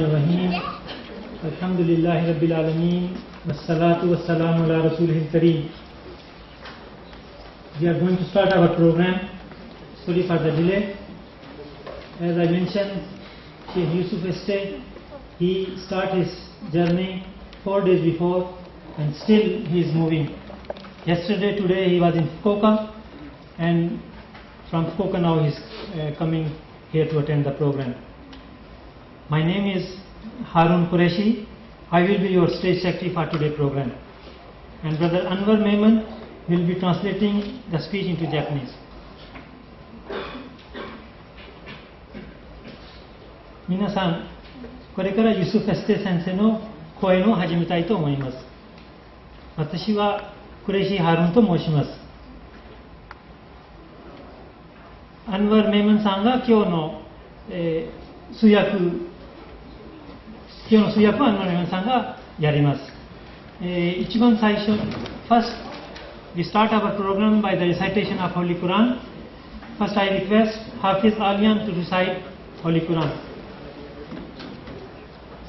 الرحيم الحمد لله رب العالمين والصلاة والسلام على رسوله الكريم. We are going to start our program. Sorry for the delay. As I mentioned, Sheikh Yusuf Estes, he started his journey 4 days before and still he is moving. Today he was in Fukuoka, and from Fukuoka now he is coming here to attend the program. My name is Harun Qureshi. I will be your stage secretary for today's program. And Brother Anwar Mehman will be translating the speech into Japanese. 皆さん、これからユスフ・エステ先生の講演を始めたいと思います。私はクレイシー・ハルンと申します。アンワル・メイマンさんが今日の通訳をアンワル・メイマンさんがやります。一番最初、First, we start our program by the recitation of Holy Quran. First, I request Hafiz Alian to recite Holy Quran.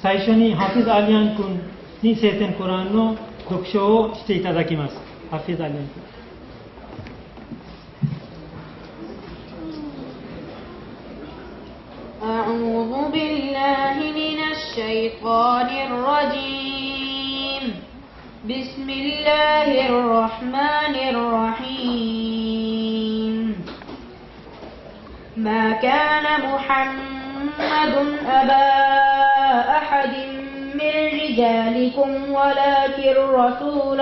最初にハフィズ・アリアン君に聖典コランの読書をしていただきます。ハフィズ・アリアン君。أعوذ بالله من الشيطان الرجيم. بسم الله الرحمن الرحيم. ما كان محمد أبا أحد من رجالكم ولكن رسول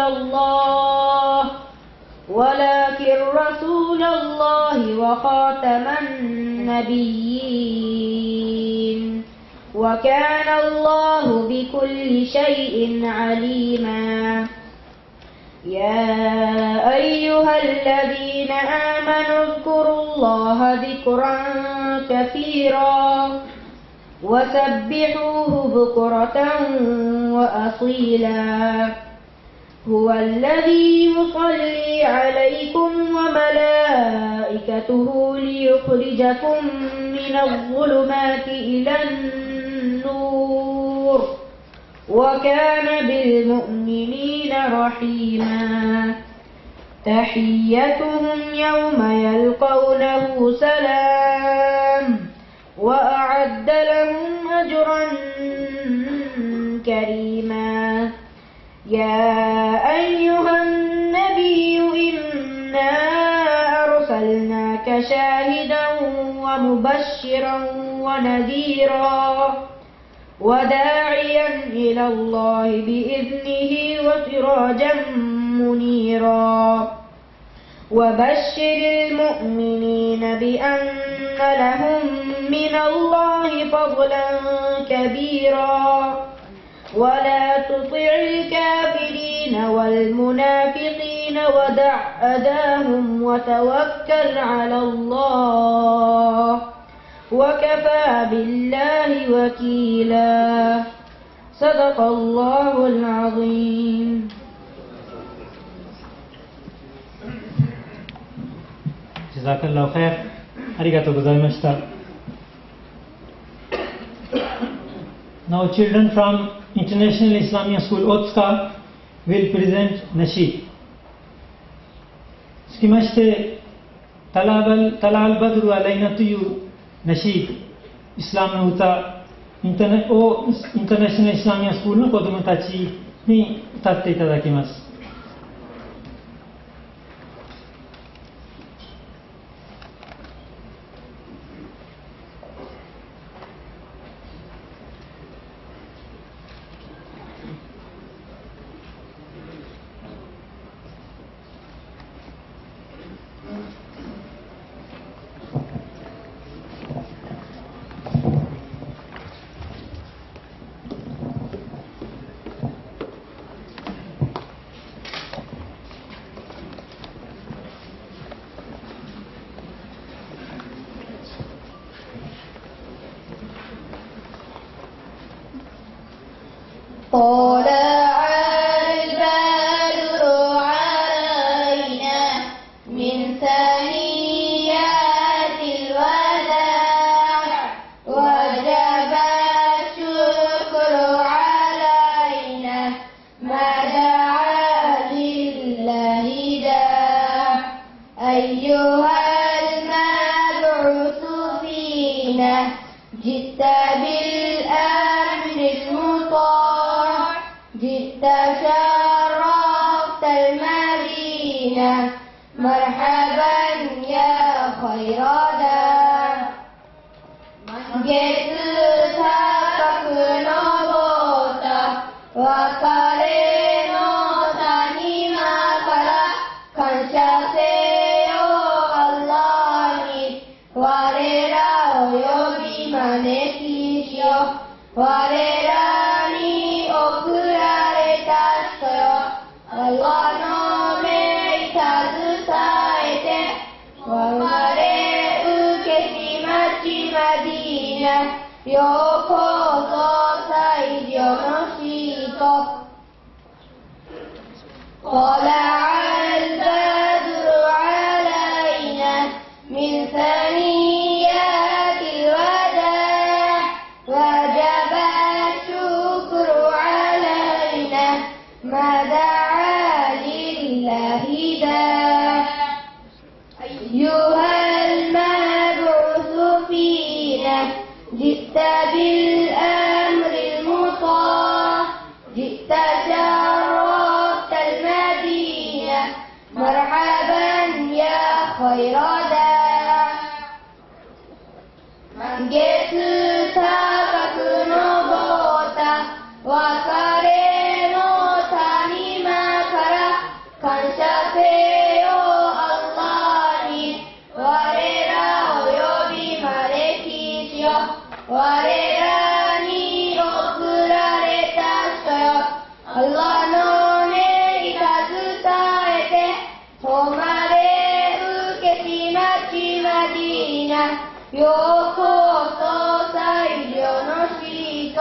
الله وخاتم النبيين وكان الله بكل شيء عليما. يا أيها الذين آمنوا اذكروا الله ذكرا كثيرا وسبحوه بكرة وأصيلا. هو الذي يصلي عليكم وملائكته ليخرجكم من الظلمات إلى النور وكان بالمؤمنين رحيما. تحيتهم يوم يلقونه سلام وأعد لهم أجرا كريما. يا أيها النبي إنا أرسلناك شاهدا ومبشرا ونذيرا وداعيا إلى الله بإذنه وسراجا منيرا. وبشر المؤمنين بأن لهم من الله فضلا كبيرا. ولا تطع الكافرين والمنافقين ودع أذاهم وتوكل على الله وكفى بالله وكيلا. صدق الله العظيم. جزاك الله خير. ありがとうございました。Now children from International Islamic School Otsuka will present Nasheed. つきまして、タラアルバドルアライナというナシード、イスラムの歌をインターナショナルイスラミアスクールの子どもたちに歌っていただきます。طلع البدر علينا من ثنيات الوداع وجب الشكر 別れの谷間から感謝せよアッラーに我らを呼び招きしよ我らに送られた人よアッラーの命に携えて生まれ受けし町マディーナようこそ最良のシートطلع البدر علينا من ثنيات الوداع وجب الشكر علينا ما دعا لله داع أيها المبعوث فينا جئت بالأمر المطاع جئت شرفت المدينة مرحبا يا خير داع من جئت高く登った別れの谷間から感謝せよアッラーに我らを呼び招きしよ我らに送られた人よアッラーの命に携えて誉れ受けし町マディーナようこそ最良のシート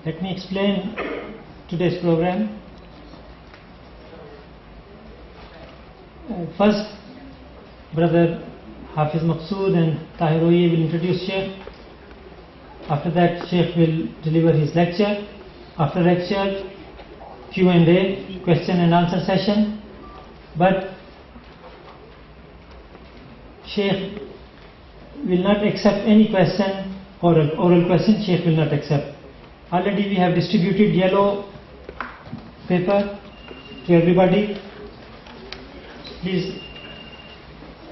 Let me explain today's program. First, Brother Hafiz Maqsood and Tahir Oye will introduce Sheikh. After that, Sheikh will deliver his lecture. After lecture, Q&A, question and answer session. But Sheikh will not accept any question or oral question. Sheikh will not accept. Already we have distributed yellow paper to everybody. Please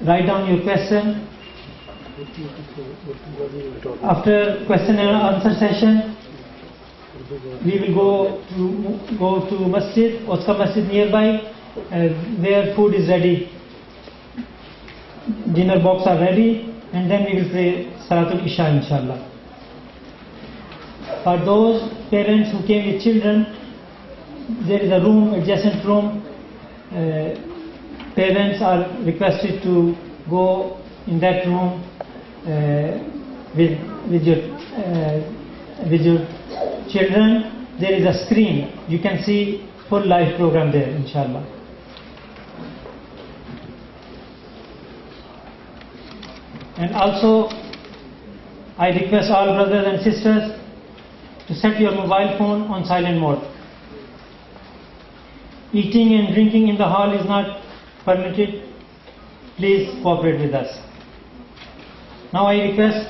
write down your question. After question and answer session, we will go to Masjid, Otsuka Masjid nearby, where food is ready. Dinner box are ready, and then we will pray Salatul Isha inshallah. For those parents who came with children, there is a room, adjacent room. Parents are requested to go in that room with your children. There is a screen. You can see full live program there, inshallah. And also, I request all brothers and sisters to set your mobile phone on silent mode. Eating and drinking in the hall is not permitted. Please cooperate with us. Now I request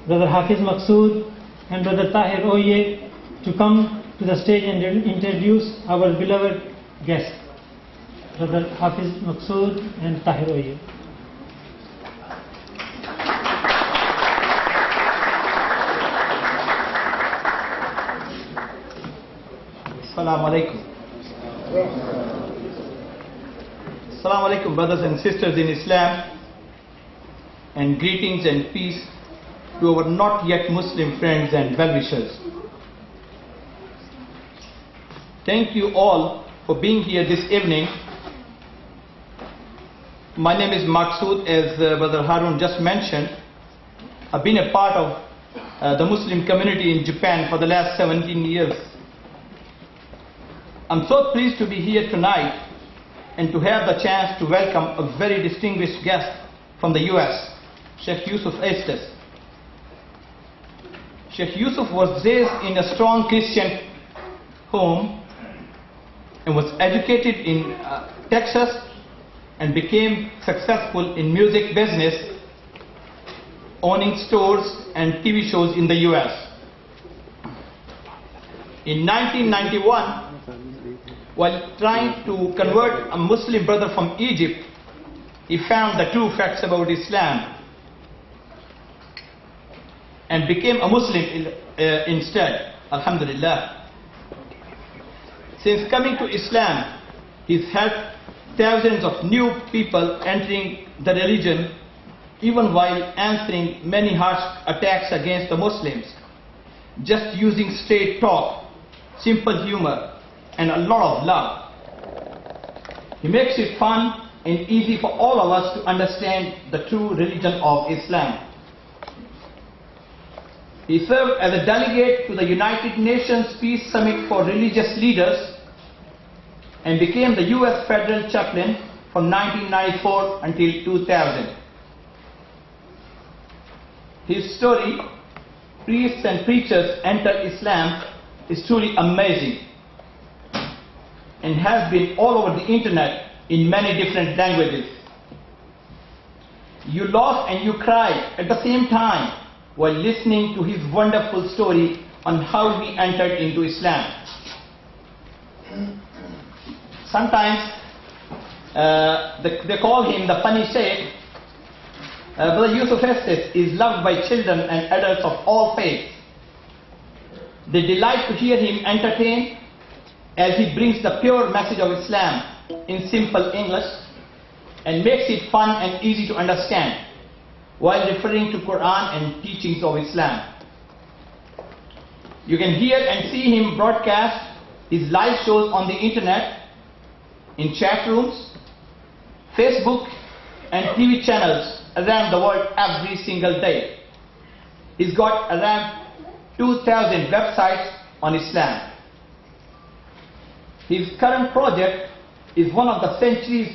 Brother Hafiz Maqsood and Brother Tahir Oye to come to the stage and introduce our beloved guests, Brother Hafiz Maqsood and Tahir Oye. Assalamu alaikum. Assalamu alaikum, brothers and sisters in Islam, and greetings and peace to our not yet Muslim friends and well-wishers. Thank you all for being here this evening. My name is Maqsood, as Brother Harun just mentioned. I've been a part of the Muslim community in Japan for the last 17 years. I'm so pleased to be here tonight and to have the chance to welcome a very distinguished guest from the US, Sheikh Yusuf Estes. Sheikh Yusuf was raised in a strong Christian home and was educated in Texas and became successful in music business, owning stores and TV shows in the US. In 1991, while trying to convert a Muslim brother from Egypt, he found the true facts about Islam and became a Muslim instead. Alhamdulillah. Since coming to Islam, he's helped thousands of new people entering the religion, even while answering many harsh attacks against the Muslims, just using straight talk, simple humor, and a lot of love. He makes it fun and easy for all of us to understand the true religion of Islam. He served as a delegate to the United Nations Peace Summit for Religious Leaders and became the US Federal Chaplain from 1994 until 2000. His story, Priests and Preachers Enter Islam, is truly amazing and has been all over the internet in many different languages. You laugh and you cry at the same time while listening to his wonderful story on how he entered into Islam. Sometimes they call him the funny Sheikh. Brother Yusuf Estes is loved by children and adults of all faiths. They delight to hear him entertain as he brings the pure message of Islam in simple English and makes it fun and easy to understand while referring to Quran and teachings of Islam. You can hear and see him broadcast his live shows on the internet, in chat rooms, Facebook and TV channels around the world every single day. He's got around 2,000 websites on Islam. His current project is one of the century's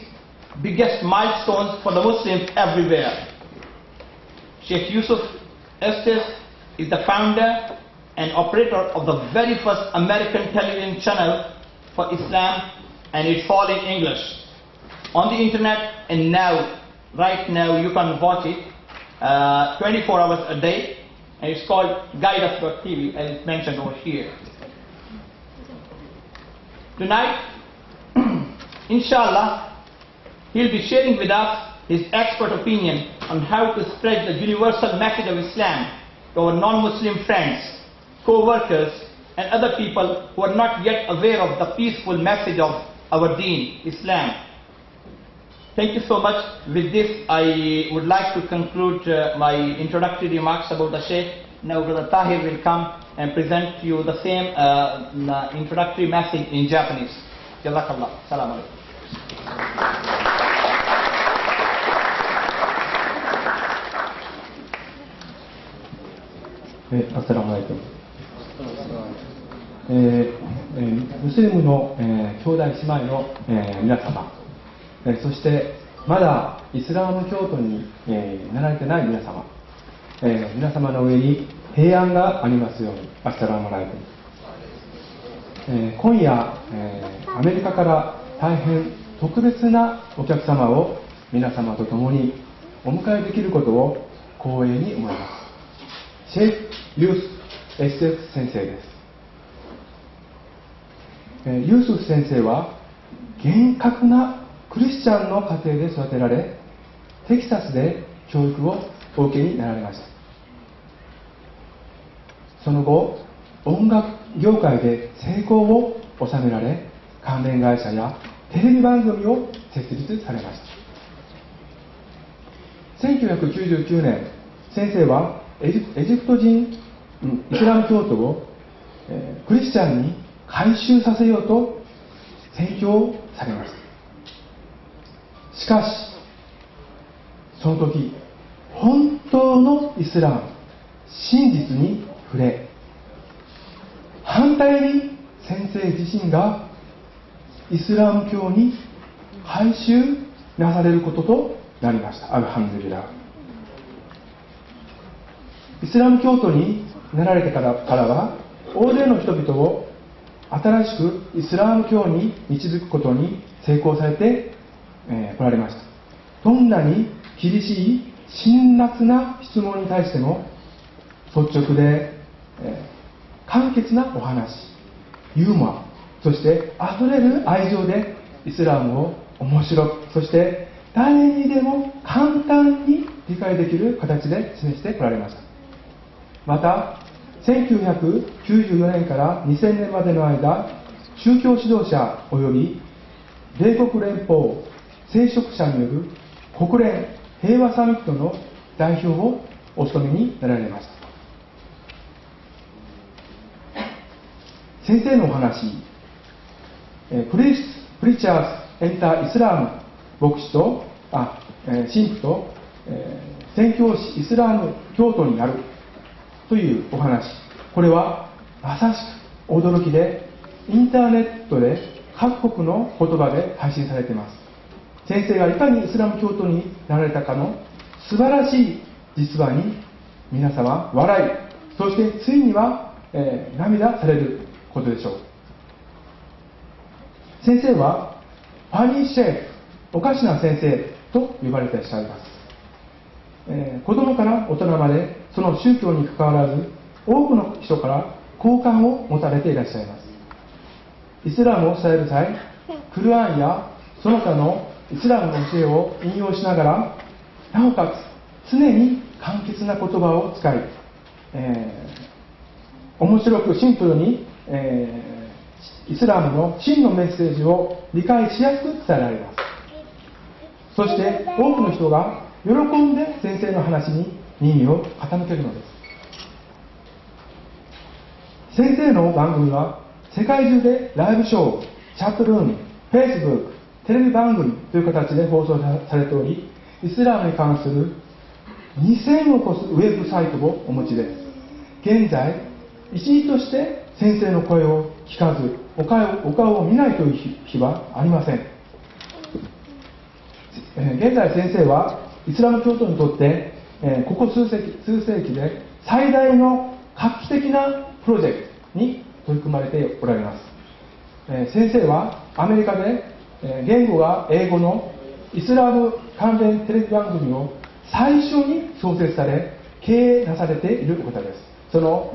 biggest milestones for the Muslims everywhere. Sheikh Yusuf Estes is the founder and operator of the very first American television channel for Islam, and it's all in English on the internet, and right now you can watch it 24 hours a day, and it's called guideus.tv, as it's mentioned over here. Tonight, inshallah, he'll be sharing with us his expert opinion on how to spread the universal message of Islam to our non-Muslim friends, co-workers, and other people who are not yet aware of the peaceful message of our deen, Islam. Thank you so much. With this, I would like to conclude my introductory remarks about the Sheikh. Now Brother Tahir will come and present to you the same introductory message in Japanese. Jazakallah. Salam alaikum. アッサラムアライクム。ムスリムの、兄弟姉妹の、皆様、そしてまだイスラム教徒に、なられてない皆様、皆様の上に平安がありますように。アッサラムアライクム。今夜、アメリカから大変特別なお客様を皆様と共にお迎えできることを光栄に思います。シェイク・ユース・エステス先生です。ユースフ先生は厳格なクリスチャンの家庭で育てられ、テキサスで教育をお受けになられました。その後、音楽業界で成功を収められ、関連会社やテレビ番組を設立されました。1999年、先生はエジプト人イスラム教徒を、クリスチャンに改宗させようと宣教されました。しかしその時、本当のイスラム真実に触れ、反対に先生自身がイスラム教に改宗なされることとなりました。アルハムドリラ。イスラム教徒になられてからは、大勢の人々を新しくイスラム教に導くことに成功されて来られました。どんなに厳しい辛辣な質問に対しても率直で、簡潔なお話、ユーモア、そしてあふれる愛情でイスラムを面白く、そして誰にでも簡単に理解できる形で示してこられました。また1994年から2000年までの間、宗教指導者及び米国連邦聖職者による国連平和サミットの代表をお務めになられました。先生のお話、プリチャーズ・エンター・イスラム牧師と神父と、宣教師イスラム教徒になるというお話、これはまさしく驚きで、インターネットで各国の言葉で配信されています。先生がいかにイスラム教徒になられたかの素晴らしい実話に皆様笑い、そしてついには、涙されることでしょう。先生はファニーシェフ、おかしな先生と呼ばれていらっしゃいます。子供から大人までその宗教に関わらず多くの人から好感を持たれていらっしゃいます。イスラムを伝える際、クルアンやその他のイスラムの教えを引用しながら、なおかつ常に簡潔な言葉を使い、面白くシンプルに、イスラムの真のメッセージを理解しやすく伝えられます。そして多くの人が喜んで先生の話に耳を傾けるのです。先生の番組は世界中でライブショー、チャットルーム、フェイスブック、テレビ番組という形で放送されており、イスラムに関する2000を超すウェブサイトをお持ちです。現在一日として先生の声を聞かず、お顔を見ないという日はありません。現在先生はイスラム教徒にとって、ここ数世紀で最大の画期的なプロジェクトに取り組まれておられます。先生はアメリカで、言語が英語のイスラム関連テレビ番組を最初に創設され経営なされているお方です。その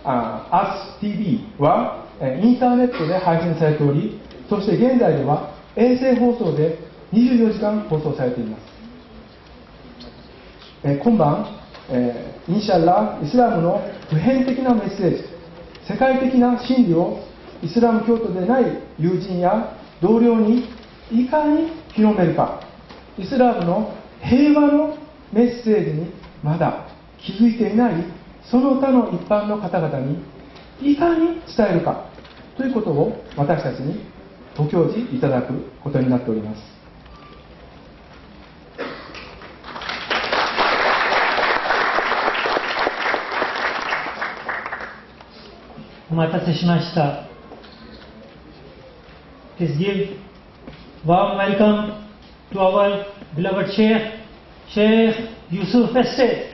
URDUWORLDNEWS はインターネットで配信されており、そして現在では衛星放送で24時間放送されています。今晩、インシャアライスラムの普遍的なメッセージ、世界的な真理をイスラム教徒でない友人や同僚にいかに広めるか、イスラムの平和のメッセージにまだ気づいていないその他の一般の方々にいかに伝えるかということを私たちにご教示いただくことになっております。お待たせしました。Please give warm welcome to our beloved Sheikh Yusuf Estes.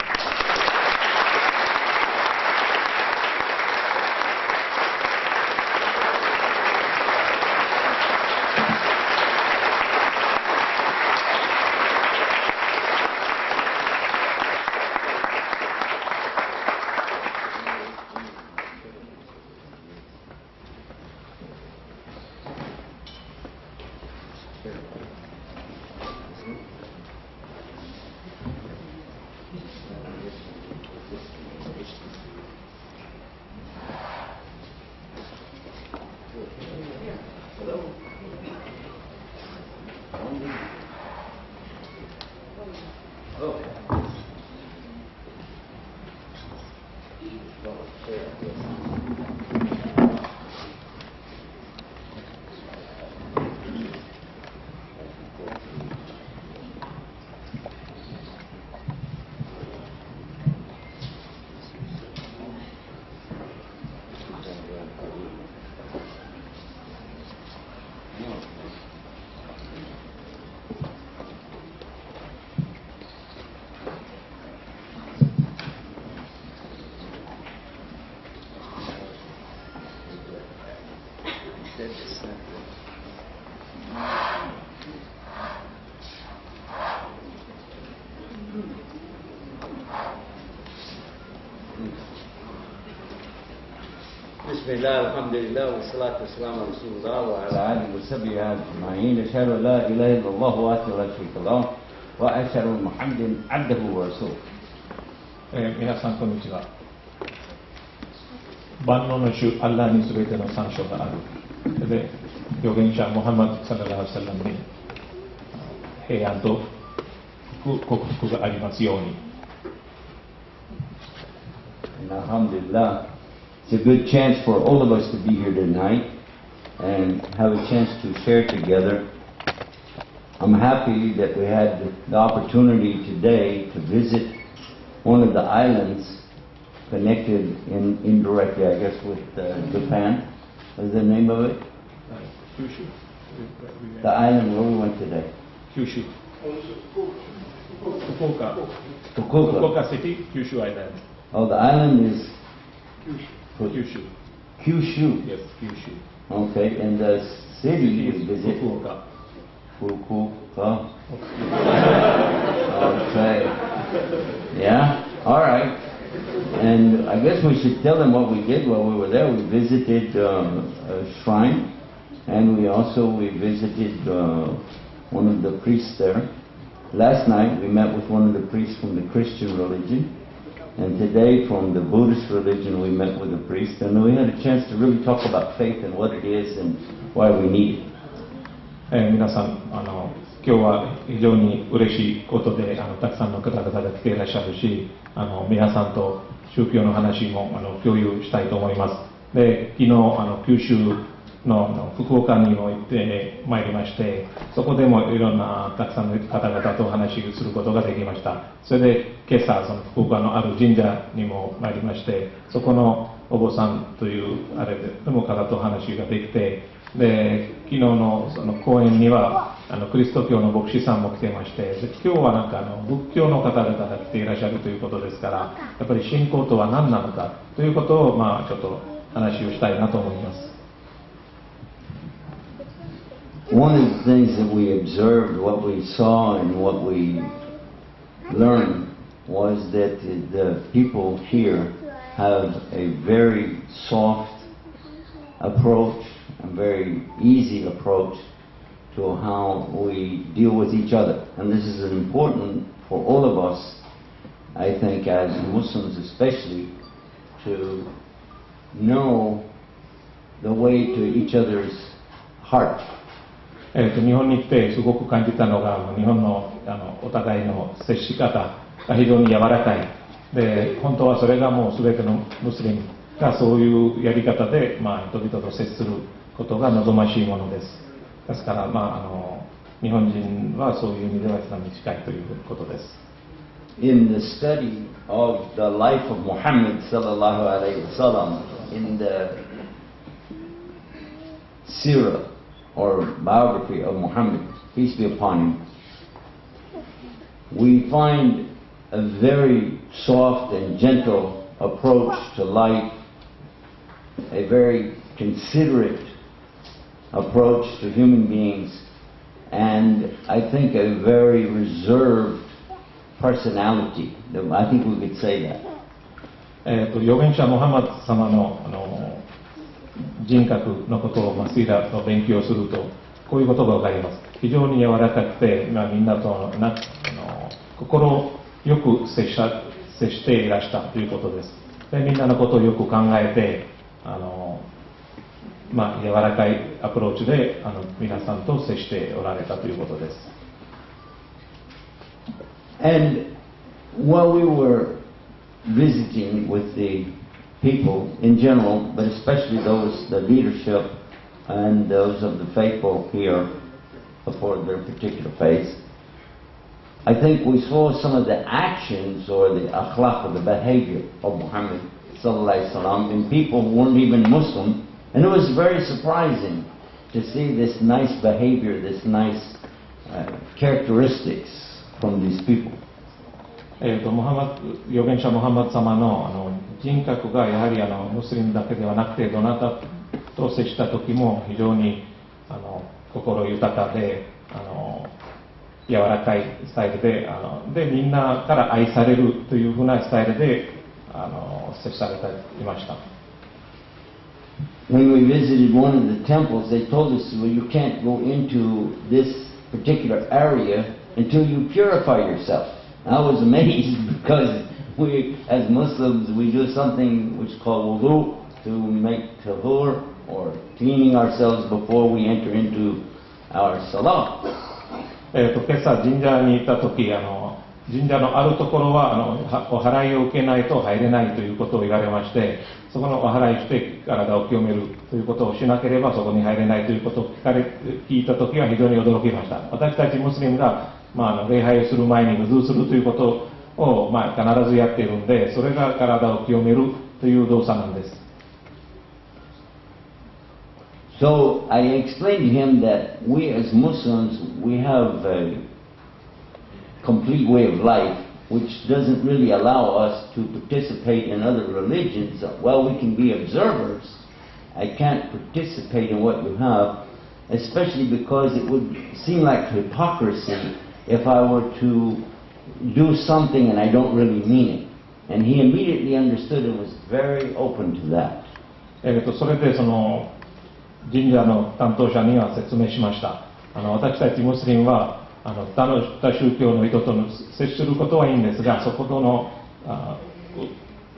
بسم الله الحمد لله والصلاة والسلام على رسول الله وعلى آله وصحبه أجمعين أشهد أن لا إله إلا الله وحده لا شريك له وأشهد أن محمدا عبده ورسوله 皆さんこんにちは。万能の主アッラーにすべての参照がある。で、預言者ムハンマドサララハサラムに平安と幸福がありますように。Alhamdulillah, it's a good chance for all of us to be here tonight and have a chance to share together. I'm happy that we had the opportunity today to visit one of the islands connected indirectly, I guess, with Japan. What is the name of it? Kyushu. The island where we went today. Kyushu. Fukuoka. Fukuoka. Fukuoka City, Kyushu Island. Oh, the island is Kyushu. Kyushu. Yes, Kyushu. Okay, and the city we visit. Fukuoka. Fukuoka. Okay. Yeah? All right. And I guess we should tell them what we did while we were there. We visited a shrine, and we visited one of the priests there. Last night we met with one of the priests from the Christian religion, and today from the Buddhist religion we met with a priest, and we had a chance to really talk about faith and what it is and why we need it. 皆さん今日は非常に嬉しいことでたくさんの方々が来ていらっしゃるし皆さんと宗教の話も共有したいと思います。で昨日九州の福岡にも行ってまいりまして、そこでもいろんなたくさんの方々とお話をすることができました。それで今朝その福岡のある神社にも参りまして、そこのお坊さんというあれでも方とお話ができて、で昨日のその講演にはキリスト教の牧師さんも来てまして、で今日はなんか仏教の方々が来ていらっしゃるということですから、やっぱり信仰とは何なのかということをちょっと話をしたいなと思います。One of the things that we observed, what we saw and what we learned was that the people here have a very soft approach, a very easy approach to how we deal with each other. And this is important for all of us, I think, as Muslims especially, to know the way to each other's heart. 日本に来てすごく感じたのが、日本のお互いの接し方が非常に柔らかい。で、本当はそれがもう全てのムスリムがそういうやり方で、人々と接することが望ましいものです。ですから、日本人はそういう意味ではイスラムに近いということです。In the study of the life of Muhammad sallallahu alaihi wasallam, in the seerah or biography of Muhammad, peace be upon him, we find a very soft and gentle approach to life, a very considerate approach to human beings, and I think a very reserved personality. I think we could say that. 預言者ムハンマド様の人格のことをシーラの勉強するとこういうことが分かります。非常に柔らかくて、みんなと心よく接していらしたということです。でみんなのことをよく考えて柔らかいアプローチで皆さんと接しておられたということです。And while we were visiting with the people in general, but especially the leadership and those of the faithful here for their particular faith, I think we saw some of the actions or the akhlaq, or the behavior of Muhammad sallallahu alaihi wasallam in people who weren't even Muslim, and it was very surprising to see this nice behavior, this nice characteristics from these people. 預言者ムハンマド様の人格がやはりムスリムだけではなくてどなたと接した時も非常に心豊かで柔らかいスタイルででみんなから愛されるというふうなスタイルで接されていました。When we visited one of the temples, they told us, well, you can't go into this particular area until you purify yourself. I was amazed because we, as Muslims, we do something which is called wudu to make tahur or cleaning ourselves before we enter into our salah. 今朝神社に行った時神社のあるところはお祓いを受けないと入れないということを言われまして、そこのお祓いして体を清めるということをしなければそこに入れないということを聞いた時は非常に驚きました。私たちムスリムが、礼拝をする前にwuduするということを、必ずやっているんで、それが体を清めるという動作なんです。So I explained to him that we as Muslims, we have a complete way of life which doesn't really allow us to participate in other religions. While we can be observers, I can't participate in what you have, especially because it would seem like hypocrisy if I were to do something and I don't really mean it. And he immediately understood and was very open to that. それで神社の担当者には説明しました。私たちムスリムは他宗教の人と接することはいいんですが、そことの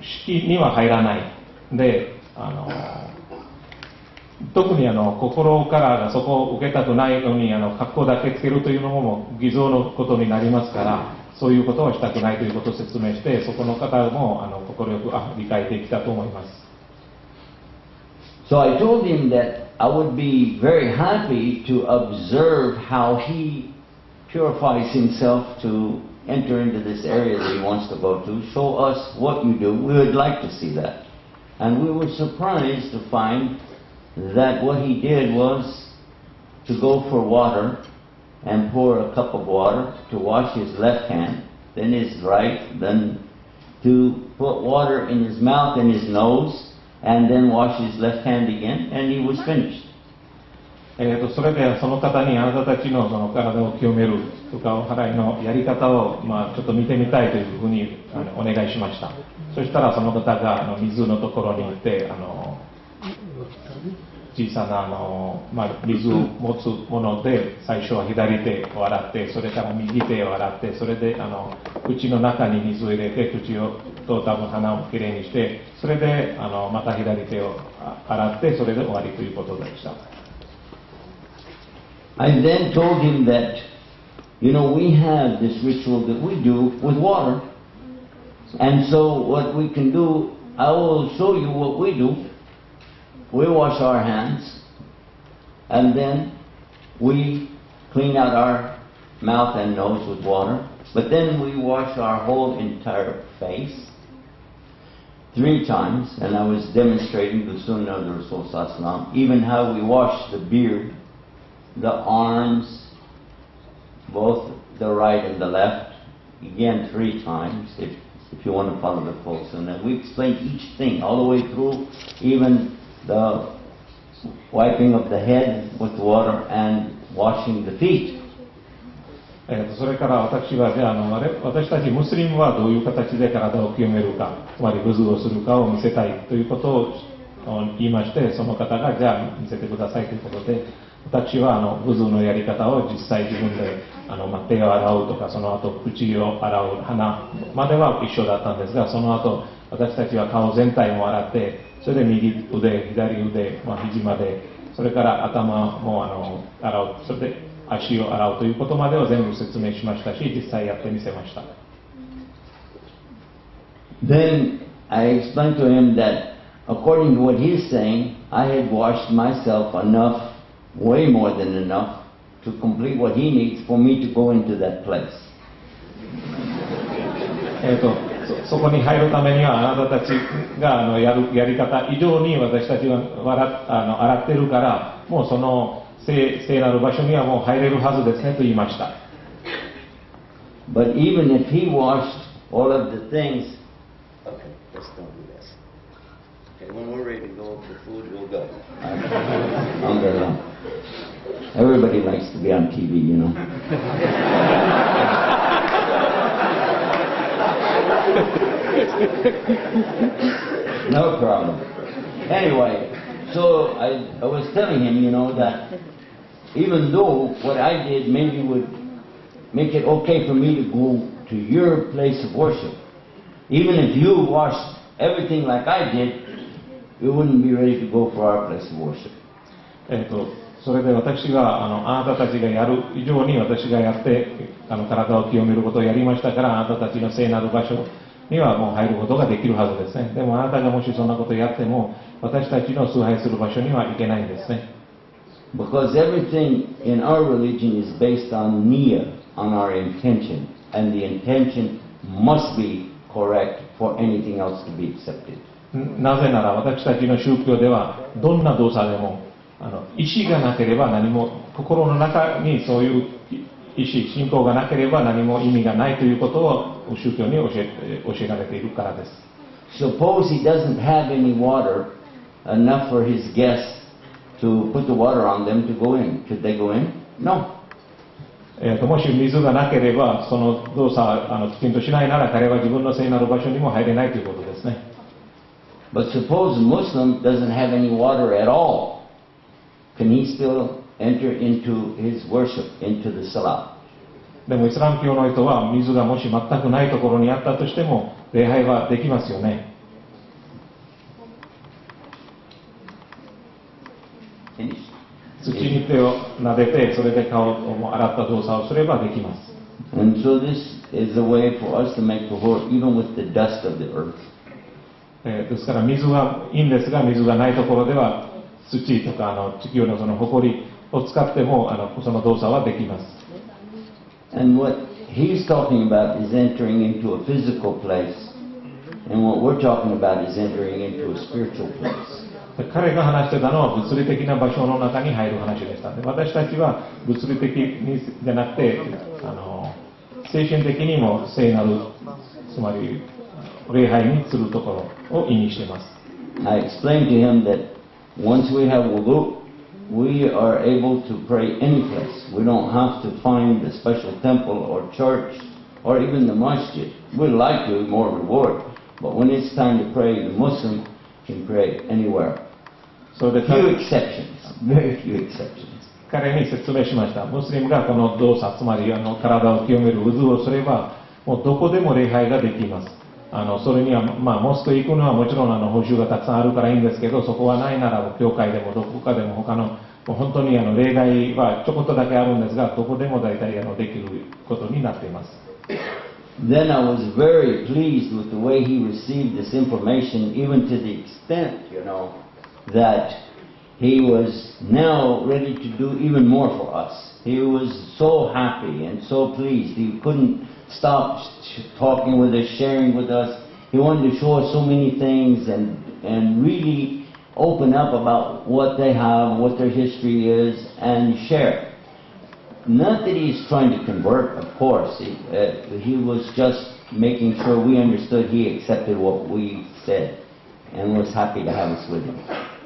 式には入らないで、特に心からそこを受けたくないのに格好だけつけるというのも偽造のことになりますから、そういうことはしたくないということを説明して、そこの方も快く理解できたと思います。So I told him that I would be very happy to observe how he purifies himself to enter into this area that he wants to go to. Show us what you do. We would like to see that. And we were surprised to find that what he did was to go for water and pour a cup of water to wash his left hand, then his right, then to put water in his mouth and his nose, and then wash his left hand again, and he was finished. それでその方にあなたたちの体を清めるとかお祓いのやり方をちょっと見てみたいというふうにお願いしました。そしたらその方が水のところに行って小さな水を持つもので最初は左手を洗って、それから右手を洗って、それで口の中に水を入れて口をと多分鼻をきれいにして、それでまた左手を洗って、それで終わりということでした。I then told him that, we have this ritual that we do with water. And so what we can do, I will show you what we do. We wash our hands, and then we clean out our mouth and nose with water. But then we wash our whole entire face 3 times, and I was demonstrating the Sunnah of the Rasul Sallallahu Alaihi Wasallam, even how we wash the beard, the arms, both the right and the left, again 3 times, if you want to follow the full Sunnah. We explained each thing all the way through, even the wiping of the head with water and washing the feet. それから私はじゃあ私たちムスリムはどういう形で体を清めるか、つまりwuduをするかを見せたいということを言いまして、その方がじゃあ見せてくださいということで、私はwuduのやり方を実際自分で手を洗うとか、その後口を洗う、鼻までは一緒だったんですが、その後私たちは顔全体も洗って、それで右腕、左腕、肘まで、それから頭も洗う、それで足を洗うということまでを全部説明しましたし、実際やってみせました。Then I explained to him that according to what he's saying, I had washed myself enough, way more than enough, to complete what he needs for me to go into that place. そこに入るためにはあなたたちがやり方以上に私たちが洗ってるから、もうその聖なる場所にはもう入れるはずですねと言いました。But even if he washed all of the things, okay, let's don't do this. Okay, when we're ready to go for food, we'll go. Alhamdulillah. Everybody likes to be on TV, you know. No problem. Anyway, so I was telling him, you know, that even though what I did maybe would make it okay for me to go to your place of worship, even if you washed everything like I did, we wouldn't be ready to go for our place of worship. それで私があなたたちがやる以上に私がやって体を清めることをやりましたから、あなたたちの聖なる場所にはもう入ることができるはずですね。でもあなたがもしそんなことをやっても私たちの崇拝する場所には行けないんですね。Because everything in our religion is based on niyyah, on our intention, and the intention must be correct for anything else to be accepted. なぜなら私たちの宗教ではどんな動作でも意志がなければ何も、心の中にそういう意志、信仰がなければ何も意味がないということを宗教に教えられているからです。Suppose he doesn't have any water enough for his guests to put the water on them to go in. Could they go in? No. もし水がなければその動作きちんとしないなら彼は自分の聖なる場所にも入れないということですね。But suppose a Muslim doesn't have any water at all. Can he still enter into his worship, into the salah? でもイスラム教の人は水がもし全くないところにあったとしても礼拝はできますよね。土に手を撫でてそれで顔を洗った動作をすればできます。And so this is a way for us to make tahur even with the dust of the earth. ですから水はいいんですが、水がないところでは土とか地球のその埃を使ってもその動作はできます。And what he's talking about is entering into a physical place, and what we're talking about is entering into a spiritual place. 彼が話してたのは物理的な場所の中に入る話でした。私たちは物理的にじゃなくて精神的にも聖なる、つまり礼拝にするところを意味しています。I explained to him that once we have wudu, we are able to pray any place. We don't have to find a special temple or church or even the masjid. We'd like to, more reward. But when it's time to pray, the Muslim can pray anywhere. So the few exceptions, very few exceptions. 彼に説明しました。ムスリムがこの動作、つまり体を清めるウズをすれば、もうどこでも礼拝ができます。それには、モスク行くのはもちろん報酬がたくさんあるからいいんですけど、そこはないなら教会でもどこかでも他のもう本当に例外はちょこっとだけあるんですが、どこでも大体できることになっています。Then I was very pleased with the way he received this information, even to the extent, that he was now ready to do even more for us. He was so happy and so pleased. He couldn't stop talking with us, sharing with us. He wanted to show us so many things and really open up about what they have, what their history is, and share. Not that he's trying to convert, of course. He was just making sure we understood he accepted what we said and was happy to have us with him.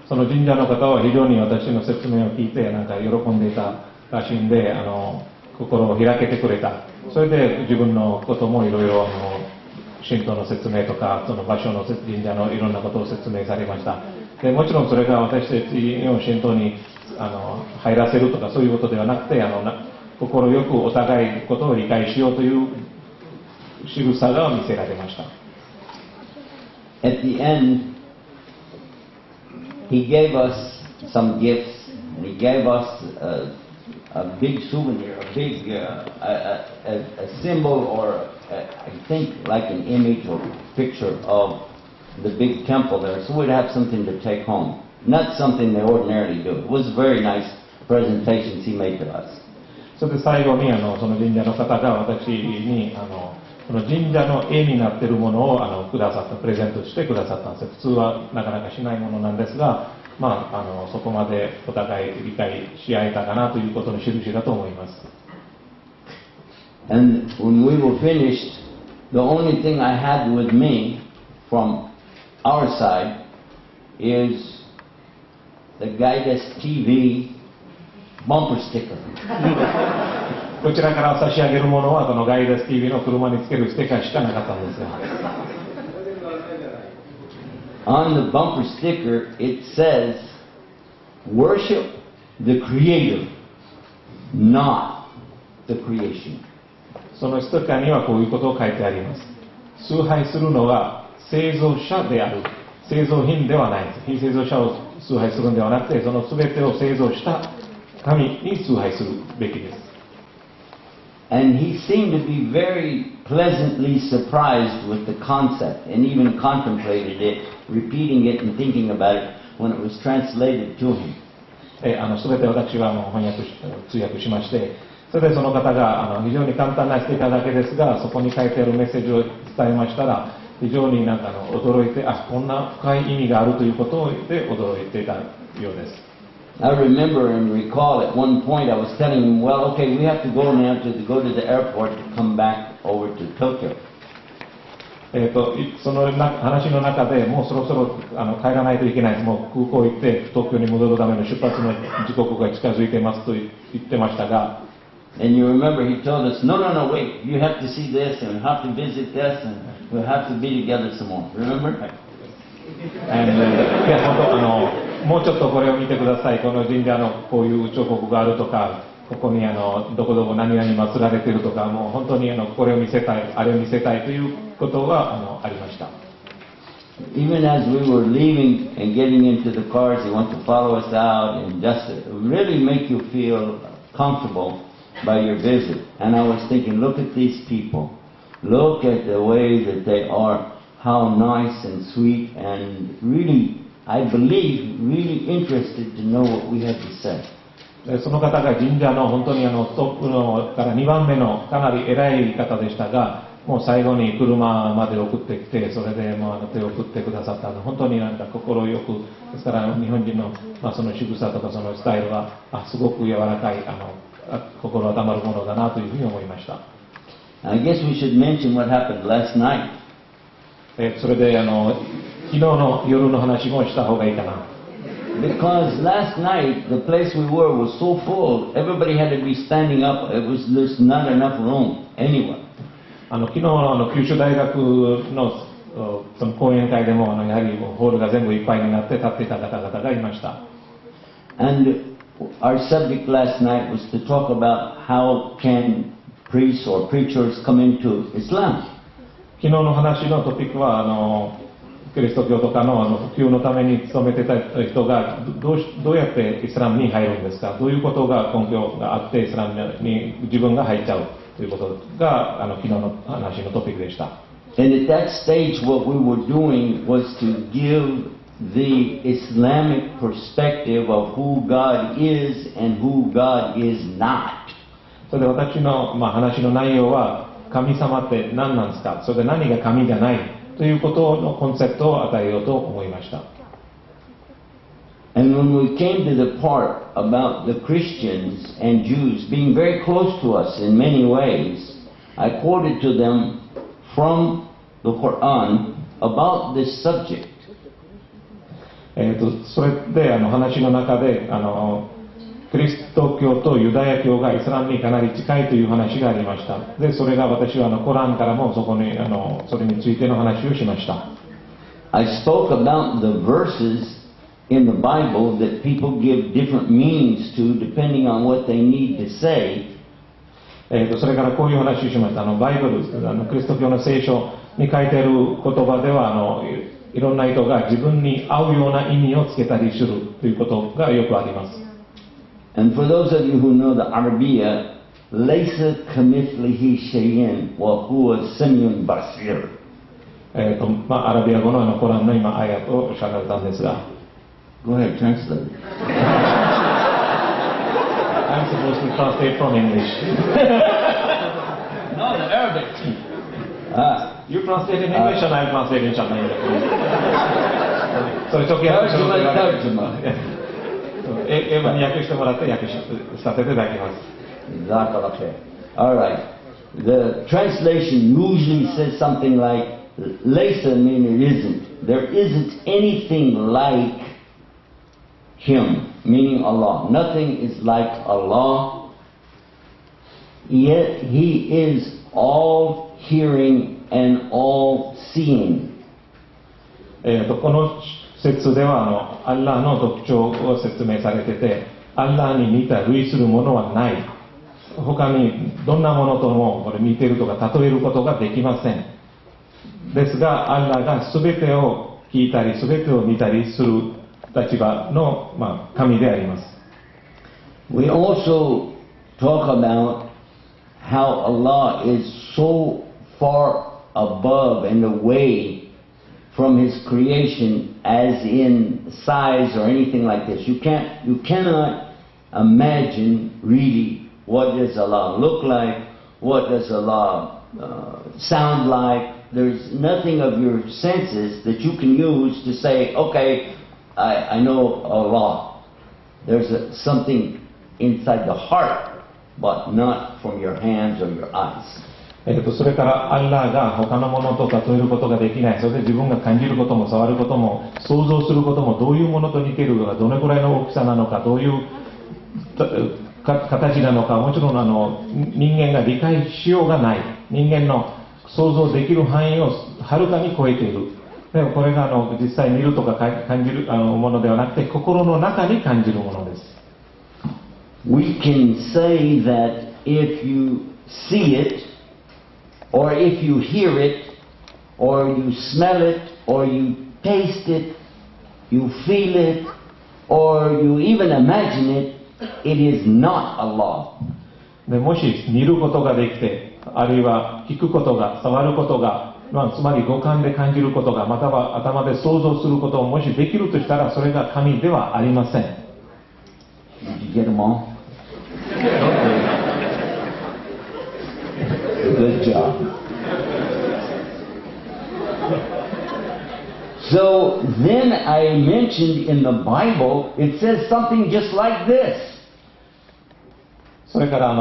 その神社の方は非常に私の説明を聞いて喜んでいたらしいんで、心を開けてくれた。それで自分のこともいろいろ神道の説明とかその場所の神社のいろんなことを説明されました。でもちろんそれが私たちの神道に入らせるとかそういうことではなくて心よくお互いことを理解しようという仕草が見せられました。At the end, he gave us some gifts, and he gave us a big souvenir, a big a symbol, or I think like an image or picture of the big temple there, so we'd have something to take home. Not something they ordinarily do. It was very nice presentations he made to us. それで最後にその神社の方が私にその神社の絵になっているものをくださった、プレゼントしてくださったんです。普通はなかなかしないものなんですが、そこまでお互い理解し合えたかなということの印だと思います。And when we were finished, the only thing I had with me from our side is the Guidance TV bumper sticker. こちらから差し上げるものはこのガイダス TV の車につけるステッカーしかなかったんですよ。On the bumper sticker it says, worship the Creator, not the creation. そのステッカーにはこういうことを書いてあります。崇拝するのは製造者である。製造品ではないです。非製造者を崇拝するんではなくて、その全てを製造した神に崇拝するべきです。And he seemed to be very pleasantly surprised with the concept and even contemplated it, repeating it and thinking about it when it was translated to him. 全て私が通訳しまして、それでその方が非常に簡単なステッカーだけですが、そこに書いてあるメッセージを伝えましたら、非常に驚いて、こんな深い意味があるということで驚いていたようです。I remember and recall at one point I was telling him, well, okay, we have to go now to go to the airport to come back over to Tokyo. その話の中でもうそろそろ帰らないといけない、もう空港行って東京に戻るための出発の時刻が近づいていますと言ってましたが、And you remember he told us, no, wait, you have to see this and have to visit this and we'll have to be together some more. Remember? もうちょっとこれを見てください。この神社のこういう彫刻があるとか、ここにどこどこ何々祀られているとか、もう本当にこれを見せたい、あれを見せたいということがありました。Even as we were leaving and getting into the cars, he wanted to follow us out and just really make you feel comfortable by your visit. And I was thinking, look at these people. Look at the way that they are, how nice and sweet and really, I believe, really interested to know what we had to say. その方が神社の本当にトップのから2番目のかなり偉い方でしたが、もう最後に車まで送ってきて、それで手を振ってくださった、本当に心よく、ですから日本人の、その仕草とかそのスタイルはすごく柔らかい心温まるものだなというふうに思いました。I guess we should mention what happened last night. それで昨日の夜の話もした方がいいかな。Because last night the place we were was so full, everybody had to be standing up. There's not enough room anywhere. 昨日の九州大学のその講演会でもやはりホールが全部いっぱいになって立っていた方々がいました。And our subject last night was to talk about how can priests or preachers come into Islam. 昨日の話のトピックはキリスト教とかの普及のために勤めてた人がどうやってイスラムに入るんですか、どういうことが根拠があってイスラムに自分が入っちゃうということが昨日の話のトピックでした。And at that stage what we were doing was to give the Islamic perspective of who God is and who God is not. それで私の話の内容は神様って何なんですか、それで何が神じゃないということのコンセプトを与えようと思いました。And when we came to the part about the Christians and Jews being very close to us in many ways, I quoted to them from the Quran about this subject. それで話の中でキリスト教とユダヤ教がイスラムにかなり近いという話がありました。で、それが私はコランからもそれについての話をしました。I spoke about the verses in the Bible that people give different meanings to depending on what they need to say. それからこういう話をしました。バイブル、キリスト教の聖書に書いてある言葉ではいろんな人が自分に合うような意味をつけたりするということがよくあります。And for those of you who know the Arabiya, ليس كمثله شيء وهو السميع البصير. アラビア語のコランの今アヤをしゃべったんですが。Go ahead, translate. I'm supposed to translate from English. No, the Arabic. You translate in English and I translate in Chinese. それ直訳英語に訳してもらって訳させていただきます。All right. The translation usually says something like, "Laysa" means it isn't. There isn't anything like Him, meaning Allah. Nothing is like Allah. Yet He is all hearing and all seeing. この説ではアッラーの特徴を説明されてて、アッラーに似た類するものはない。他にどんなものともこれ似ているとか例えることができません。ですが、アッラーが全てを聞いたり全てを見たりする立場の、神であります。We also talk about how Allah is so far above and away from His creation, as in size or anything like this. You cannot imagine really what does Allah look like, what does Allah sound like. There's nothing of your senses that you can use to say, okay, I know Allah. There's something inside the heart, but not from your hands or your eyes. それからアッラーが他のものと例えることができない。それで自分が感じることも触ることも想像することも、どういうものと似ているか、どのくらいの大きさなのか、どういう形なのか、もちろん人間が理解しようがない。人間の想像できる範囲をはるかに超えている。でもこれが実際見るとか感じるものではなくて、心の中に感じるものです。We can say that if you see it, or if you hear it, or you smell it, or you taste it, you feel it, or you even imagine it, it is not Allah. でもし見ることができて、あるいは聞くことが、触ることが、つまり五感で感じることが、または頭で想像することをもしできるとしたら、それが神ではありません。Did you get them all? Good job. So then I mentioned in the Bible, it says something just like this. それから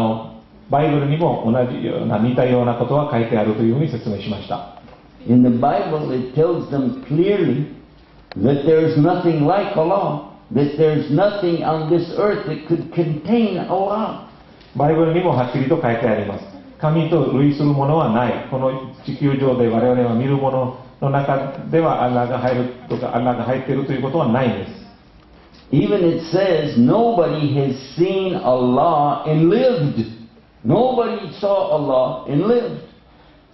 バイブルにも同じような似たようなことは書いてあるというふうに説明しました。In the Bible, it tells them clearly that there's nothing like Allah, that there's nothing on this earth that could contain Allah. バイブルにもはっきりと書いてあります。神と類するものはない。この地球上で我々は見るものの中ではアッラーが入るとかアッラーが入っているということはないんです。Even it says nobody has seen Allah and lived. Nobody saw Allah and lived.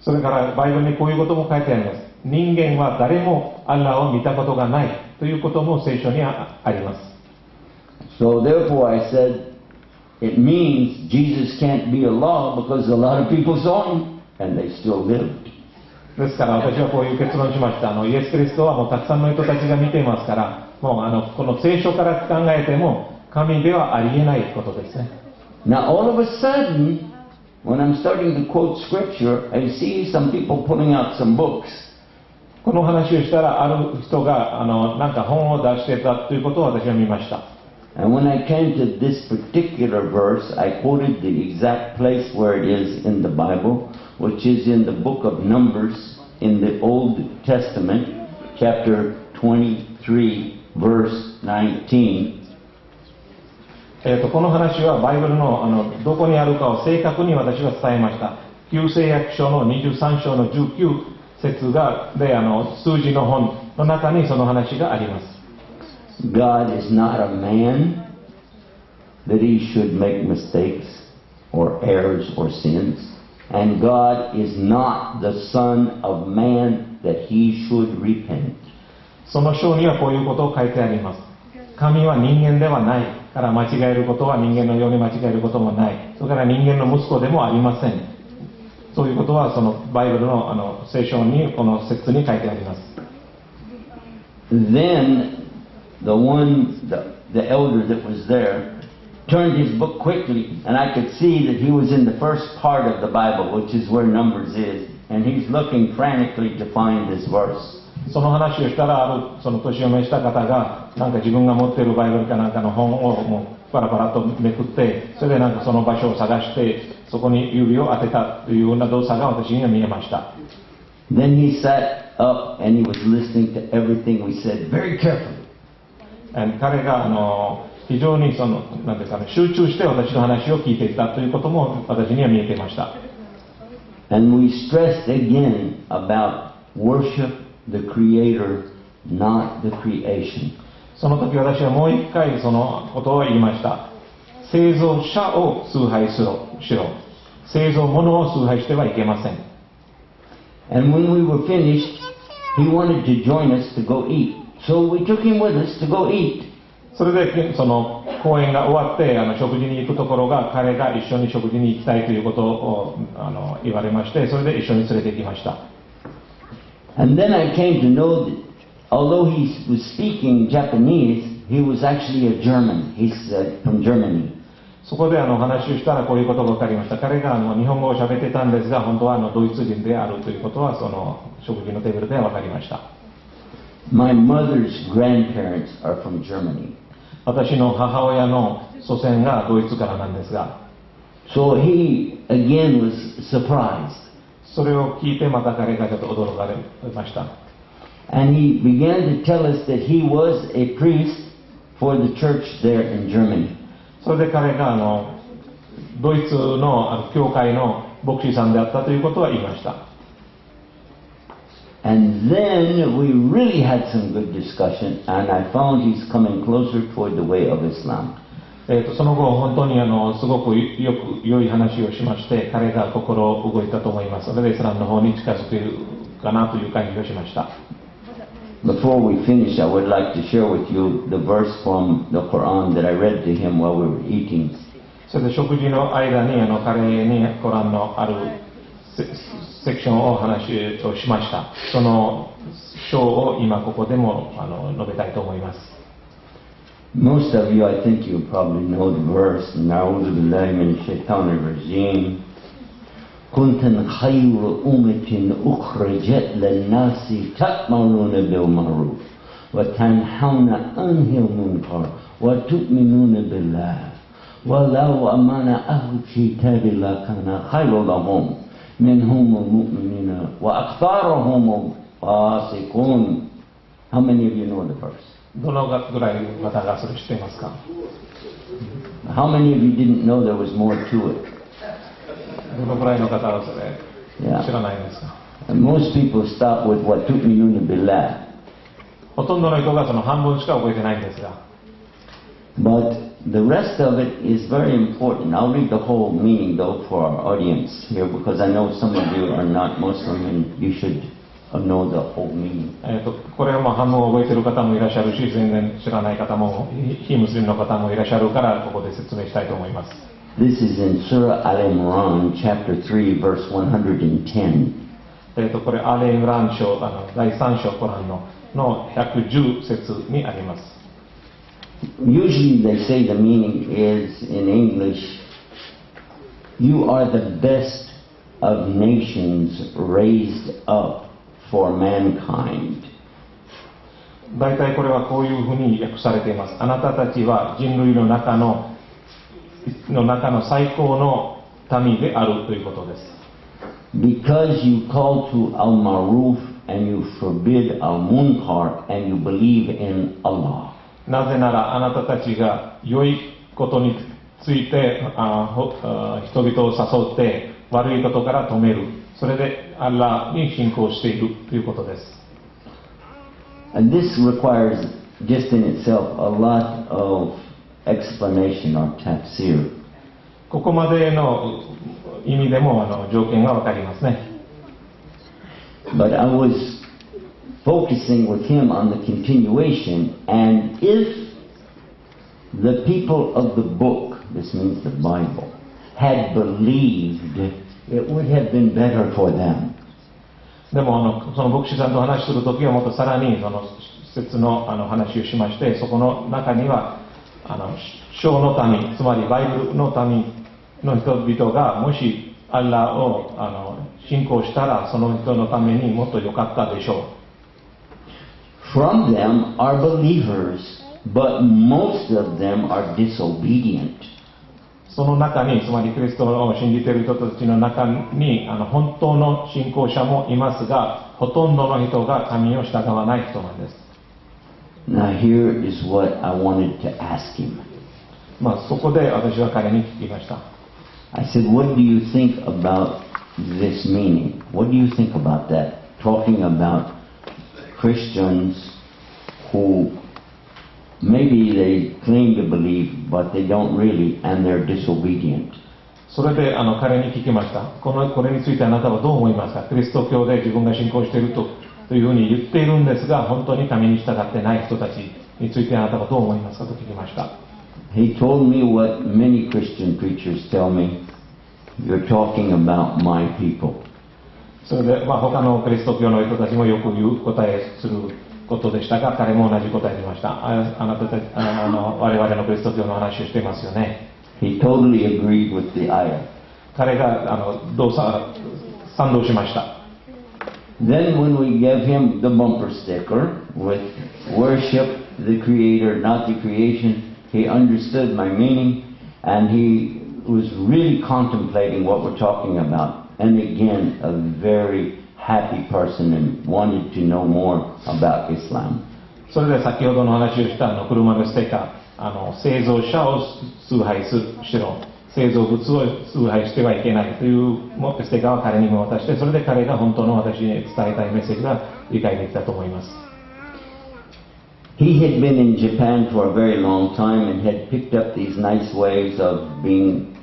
それからバイブルにこういうことも書いてあります。人間は誰もアッラーを見たことがないということも聖書にあります。So therefore I said it means Jesus can't be Allah because a lot of people saw Him and they still lived. ですから私はこういう結論しました。イエス・キリストはもうたくさんの人たちが見ていますから、もうこの聖書から考えても神ではありえないことですね。Now all of a sudden, when I'm starting to quote scripture, I see some people pulling out some books. この話をしたらある人がなんか本を出してたということを私は見ました。And when I came to this particular verse, I quoted the exact place where it is in the Bible, which is in the book of Numbers in the Old Testament, chapter 23, verse 19. この話はバイブルのどこにあるかを正確に私は伝えました。旧聖約書の23章の19節で数字の本の中にその話があります。God is not a man that He should make mistakes or errors or sins. And God is not the Son of Man that He should repent. その章にはこういうことを書いてあります。神は人間ではないから間違えることは人間のように間違えることもない。それから人間の息子でもありません。そういうことはそのバイブルの聖書にこの説に書いてあります。Then the elder that was there turned his book quickly, and I could see that he was in the first part of the Bible, which is where Numbers is, and he's looking frantically to find this verse. その話をしたらその年を召した方がなんか自分が持っているバイブルかなんかの本をもうパラパラとめくって、それでなんかその場所を探してそこに指を当てたというような動作が私には見えました。Then he sat up and he was listening to everything we said very carefully. 彼が非常になんですかね、集中して私の話を聞いていたということも私には見えていました。And we stressed again about worship the Creator, not the creation. その時私はもう一回そのことを言いました。創造者を崇拝しろ。創造物を崇拝してはいけません。And when we were finished, he wanted to join us to go eat. So we took him with us to go eat. それでその講演が終わって食事に行くところが彼が一緒に食事に行きたいということを言われまして、それで一緒に連れて行きました。And then I came to know that although he was speaking Japanese, he was actually a German. He's from Germany. そこで話をしたらこういうことが分かりました。彼が日本語を喋ってたんですが、本当はドイツ人であるということはその食事のテーブルでは分かりました。My mother's grandparents are from Germany. 私の母親の祖先がドイツからなんですが、 So he again was surprised. それを聞いてまた彼がちょっと驚かれました。 And he began to tell us that he was a priest for the church there in Germany. それで彼がドイツの教会の牧師さんであったということは言いました。 And then we really had some good discussion, and I found he's coming closer toward the way of Islam. その後本当にすごく良い話をしまして、彼が心動いたと思います。それでイスラムの方に近づけるかなという感じをしました。 Before we finish, I would like to share with you the verse from the Quran that I read to him while we were eating. それで食事の間に彼にコランのあるセクションを話をしました。その章を今ここでも述べたいと思います。 Most of you, I think you probably know the verse. نعوذ بالله من الشيطان الرجيم. كنتم خير أمة أخرجت للناس تأمرون بالمعروف وتنهون عن المنكر وتؤمنون بالله ولو أمن أهل الكتاب لكان خير لهم منهم المؤمنين وأكثرهم الفاسقون. How many of you know the verse? どのぐらいの方がそれ知っていますか？ How many of you didn't know there was more to it? どのぐらいの方はそれ知らないんですか？ And most people stop with what تؤمنون بالله. ほとんどの人がその半分しか覚えてないんですが。 But the rest of it is very important. I'll read the whole meaning though for our audience here because I know some of you are not Muslim and you should know the whole meaning. これを半分覚えている方もいらっしゃるし、全然知らない方も非ムスリムの方もいらっしゃるからここで説明したいと思います。 This is in Surah Al-Imran, chapter 3, verse 110. これアレイムラン章第3章コランの110節にあります。 Usually they say the meaning is in English, you are the best of nations raised up for mankind. 大体これはこういうふうに訳されています。あなたたちは人類の中の最高の民であるということです。 Because you call to al-maruf and you forbid al-munkar and you believe in Allah. なぜならあなたたちが良いことについて人々を誘って悪いことから止める。それでアッラーに信仰しているということです。 And this requires just in itself a lot of explanation or tafsir. ここまでの意味でも条件がわかりますね。 But I was focusing with him on the continuation, and if the people of the book, this means the Bible, had believed, it would have been better for them. でもその牧師さんと話するときはもっとさらにその説の話をしまして、そこの中には章の民、つまりバイブルの民の人々がもしアッラーを信仰したらその人のためにもっと良かったでしょう。 From them are believers, but most of them are disobedient. その中に、つまりキリストを信じている人たちの中に本当の信仰者もいますが、ほとんどの人が神を従わない人なんです。Now here is what I wanted to ask him. そこで私は彼に聞きました。I said, what do you think about this meaning? What do you think about that? Talking about Christians who maybe they claim to believe, but they don't really, and they're disobedient. それで彼に聞きました。これについてあなたはどう思いますか。キリスト教で自分が信仰しているというふうに言っているんですが、本当に神に従ってない人たちについてあなたはどう思いますかと聞きました。He told me what many Christian preachers tell me. You're talking about my people. それで、他のキリスト教の人たちもよく言う答えすることでしたが、彼も同じ答えでました。あなたたち我々のキリスト教の話をしていますよね。He totally agreed with the ayah. 彼が賛同しました。Then when we gave him the bumper sticker with worship the creator, not the creation, he understood my meaning and he was really contemplating what we're talking about. And again, a very happy person and wanted to know more about Islam. それで先ほどの話をした車のステッカー、製造者を崇拝しろ、製造物を崇拝してはいけないというステッカーは彼にも渡して、それで彼が本当の私に伝えたいメッセージが理解できたと思います。He had been in Japan for a very long time and had picked up these nice ways of being,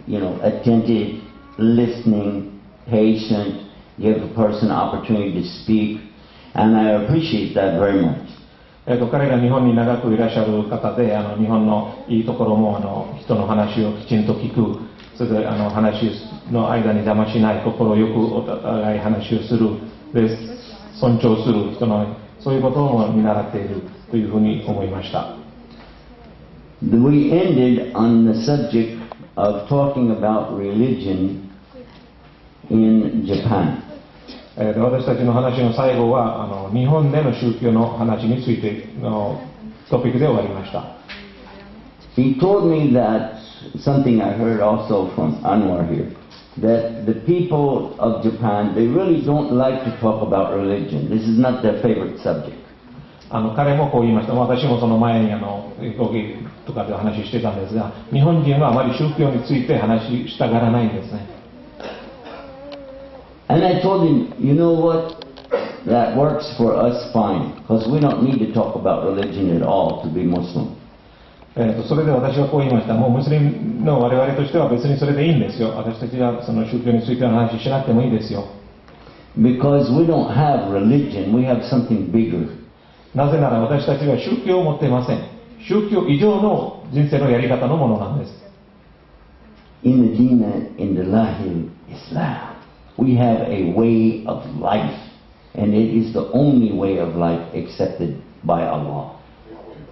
attentive, listening, patient, give a person an opportunity to speak, and I appreciate that very much. 彼が日本に長くいらっしゃる方で、日本のいいところも人の話をきちんと聞く、それで話の間に邪魔しない、心よくお互い話をする、で尊重する人のそういうことを見習っているというふうに思いました。We ended on the subject of talking about religion in Japan. 私たちの話の最後は日本での宗教の話についてのトピックで終わりました。He told me that something I heard also from Anwar here, that the people of Japan, they really don't like to talk about religion. This is not their favorite subject. 彼もこう言いました。私もその前に飛行機とかで話してたんですが、日本人はあまり宗教について話したがらないんですね。And I told him, you know what, that works for us fine, because we don't need to talk about religion at all to be Muslim. それで私はこう言いました。もうムスリムの我々としては別にそれでいいんですよ。私たちはその宗教についての話しなくてもいいですよ。Because we don't have religion, we have something bigger. なぜなら私たちは宗教を持っていません。宗教以上の人生のやり方のものなんです。In the Dina, in the Lahil Islam. We have a way of life, and it is the only way of life accepted by Allah.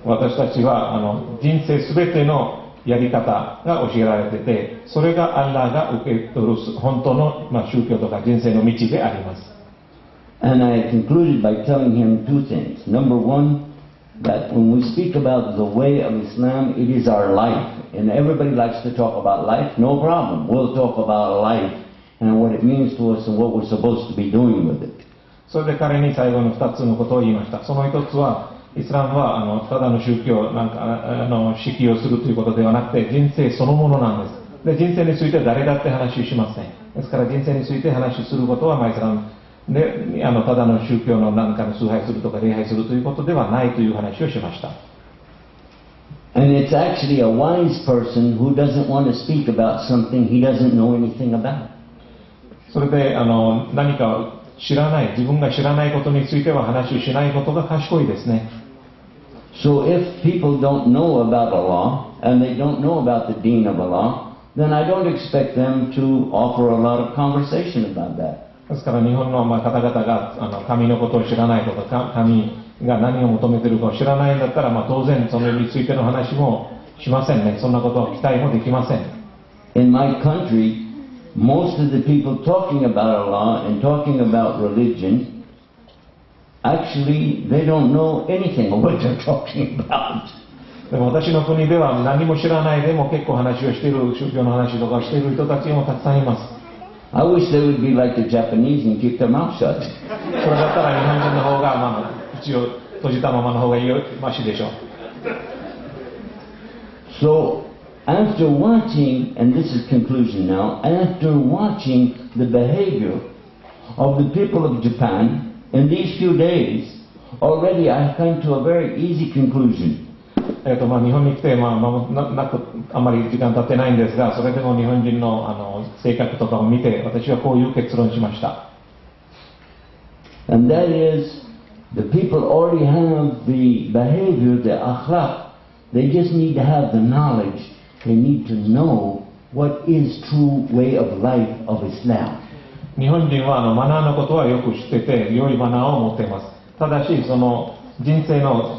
私たちは人生すべてのやり方が教えられていて、それがアッラーが受け取る本当の宗教とか人生の道であります。And I concluded by telling him two things. Number one, that when we speak about the way of Islam, it is our life, and everybody likes to talk about life. No problem. We'll talk about life. And what it means to us and what we're supposed to be doing with it. それで彼に最後の2つのことを言いました。その1つは、イスラムはただの宗教なんか指揮をするということではなくて、人生そのものなんです。で、人生について誰だって話をしません。ですから人生について話をすることは、イスラムでただの宗教の何かの崇拝するとか礼拝するということではないという話をしました。And it's actually a wise person who doesn't want to speak about something he doesn't know anything about. それで何か知らない、自分が知らないことについては話をしないことが賢いですね。So if people don't know about Allah and they don't know about the deen of Allah, then I don't expect them to offer a lot of conversation about that. ですから日本の方々が神のことを知らないとか、神が何を求めているかを知らないんだったら、当然それについての話もしませんね。そんなことは期待もできません。In my country, most of the people talking about Allah and talking about religion, actually, they don't know anything of what they're talking about. でも私の国では何も知らないでも結構話をしている、宗教の話とかしている人たちもたくさんいます。I wish they would be like the Japanese and keep their mouth shut. それだったら日本人の方が、口を閉じたままの方がマシでしょう。So, after watching, and this is conclusion now, after watching the behavior of the people of Japan in these few days, already I have come to a very easy conclusion. 日本に来て、あまり時間経ってないんですが、それでも日本人の、性格とかを見て、私はこういう結論しました。And that is, the people already have the behavior, the akhlaq. They just need to have the knowledge. They need to know what is true way of life of Islam. 日本人はマナーのことはよく知ってて、良いマナーを持っています。ただし、その人生の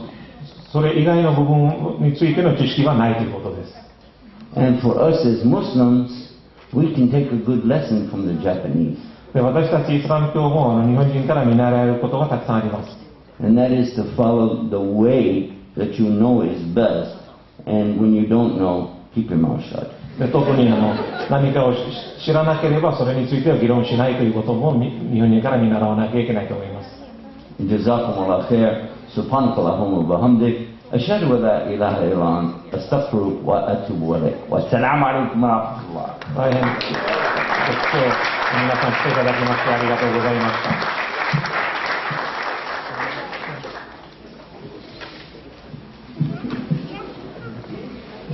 それ以外の部分についての知識はないということです。And for us as Muslims, we can take a good lesson from the Japanese. で、私たちイスラム教も日本人から見習えることがたくさんあります。And that is to follow the way that you know is best. And when you don't know, keep your mouth shut. で、特に何かを知らなければそれについては議論しないということも日本人から見習わなきゃいけないと思います。Jazakumullah khair. Subhanakallahumma wa bihamdik. Ashhadu an la ilaha illa anta. Astaghfiruka wa atubu ilayk. Wassalamu alaikum wa rahmatullah. 大変ご視聴皆さん来ていただきましてありがとうございまし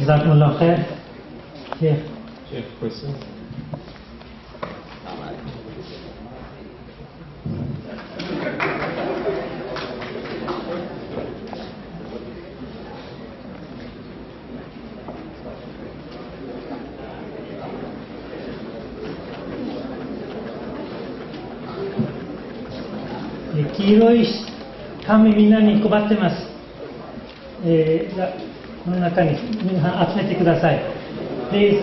た。Jazakumullah khair. Sheikh. Sheikh, questions? 黄色い紙みんなに配ってます。じゃあこの中に皆さん集めてください。Please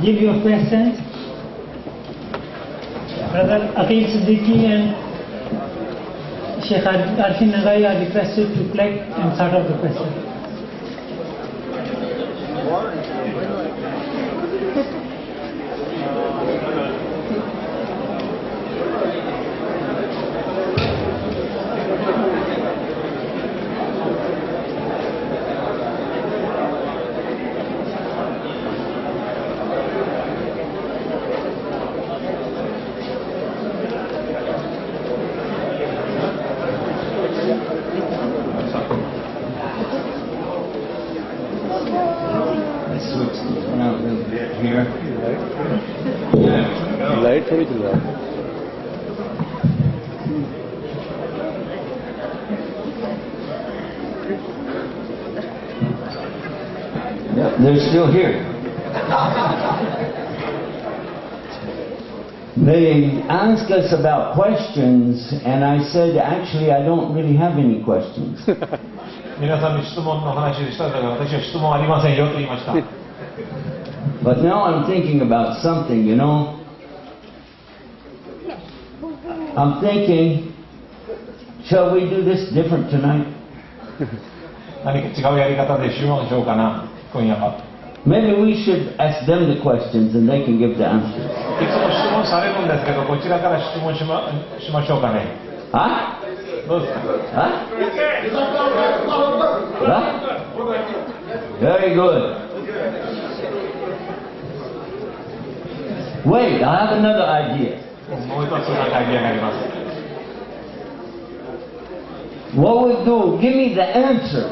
give your questions. Brother Aqil Siddiqui and Sheikh Arfin Nagai are requested to collect and sort out the question. Light थोड़ी चल रहा है। Yeah, they're still here. They asked us about questions, and I said, actually, I don't really have any questions. 皆さんに質問の話でしたが、私は質問ありませんよと言いました。But now I'm thinking about something, you know. I'm thinking, shall we do this different tonight? 何か違うやり方でしましょうかな、今夜は。Maybe we should ask them the questions and they can give the answers. いつも質問されるんですけど、こちらから質問しましょうかね。Huh? どうですか？ Huh? Huh? Very good. Wait, I have another idea. もう一つなんかアイディアがあります。What we'll do, give me the answers,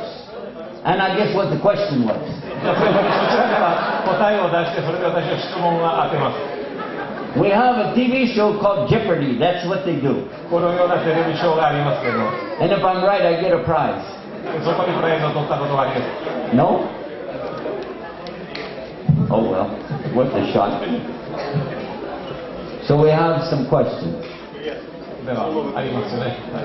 and I guess what the question was. じゃあそちらから答えを出して、それで私は質問が当てます。We have a TV show called Jeopardy. That's what they do. このようなテレビショーがありますけど、 And if I'm right, I get a prize. そこにプライズを取ったことがあります。 No? Oh well, worth a shot. So we have some questions. では、ありますね。はい、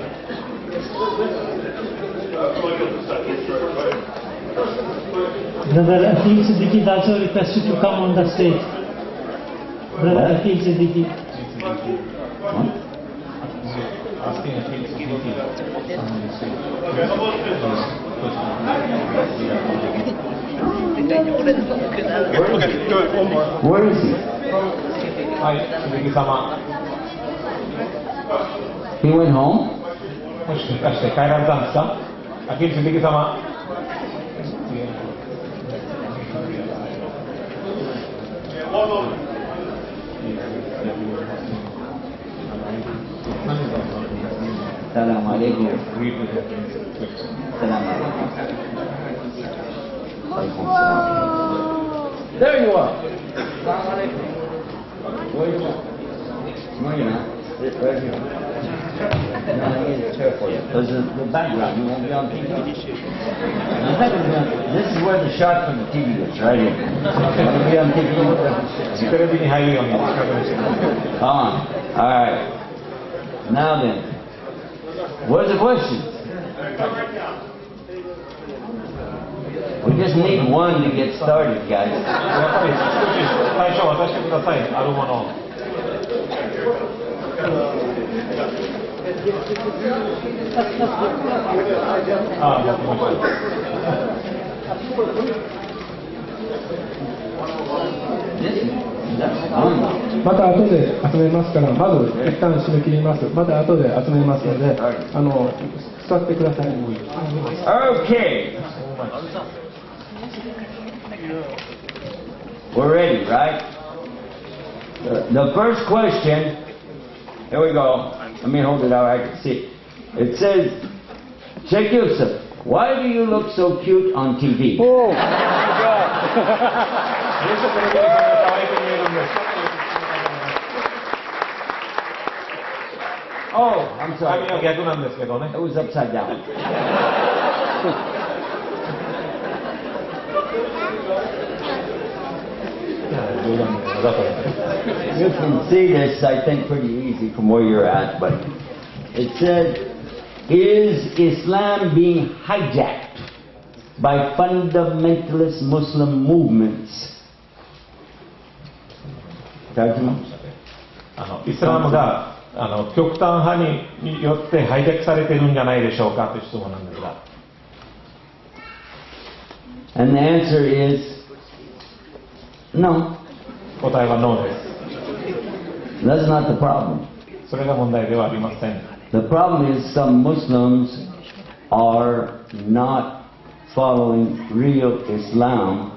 Brother Aqil Siddiqui is also requested to come on the stage. Brother Aqil Siddiqui. What? Where is he? はい、鈴木様。 He went home? もしかして帰られたんですか？秋鈴木様。Salam alaikum. Salam alaikum. There you are. Salam alaikum. Where you at? No, you're not. Right here. No, I need a chair for you. Because the background, you won't be on TV. You're not gonna be on, this is where the shot from the TV is, right here. You want to be on TV? Come on. All right. Now then, what's the question? We just need one to get started, guys. 最初渡してください、あるものを。あ、持ってきました。また後で集めますから、まず一旦締め切ります。また後で集めますので、座ってください。Okay. We're ready, right? The first question, here we go. Let me hold it out, I can see it. It says, Sheikh Yusuf, why do you look so cute on TV? Oh, my God. Oh, I'm sorry. 髪は逆なんですけどね。 It was upside down. You can see this, I think, pretty easy from where you're at, but it says, is Islam being hijacked by fundamentalist Muslim movements? イスラムが極端派によってハイジャックされているんじゃないでしょうかという質問なんですが。And the answer is no. 答えはノーです。That's not the problem. それが問題ではありません。The problem is some Muslims are not following real Islam,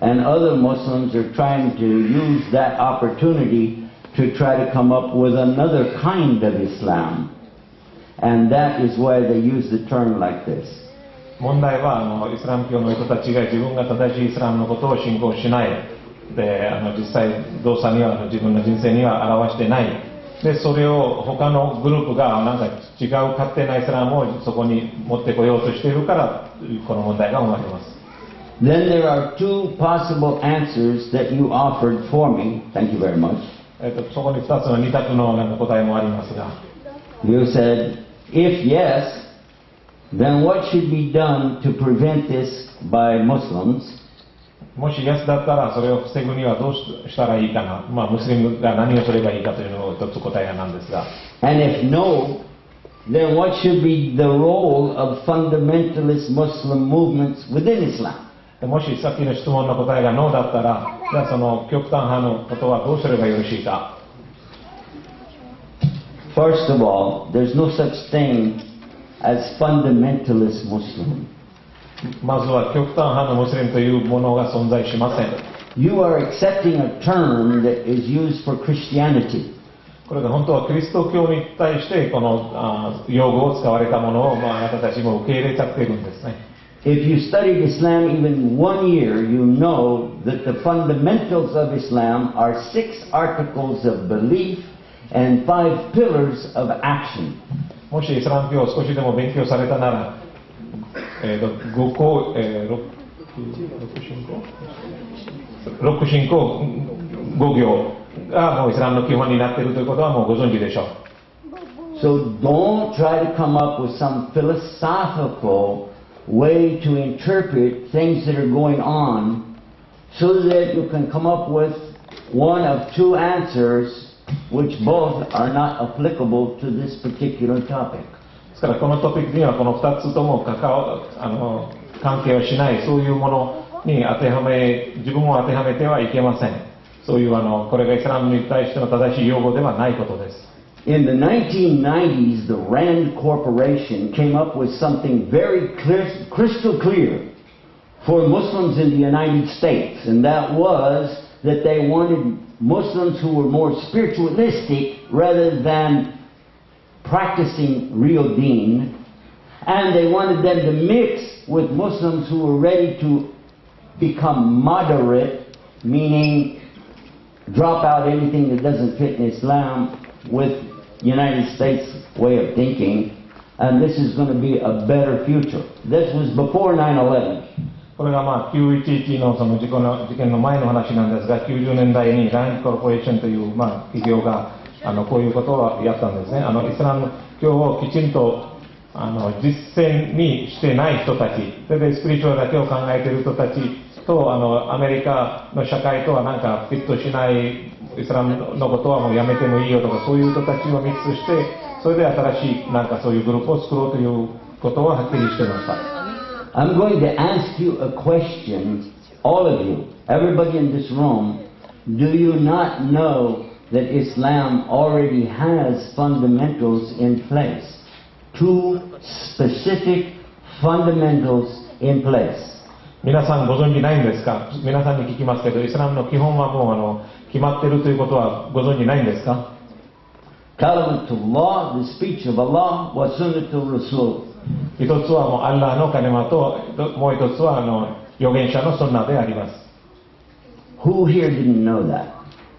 and other Muslims are trying to use that opportunity to try to come up with another kind of Islam. And that is why they use the term like this. 問題はイスラム教の人たちが自分が正しいイスラムのことを信仰しないで実際動作には自分の人生には表してないでそれを他のグループがなんか違う勝手なイスラムをそこに持ってこようとしているからこの問題が生まれます。 Then there are two possible answers that you offered for me. Thank you very much. そこに2つの2択のなんか答えもありますが You said, if yes, then what should be done to prevent this by Muslims? もしイエスだったらそれを防ぐにはどうしたらいいかな、ムスリムが何をすればいいかというのを一つ答えなんですが And if no, then what should be the role of fundamentalist Muslim movements within Islam? もしさっきの質問の答えがノーだったらじゃあその極端派のことはどうすればよろしいか First of all, there's no such thing as fundamentalist Muslim. まずは極端派のムスリムというものが存在しません You are accepting a term that is used for Christianity. これが本当はキリスト教に対してこの用語を使われたものをあなたたちも受け入れちゃっているんですね If you studied Islam even 1 year, you know that the fundamentals of Islam are 6 articles of belief and 5 pillars of action. もしイスラム教を少しでも勉強されたなら、6信仰5行がもうイスラムの基本になっているということはもうご存知でしょう。 So don't try to come up with some philosophical way to interpret things that are going on so that you can come up with one of 2 answers which both are not applicable to this particular topic. ですからこのトピックにはこの2つとも関係をしないそういうものに自分を当てはめてはいけません。そういうこれがイスラムに対しての正しい用語ではないことです。In the 1990s, the RAND Corporation came up with something very crystal clear for Muslims in the United States, and that was that they wanted Muslims who were more spiritualistic rather than practicing real deen, and they wanted them to mix with Muslims who were ready to become moderate, meaning drop out anything that doesn't fit in Islam with United States way of thinking, and this is going to be a better future. This was before 9/11. これが911のその事件の前の話なんですが、90年代にランコーポレーションという企業がこういうことをやったんですね。イスラム教をきちんと実践にしてない人たち、それでスピリチュアルだけを考えている人たちとアメリカの社会とはなんかフィットしないイスラムのことはもうやめてもいいよとか、そういう人たちをミックスして、それで新しいなんかそういうグループを作ろうということははっきりしていました。I'm going to ask you a question, all of you, everybody in this room. Do you not know that Islam already has fundamentals in place? 2 specific fundamentals in place. 皆さんご存じないんですか？皆さんに聞きますけど、イスラムの基本はもう決まっているということはご存じないんですか？ Kalimatullah, the speech of Allah, wa sunnatul Rasul. 一つはもうアッラーのカレマと、もう一つは預言者のソンナであります。Who here didn't know that?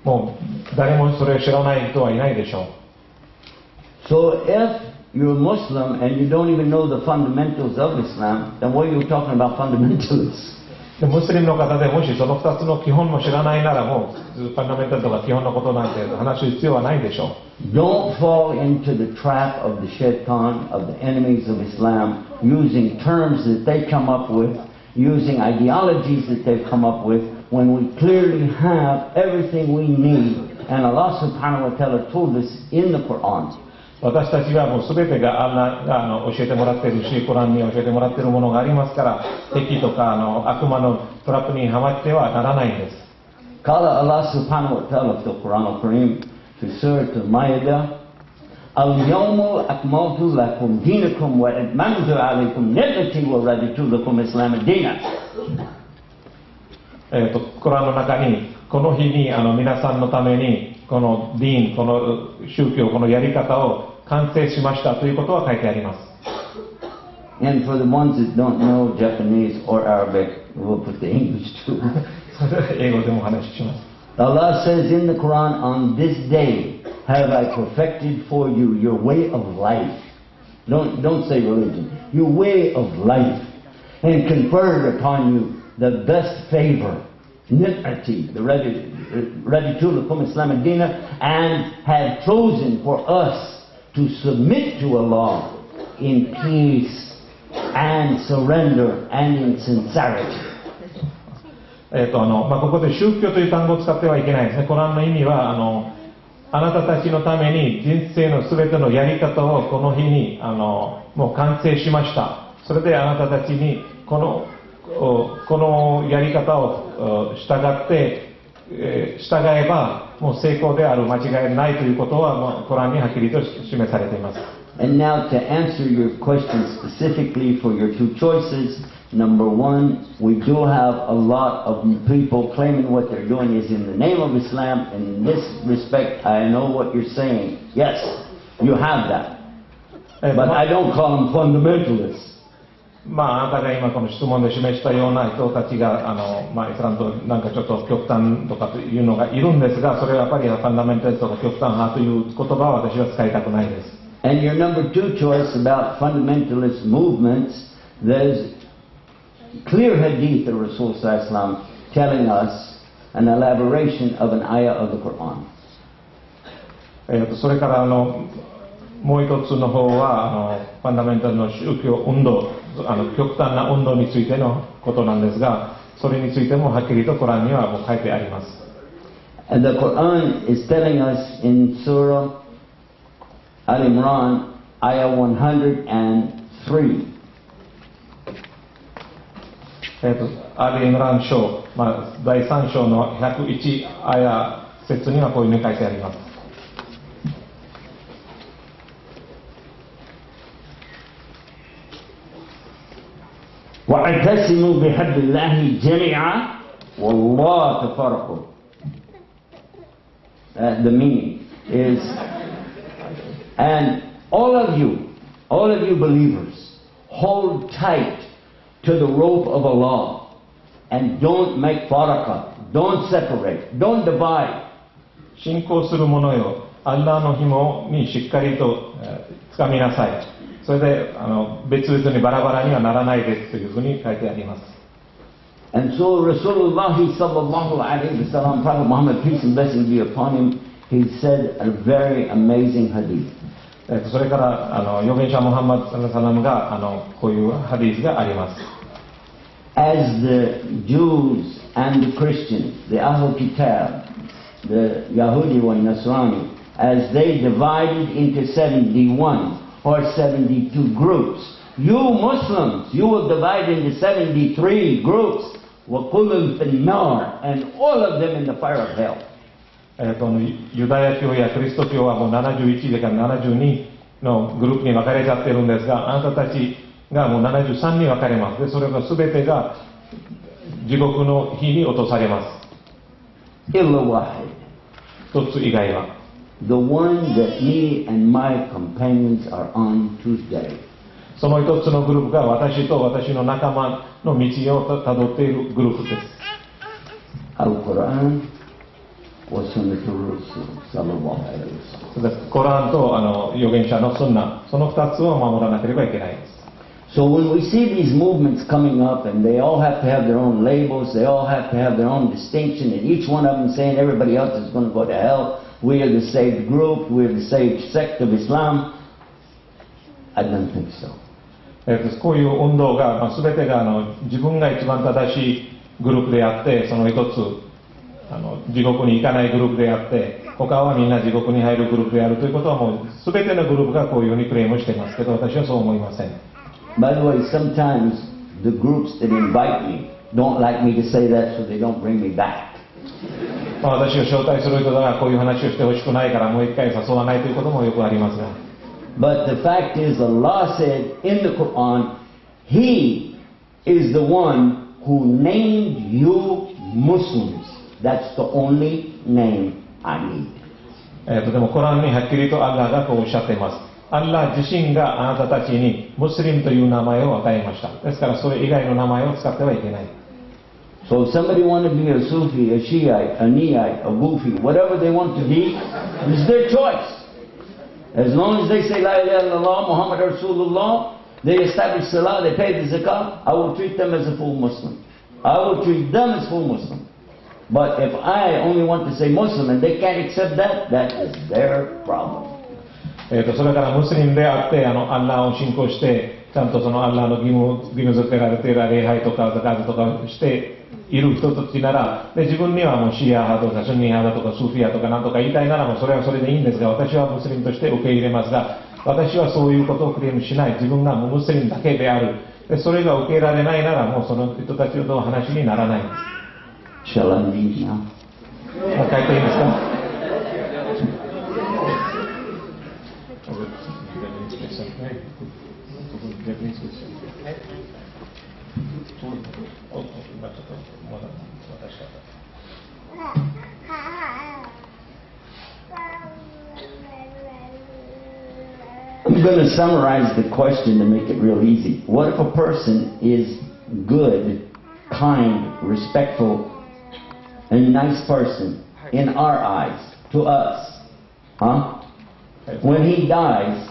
もう誰もそれを知らない人はいないでしょう。So if you're a Muslim and you don't even know the fundamentals of Islam, then what are you talking about fundamentalists? ムスリムの方でもしその2つの基本も知らないなら、もうファンダメンタルとか基本のことなんて話す必要はないでしょう。Don't fall into the trap of the shaitan, of the enemies of Islam, using terms that they come up with, using ideologies that they've come up with, when we clearly have everything we need. And Allah subhanahu wa ta'ala told us in the Quran. 私たちはもう全てがアッラーが教えてもらっているし、コランに教えてもらっているものがありますから、敵とか悪魔のトラップにはまってはならないんです。Qala Allah subhanahu wa ta'ala fi al-Quran al-Kareem fi Surah al-Ma'idah, Al-yawma akmaltu lakum dinakum wa atmamtu alaykum ni'mati wa raditu lakum Islam ad-dina. コランの中にこの日に皆さんのためにこのディーン、この宗教、このやり方を完成しましたということは書いてあります。And for the ones that don't know Japanese or Arabic, we'll put the English too. 英語でもお話しします。Allah says in the Quran, on this day have I perfected for you your way of life. Don't say religion. Your way of life. And conferred upon you the best favor, ni'mati, the ready to become Islam ad-Dina, and have chosen for us to submit to Allah in peace and surrender and in sincerity. ここで宗教という単語を使ってはいけないですね。コランの意味はあなたたちのために人生のすべてのやり方をこの日にもう完成しました。それであなたたちにこのやり方を従えばもう成功である、間違いないということはコランにはっきりと示されています。And now to answer your question specifically for your 2 choices, number 1, we do have a lot of people claiming what they're doing is in the name of Islam. In this respect, I know what you're saying. Yes, you have that. But I don't call them fundamentalists. あなたが今この質問で示したような人たちがイスラムとなんかちょっと極端とかというのがいるんですが、それはやっぱりファンダメンタルとか極端派という言葉は私は使いたくないです。And your number 2 choice about fundamentalist movements, there's clear hadith of Rasul Sallallahu Alaihi Wasallam telling us an elaboration of an ayah of the Quran. それからもう一つの方はファンダメンタルの宗教運動、極端な運動についてのことなんですが、それについてもはっきりとコランにはもう書いてあります。And the Quran is telling us in Surah Al-Imran, ayah 103. アール・イムラン書、第3章の101アヤ節にはこういうふうに書いてあります。وَاعْتَصِمُوا بِحَبْلِ اللَّهِ جَمِيعًا وَاللَّهَ تَفَرَّقُوا. The meaning is, and all of you believers, hold tight to the rope of Allah and don't make faraqah, don't separate, don't divide. 信仰する者よ、アッラーの紐にしっかりとつかみなさい。それで別々にバラバラにはならないですというふうに書いてあります。And so Rasulullah sallallahu alayhi wa sallam, Prophet Muhammad, peace and blessings be upon him, he said a very amazing hadith. それから預言者ムハンマドサラムがこういうハディスがあります。As the Jews and the Christians, the Ahlul Kitab, the Yahudi and Nasrani, as they divided into 71 or 72 groups, you Muslims, you will divide into 73 groups, وَقُلُّ فِي النَّارِ, and all of them in the fire of hell. ユダヤ教やキリスト教はもう71から72のグループに分かれちゃってるんですが、あなたたちがもう73に分かれます。でそれが全てが地獄の火に落とされます。إِلَّا وَاحِدٍ. 一つ以外は。The one that me and my companions are on today. その一つのグループが私と私の仲間の道をたどっているグループです。Al-Quran wa Sunnatul Rasul sallallahu alayhi wa sallam. コランと預言者のスンナ、その二つを守らなければいけないです。So when we see these movements coming up and they all have to have their own labels, they all have to have their own distinction, and each one of them saying everybody else is going to go to hell, we are the saved group, we are the saved sect of Islam, I don't think so. こういう運動が、全てが自分が一番正しいグループであって、その一つ地獄に行かないグループであって、他はみんな地獄に入るグループであるということはもう全てのグループがこういうふうにクレームしていますけど、私はそう思いません。By the way, sometimes the groups that invite me don't like me to say that, so they don't bring me back. 私を招待する人がこういう話をしてほしくないからもう一回誘わないということもよくありますが。But the fact is, Allah said in the Quran, He is the one who named you Muslims. That's the only name I need. でもコランにはっきりとアッラーがこうおっしゃっています。アッラー自身があなたたちにムスリムという名前を与えました。ですからそれ以外の名前を使ってはいけない。So if somebody wanted to be a Sufi, a Shiite, a Niite, a Wufi, whatever they want to be, it's their choice. As long as they say La ilaha illallah, Muhammad Rasulullah, they establish Salah, they pay the Zakah, I will treat them as a full Muslim. I will treat them as full Muslim. But if I only want to say Muslim and they can't accept that, that is their problem. それからムスリムであってアッラーを信仰してちゃんとそのアッラーの義務付けられている礼拝とかザカートとかしている人たちならで自分にはもうシーア派とかスンニ派だとかスーフィアとかなんとか言いたいならもうそれはそれでいいんですが私はムスリムとして受け入れますが私はそういうことをクレームしない自分がムスリムだけであるでそれが受け入れられないならもうその人たちの話にならないんです。Shall I leave now? 書いていいですかI'm going to summarize the question to make it real easy. What if a person is good, kind, respectful, a nice person in our eyes, to us? Huh? When he dies,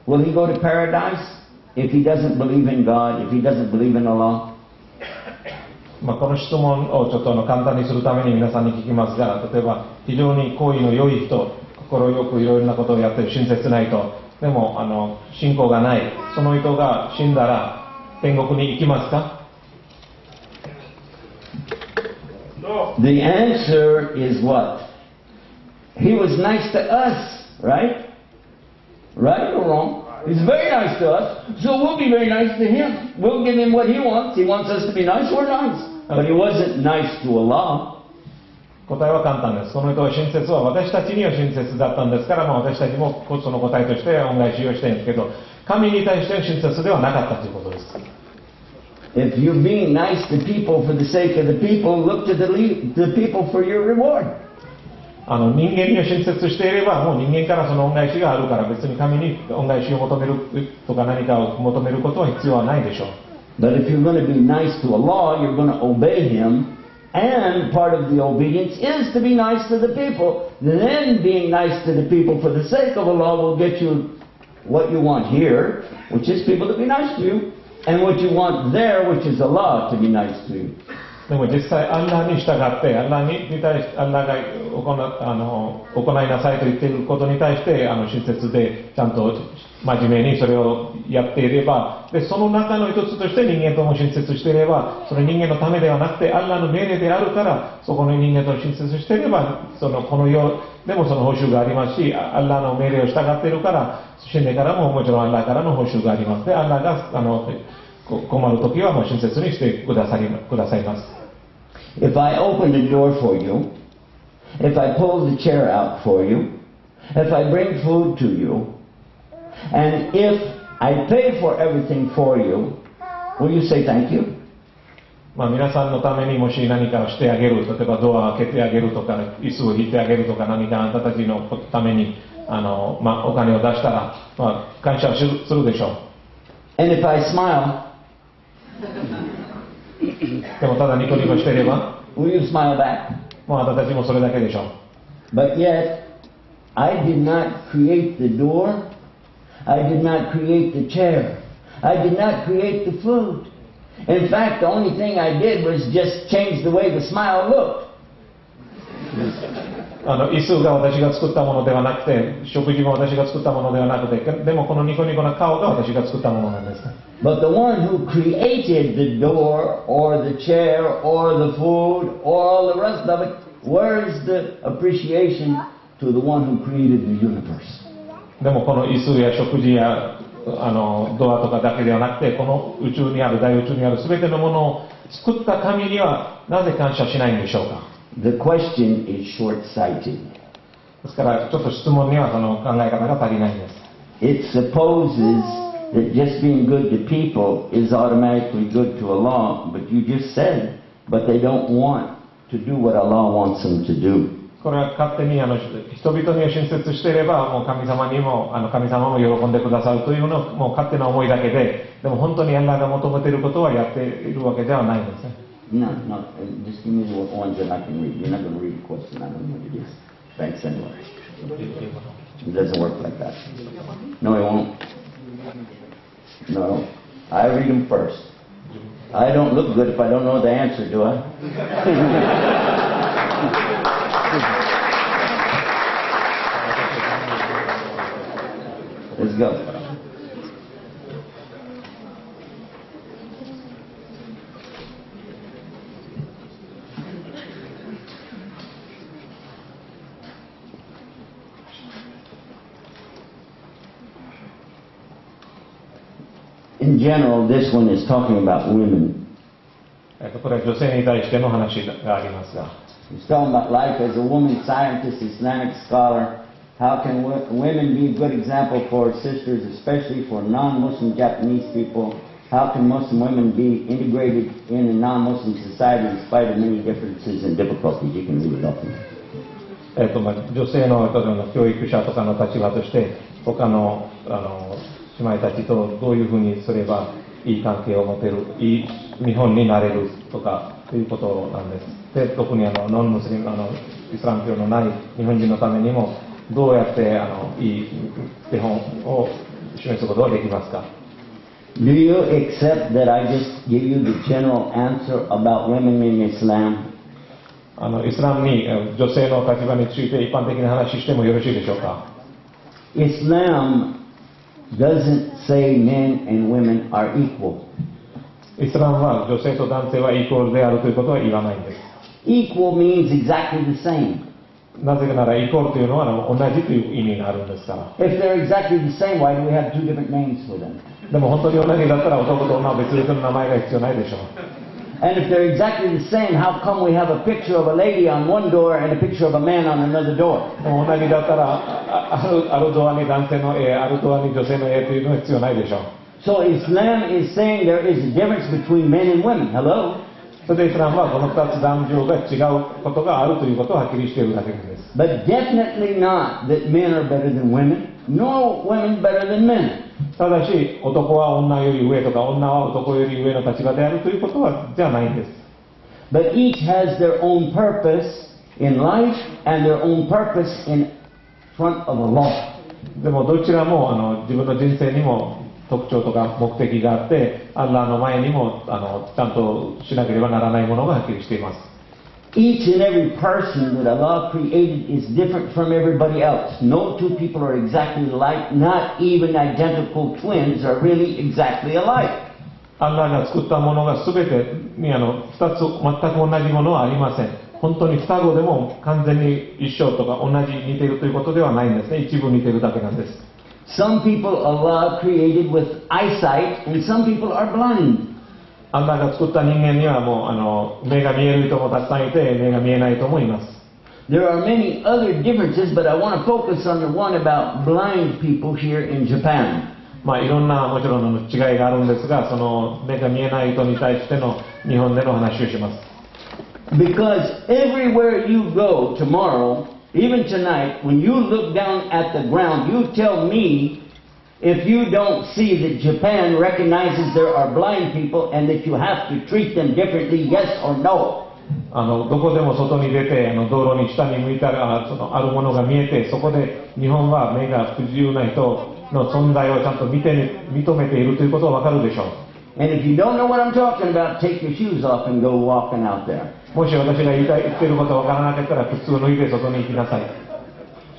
will he go to paradise if he doesn't believe in God, if he doesn't believe in Allah? この質問をちょっと簡単にするために皆さんに聞きますが、例えば非常に行為の良い人、心よくいろいろなことをやっている親切な人、でも信仰がない、その人が死んだら天国に行きますか? The answer is what? He was nice to us, right? Right or wrong? He's very nice to us, so we'll be very nice to him. We'll give him what he wants. He wants us to be nice, we're nice. But he wasn't nice to Allah. 答えは簡単です。この人は親切は私たちには親切だったんですから、私たちもその答えとして恩返しをしたいんですけど、神に対しての親切ではなかったということです。If you're being nice to people for the sake of the people, look to the people for your reward. 人間には親切していれば、もう人間からその恩返しがあるから、別に神に恩返しを求めるとか何かを求めることは必要はないでしょう。But if you're going to be nice to Allah, you're going to obey Him, and part of the obedience is to be nice to the people. Then being nice to the people for the sake of Allah will get you what you want here, which is people to be nice to you, and what you want there, which is Allah to be nice to you. でも実際、アッラーに従って、アッラーに対して、アッラーが行いなさいと言っていることに対して、親切で、ちゃんと真面目にそれをやっていれば、で、その中の一つとして人間とも親切していれば、それ人間のためではなくて、アッラーの命令であるから、そこの人間と親切していれば、この世でもその報酬がありますし、アッラーの命令を従っているから、死んでからももちろんアッラーからの報酬があります。で、アッラーが困るときはもう親切にしてくださいます。If I open the door for you, if I pull the chair out for you, if I bring food to you, and if I pay for everything for you, will you say thank you? 皆さんのためにもし何かをしてあげる、例えばドアを開けてあげるとか、椅子を引いてあげるとか、何かあなたたちのためにお金を出したら、感謝するでしょう。And if I smile, でもただニコニコしていれば、will you smile back? もうあなたたちもそれだけでしょう。But yet, I did not create the door. I did not create the chair. I did not create the food. In fact, the only thing I did was just change the way the smile looked. 椅子が私が作ったものではなくて、食事も私が作ったものではなくて、でもこのニコニコな顔が私が作ったものなんです。But the one who created the door, or the chair, or the food, or all the rest of it, where is the appreciation to the one who created the universe? でもこの椅子や食事やドアとかだけではなくて、この宇宙にある大宇宙にある全てのものを作った神にはなぜ感謝しないんでしょうか。The question is short-sighted. ですからちょっと質問にはその考え方が足りないんです。It supposes that just being good to people is automatically good to Allah, but you just said, but they don't want to do what Allah wants them to do. これは勝手に人々に親切していればもう神様にも神様も喜んでくださるというのもう勝手な思いだけで、でも本当にアッラーが求めていることはやっているわけではないんですね。No, just give me the ones that I can read. You're not going to read the question. I don't know what it is. Thanks anyway. It doesn't work like that. No, it won't. No, I read them first. I don't look good if I don't know the answer, do I? Let's go. In general, this one is talking about women. これは女性に対しての話がありますが。He's talking about life as a woman scientist, Islamic scholar. How can women be a good example for sisters, especially for non-Muslim Japanese people? How can Muslim women be integrated in a non-Muslim society in spite of many differences and difficulties? You can read it off. 女性の教育者とかの立場として他の姉妹たちとどういうふうにすればいい関係を持てる、いい日本になれるとかということなんです。で、特にノンムスリムイスラム教のない日本人のためにもどうやっていい手本を示すことができますか。Do you accept that I just give you the general answer about women in Islam? イスラムに女性の立場について一般的な話してもよろしいでしょうか。Islam doesn't say men and women are equal. イスラムは女性と男性はイコールであるということは言わないんです。Equal means exactly the same. なぜならイコールというのは同じという意味があるんですから。 If they're exactly the same, why do we have two different names for them? でも本当に同じだったら男と女は別々の名前が必要ないでしょう。 And if they're exactly the same, how come we have a picture of a lady on one door and a picture of a man on another door? でも同じだったらあるドアに男性の絵、あるドアに女性の絵というのは必要ないでしょう。 So Islam is saying there is a difference between men and women. Hello? それでイスラムはこの2つ男女が違うことがあるということをはっきりしているだけなんです。 But definitely not that men are better than women, nor women better than men. ただし男は女より上とか女は男より上の立場であるということはじゃないんです。 But each has their own purpose in life and their own purpose in front of Allah. でもどちらも自分の人生にも特徴とか目的があって、アッラーの前にもちゃんとしなければならないものがはっきりしています。 Each and every person that Allah created is different from everybody else. No two people are exactly alike. Not even identical twins are really exactly alike. アッラーが作ったものが全てに2つ全く同じものはありません。本当に双子でも完全に一緒とか同じ似ているということではないんですね。一部似ているだけなんです。 Some people Allah created with eyesight and some people are blind. アッラーが作った人間にはもう目が見える人もたくさんいて目が見えない人もいます。 There are many other differences, but I want to focus on the one about blind people here in Japan. まあいろんなもちろんの違いがあるんですが、その目が見えない人に対しての日本での話をします。 Because everywhere you go tomorrow, even tonight, when you look down at the ground, you tell me if you don't see that Japan recognizes there are blind people and that you have to treat them differently, yes or no? どこでも外に出て道路に下に向いたらあるものが見えて、そこで日本は目が不自由な人の存在をちゃんと認めているということはわかるでしょう。 And if you don't know what I'm talking about, take your shoes off and go walking out there. もし私が言っていることがわからなかったら靴を脱いで外に行きなさい。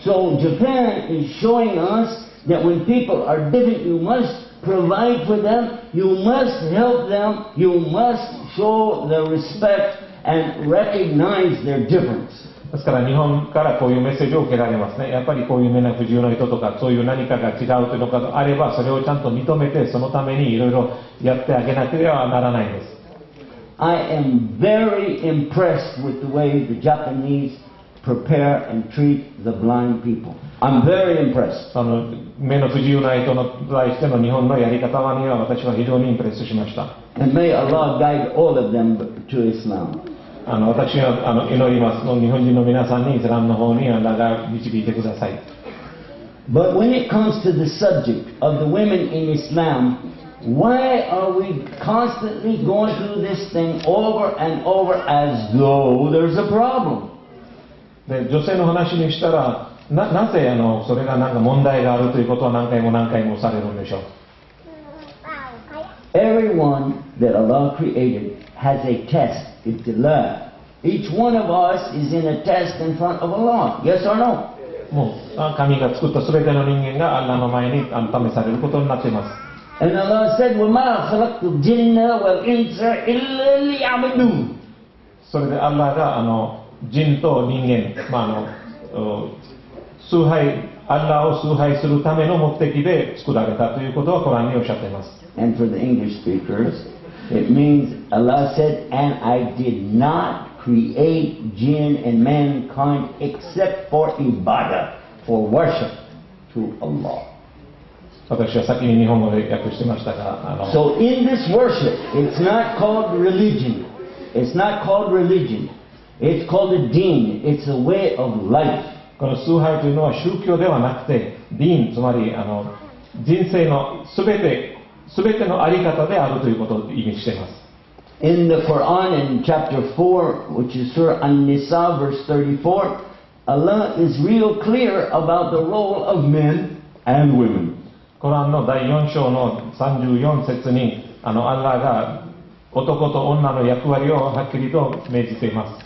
So Japan is showing us that when people are different, you must provide for them, you must help them, you must show the respect and recognize their difference. ですから日本からこういうメッセージを受けられますね。やっぱりこういう目の不自由な人とかそういう何かが違うというのがあれば、それをちゃんと認めてそのためにいろいろやってあげなければならないんです。 I am very impressed with the way the Japanese prepare and treat the blind people. I'm very impressed. 目の不自由な人に対しての日本のやり方には私は非常にインプレスしました。 And may Allah guide all of them to Islam. 私は祈ります。日本人の皆さんにイスラムの方にアッラーが導いてください。 But when it comes to the subject of the women in Islam, why are we constantly going through this thing over and over as though there's a problem? で女性の話にしたらなぜそれがなんか問題があるということは何回も何回もされるんでしょう。 Everyone that Allah created has a test. It's Allah. Each one of us is in a test in front of Allah. Yes or no? もう神が作ったすべての人間がアッラーの前に試されることになっています。 And Allah said, وَمَا خَلَقْتُ الْجِنَّ وَالْإِنسَ إِلَّا لِيَعْبُدُونَ. それでアッラーが人と人間、崇拝アッラーを崇拝するための目的で作られたということはコランにおっしゃっています。 And for the English speakers, it means Allah said, and I did not create jinn and mankind except for ibadah, for worship to Allah. 私は先に日本語で訳してましたが、So in this worship, it's not called religion. It's not called religion. It's called a deen. It's a way of life. この崇拝というのは宗教ではなくて、ディーン、つまり人生のすべてのあり方であるということを意味しています。 In the Quran, in chapter 4, which is Surah An-Nisa, verse 34, Allah is real clear about the role of men and women. コランの第4章の34節にアッラーが男と女の役割をはっきりと命じています。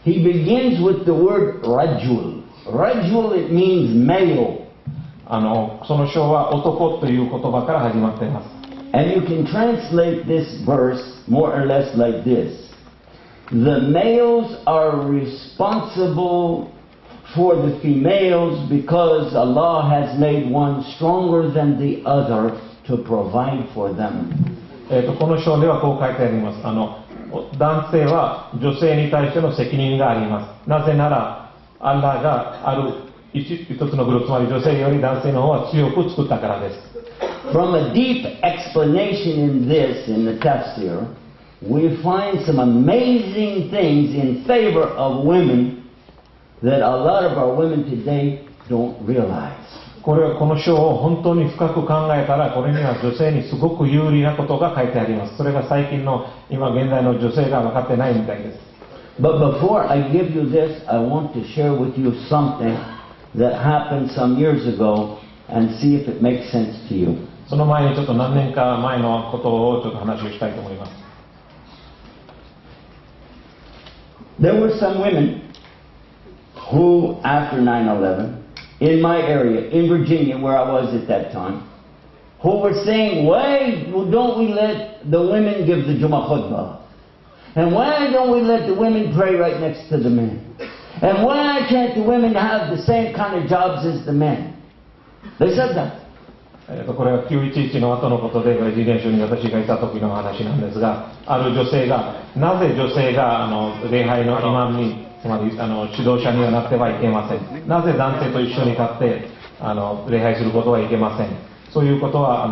He begins with the word rajul. Rajul, it means male. その章は男という言葉から始まっています。 And you can translate this verse more or less like this. The males are responsible for the females because Allah has made one stronger than the other to provide for them. この章ではこう書いてあります。男性は女性に対しての責任があります。なぜなら、アッラーがある一つのグループ、つまり女性より男性の方は強く作ったからです。From a deep explanation in this, in the tafsir, we find some amazing things in favor of women that a lot of our women today don't realize. この章を本当に深く考えたら、これには女性にすごく有利なことが書いてあります。それが最近の今現在の女性が分かってないみたいです。But before I give you this, I want to share with you something that happened some years ago and see if it makes sense to you. その前にちょっと何年か前のことをちょっと話をしたいと思います。There were some women who, after 9/11, in my area, in Virginia, where I was at that time, who were saying, why don't we let the women give the Jummah khutbah? And why don't we let the women pray right next to the men? And why can't the women have the same kind of jobs as the men? They said that. これは911の後のことで、レジデンションに私がいた時の話なんですが、ある女性が、なぜ女性が礼拝のイマムに、つまり指導者にはなってはいけません。なぜ男性と一緒に立って礼拝することはいけません。そういうことは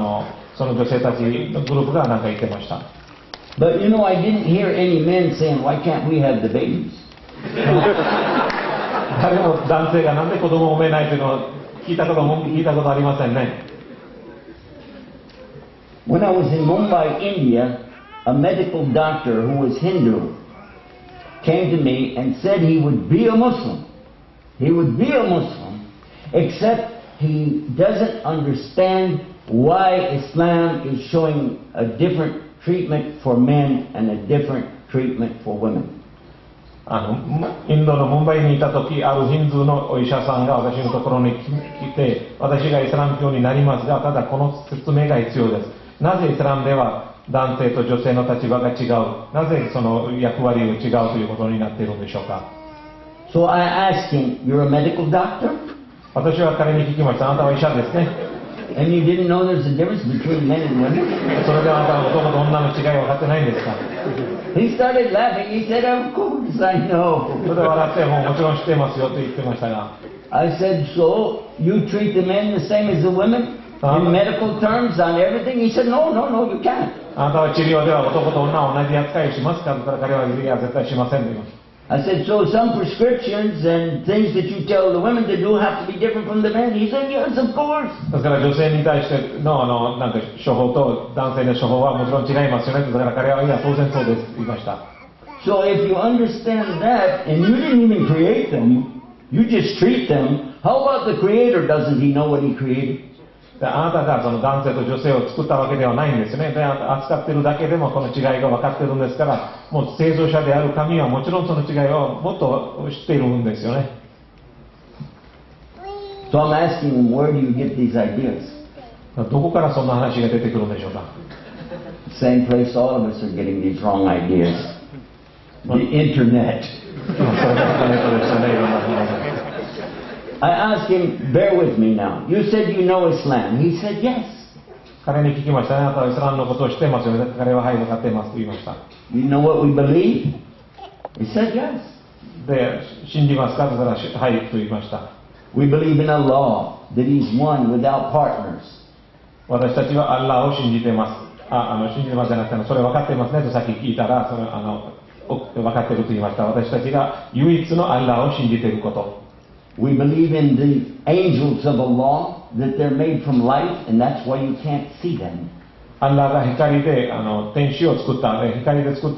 その女性たちのグループが何か言ってました。But you know, I didn't hear any men saying, why can't we have the babies? 誰も男性がなんで子供を産めないというのを聞いたことありませんね。When I was in Mumbai, India, a medical doctor who was Hindu came to me and said he would be a Muslim. He would be a Muslim, except he doesn't understand why Islam is showing a different treatment for men and a different treatment for women. インドのムンバイにいた時、あるヒンズーのお医者さんが私のところに来て、私がイスラム教になりますが、ただこの説明が必要です。なぜイスラムでは男性と女性の立場が違う、なぜその役割が違うということになっているんでしょうか。So I asked him, you're a medical doctor? 私は彼に聞きました。あなたは医者ですね。And you didn't know there's a difference between men and women? それであなたは男と女の違いを分かってないんですか。He started laughing. He said, of course I know. それで笑って、もちろん知ってますよと言ってましたが。I said, so you treat the men the same as the women? In medical terms on everything? He said, no, you can't. あなたは治療では男と女は同じ扱いをしますかと言ったら彼は、いや、絶対しませんと言います。I said, so some prescriptions and things that you tell the women to do have to be different from the men? He said, yes, of course. だから女性に対してのなんか処方と男性の処方はもちろん違いますよね。だから彼は、いや、当然そうですと言いました。So if you understand that, and you didn't even create them, you just treat them, how about the Creator? Doesn't He know what He created? あなたがその男性と女性を作ったわけではないんですね。で、扱っているだけでもこの違いが分かっているんですから、もう製造者である神はもちろんその違いをもっと知っているんですよね。So I'm asking him, where do you get these ideas? どこからそんな話が出てくるんでしょうか。Same place all of us are getting these wrong ideas. The internet. I asked him, bear with me now. You said you know Islam. He said yes. 彼に聞きましたね。あなたはイスラムのことを知ってますよね。彼ははい、分かっていますと言いました。You know what we believe? He said yes. で、信じますかと言ったら、はいと言いました。We believe in Allah, that He's one without partners. 私たちはアッラーを信じています。信じてますじゃなくて、それ分かっていますねとさっき聞いたら、分かっていると言いました。私たちが唯一のアッラーを信じていること。We believe in the angels of Allah, that they're made from light, and that's why you can't see them. アッラーが光で天使を作った、光で作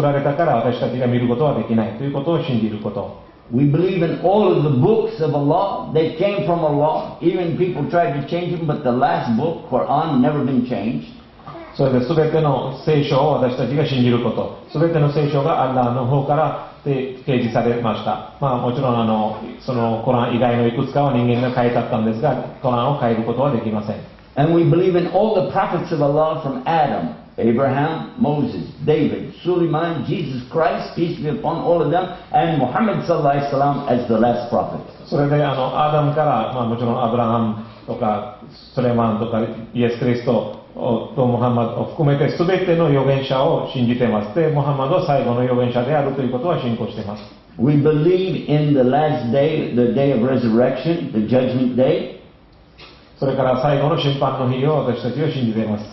られたから私たちが見ることはできないということを信じること。We believe in all of the books of Allah. They came from Allah. Even people tried to change them, but the last book, Quran, never been changed. それで全ての聖書を私たちが信じること。全ての聖書がアッラーの方から掲示されました。もちろんそのコラン以外のいくつかは人間が書いてあったんですが、コランを変えることはできません。And we believe in all the prophets of Allah from Adam, Abraham, Moses, David, Suleiman, Jesus Christ, peace be upon all of them, and Muhammad sallallahu alaihi wasallam as the last prophet. それでアダムから、もちろんアブラハムとかスレマンとかイエス・キリストとムハンマドを含めて全ての預言者を信じています。で、ムハンマドは最後の預言者であるということは信仰しています。We believe in the last day, the day of resurrection, the judgment day. それから最後の審判の日を私たちは信じています。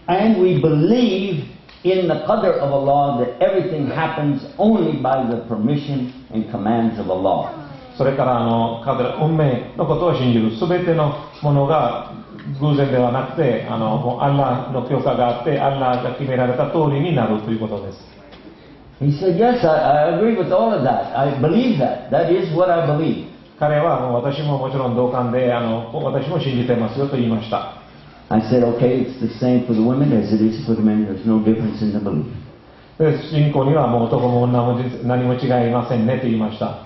And we believe in the qadr of Allah, that everything happens only by the permission and commands of Allah. それから運命のことを信じる。すべてのものが偶然ではなくて、もうアッラーの許可があって、アッラーが決められた通りになるということです。He said, yes, I agree with all of that. I believe that. That is what I believe. 彼はもう私ももちろん同感で、私も信じてますよと言いました。I said, okay, it's the same for the women as it is for the men. There's no difference in the belief. で、信仰にはもう男も女も何も違いませんねと言いました。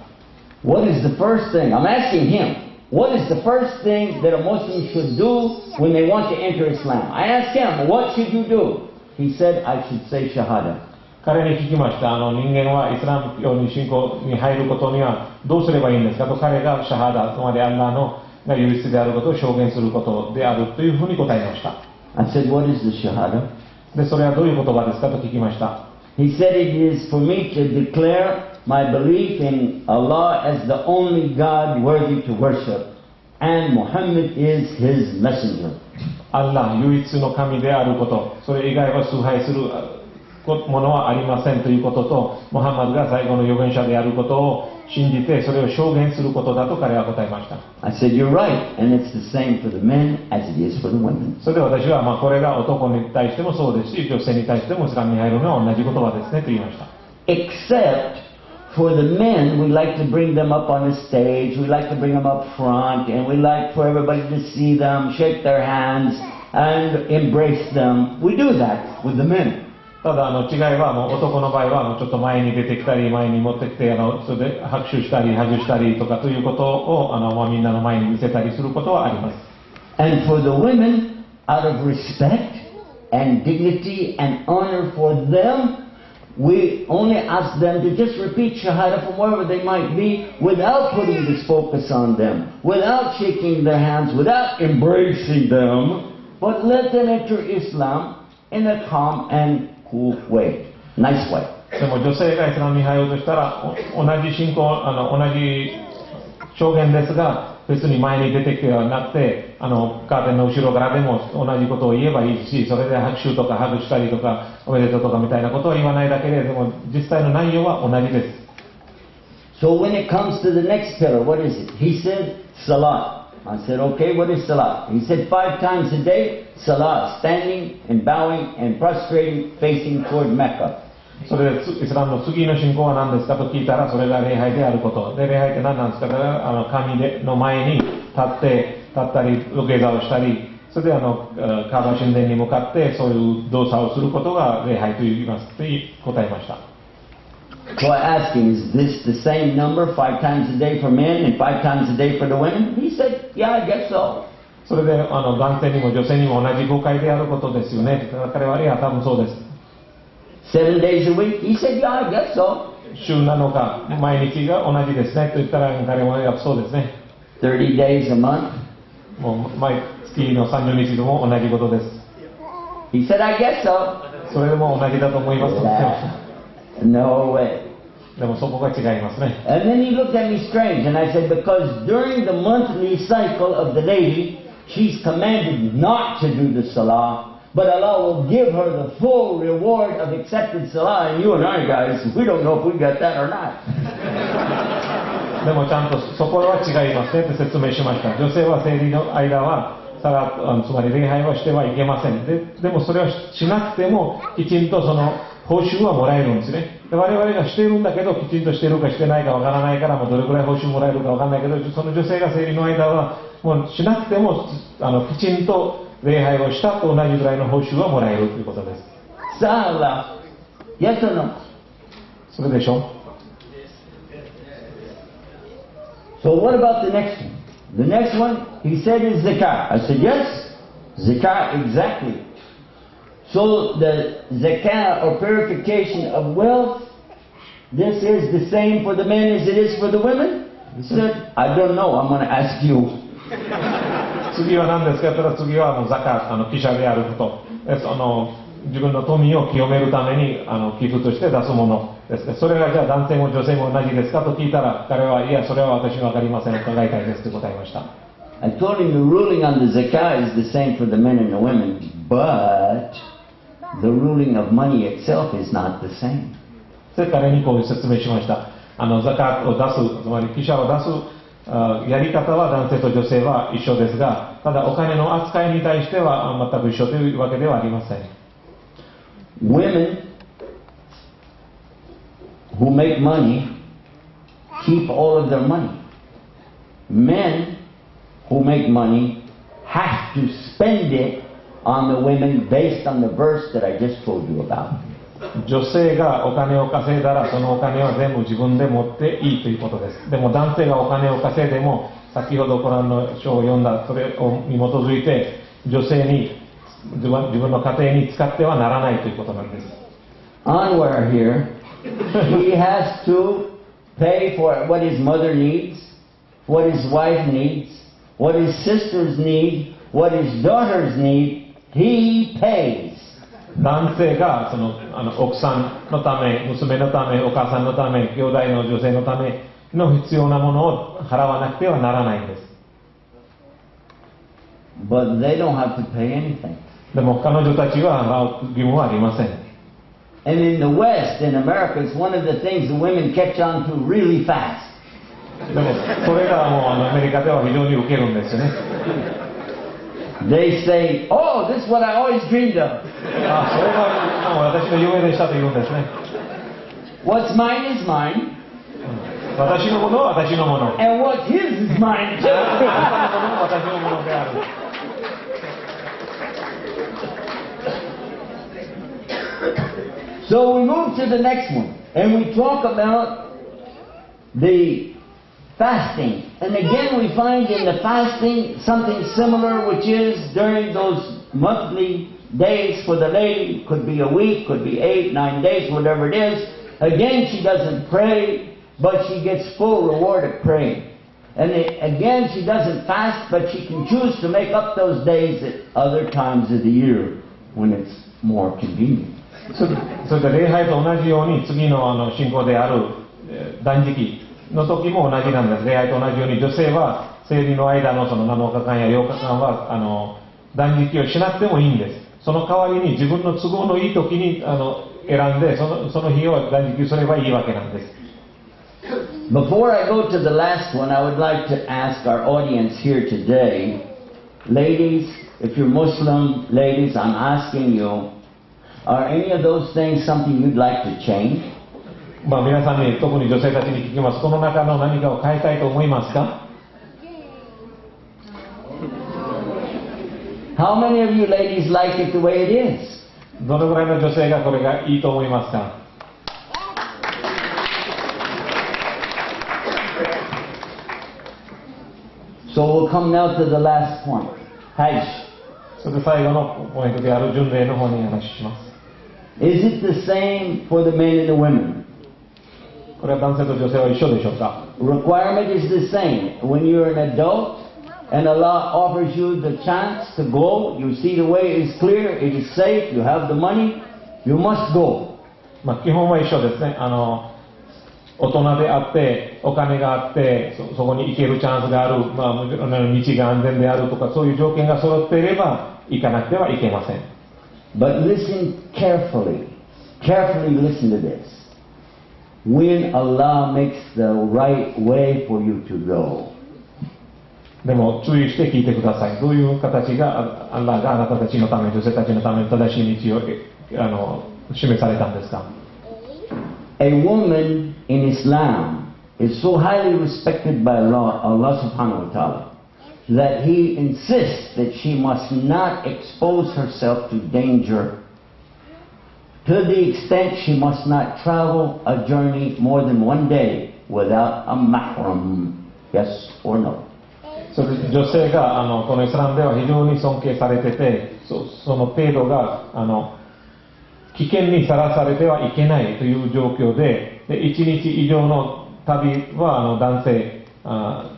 What is the first thing? I'm asking him. What is the first thing that a Muslim should do when they want to enter Islam? I asked him, what should you do? He said, I should say Shahada. 彼に聞きました。人間はイスラム教に信仰に入ることにはどうすればいいんですかと、彼がシャハダ、つまりアッラーのが唯一であることを証言することであるというふうに答えました。I said, what is the Shahada? で、それはどういう言葉ですかと聞きました。He said, it is for me to declare my belief in Allah as the only God worthy to worship, and Muhammad is his messenger. アッラー唯一の神であること、それ以外は崇拝するものはありませんということと、ムハンマドが最後の預言者であることを信じて、それを証言することだと彼は答えました。I said, you're right, and it's the same for the men as it is for the women. それで私は、これが男に対してもそうですし、女性に対してもイスラムに入るのは同じ言葉ですねと言いました。Except for the men, we like to bring them up on the stage, we like to bring them up front, and we like for everybody to see them, shake their hands, and embrace them. We do that with the men. ただ違いは男の場合はちょっと前に出てきたり前に持ってきてそれで拍手したりハグしたりとかということをみんなの前に見せたりすることはあります。And for the women, out of respect and dignity and honor for them, we only ask them to just repeat Shahada from wherever they might be without putting this focus on them, without shaking their hands, without embracing them, but let them enter Islam in a calm and cool way, nice way. でも女性がイスラムに入ろうとしたら同じ信仰同じ証言ですが別に前に出てきてはなくてカーテンの後ろからでも同じことを言えばいいし、それで拍手とかハグしたりとかおめでとうとかみたいなことを言わないだけで、でも実際の内容は同じです。So when it comes to the next pillar, what is it? He said Salat. I said, okay, what is Salat? He said 5 times a day, Salat, standing and bowing and prostrating, facing toward Mecca. それでイスラムの次の信仰は何ですかと聞いたら、それが礼拝であること。で、礼拝って何なんですかと神の前に立ったり土下座をしたり、それでカーバ神殿に向かってそういう動作をすることが礼拝と言いますと答えました。So I asked him, is this the same number, 5 times a day for men and 5 times a day for the women? He said, yeah, I guess so. それで男性にも女性にも同じ誤解であることですよね。彼は多分そうです。7 days a week? He said, yeah, I guess so. 週7日、毎日が同じですねと言ったら彼もそうですね。30 days a month? もう毎月の30日でも同じことです。He said, I guess so. それでも同じだと思います。No way. でもそこが違いますね。And then he looked at me strange, and I said, because during the monthly cycle of the lady, she's commanded not to do the salah, but Allah will give her the full reward of accepted salah. And you and I, guys, we don't know if we got that or not. でもちゃんとそこは違いますねって説明しました。女性は生理の間はつまり礼拝はしてはいけません。でもそれはしなくてもきちんとその報酬はもらえるんですね。で我々がしているんだけどきちんとしているかしてないかわからないからもうどれくらい報酬もらえるかわからないけど、その女性が生理の間はもうしなくてもきちんと礼拝をしたと同じぐらいの報酬はもらえるということです。さあ、yes or no? それでしょ。So what about the next one? The next one, he said, is zakah. I said, yes. Zakat, exactly. So the zakat or purification of wealth, this is the same for the men as it is for the women? He said, I don't know, I'm going to ask you. 次は何ですかと言ったら、次はザカ、寄捨であること。自分の富を清めるために寄付として出すものですね。それがじゃあ男性も女性も同じですかと聞いたら、彼はいや、それは私には分かりません。伺いたいですと答えました。I told him the ruling on the zakah is the same for the men and the women, but the ruling of money itself is not the same. それ彼にこう説明しました。ザカを出す、つまり寄捨を出すやり方は男性と女性は一緒ですが、ただお金の扱いに対しては全く一緒というわけではありません。Women who make money keep all of their money. Men who make money have to spend it on the women based on the verse that I just told you about. 女性がお金を稼いだらそのお金は全部自分で持っていいということです。でも男性がお金を稼いでも先ほどコランの書を読んだそれに基づいて女性に自分の家庭に使ってはならないということなんです。Anwar here, he has to pay for what his mother needs, what his wife needs, what his sisters need, what his daughters need. He pays. 男性が奥さんのため、娘のため、お母さんのため、兄弟の女性のための必要なものを払わなくてはならないんです。But they don't have to pay anything. でも彼女たちは払う義務はありません。And in the West, in America, it's one of the things the women catch on to really fast. でもそれがもうアメリカでは非常に受けるんですよね。They say, "Oh, this is what I always dreamed of." それが私の夢でしたと言うんですね。What's mine is mine. 私のものは私のもの。And what's his is mine too. 私のものである。So we move to the next one, and we talk about the fasting. And again, we find in the fasting something similar, which is during those monthly days for the lady, could be a week, could be 8, 9 days, whatever it is. Again, she doesn't pray, but she gets full reward of praying. And again, she doesn't fast, but she can choose to make up those days at other times of the year when it's more convenient. それで礼拝と同じように次の信仰である断食の時も同じなんです。礼拝と同じように女性は生理の間のその7日間や8日間は断食をしなくてもいいんです。その代わりに自分の都合のいい時に選んでその日を断食すればいいわけなんです。Before I go to the last one, I would like to ask our audience here today, ladies, if you're Muslim ladies, I'm asking you, are any of those things something you'd like to change? 皆さんに特に女性たちに聞きます。この中の何かを変えたいと思いますか？ How many of you ladies like it the way it is? どのぐらいの女性がこれがいいと思いますか？ So we'll come now to the last point. Hajj. それで最後のポイントである巡礼の方に話します。Is it the same for the men and the women? これは男性と女性は一緒でしょうか？ Requirement is the same. When you're an adult and Allah offers you the chance to go, you see the way is clear, it is safe, you have the money, you must go. 基本は一緒ですね。大人であってお金があってそこに行けるチャンスがある、道が安全であるとかそういう条件が揃っていれば行かなくてはいけません。But listen carefully. Carefully listen to this. When Allah makes the right way for you to go. でも注意して聞いてください。どういう形がアッラーがあなたたちのため、女性たちのための正しい道を示されたんですか？ A woman in Islam is so highly respected by Allah subhanahu wa ta'ala, that He insists that she must not expose herself to danger to the extent she must not travel a journey more than 1 day without a mahram. Yes or no? それで女性がこのイスラムでは非常に尊敬されてて、その程度が危険にさらされてはいけないという状況で、1日以上の旅は男性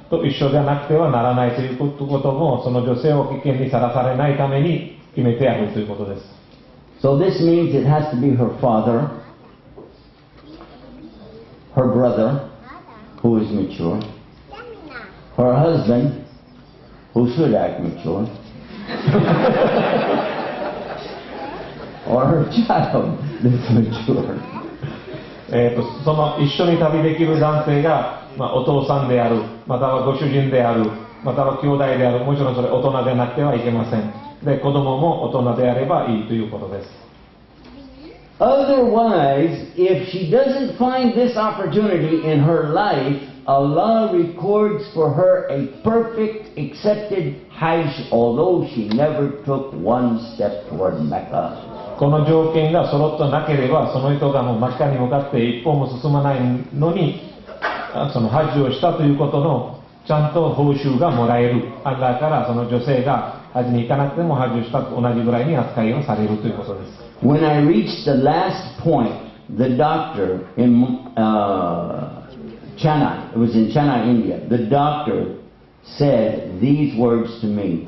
と一緒じゃなくてはならないということも、その女性を危険にさらされないために決めてあるということです。So this means it has to be her father, her brother, who is mature, her husband, who should act mature, or her child that's mature. その一緒に旅できる男性が、お父さんである、またはご主人である、または兄弟である、もちろんそれ大人でなくてはいけません。で、子供も大人であればいいということです。Otherwise, if she doesn't find this opportunity in her life, Allah records for her a perfect, accepted Hajj, although she never took one step toward Mecca. この条件が揃ってなければ、その人がもうマッカに向かって一歩も進まないのに、そのハッジをしたということのちゃんと報酬がもらえる。アッラーからその女性がハッジに行かなくてもハッジをしたと同じぐらいに扱いをされるということです。When I reached the last point, the doctor in Chennai, it was in Chennai, India, the doctor said these words to me.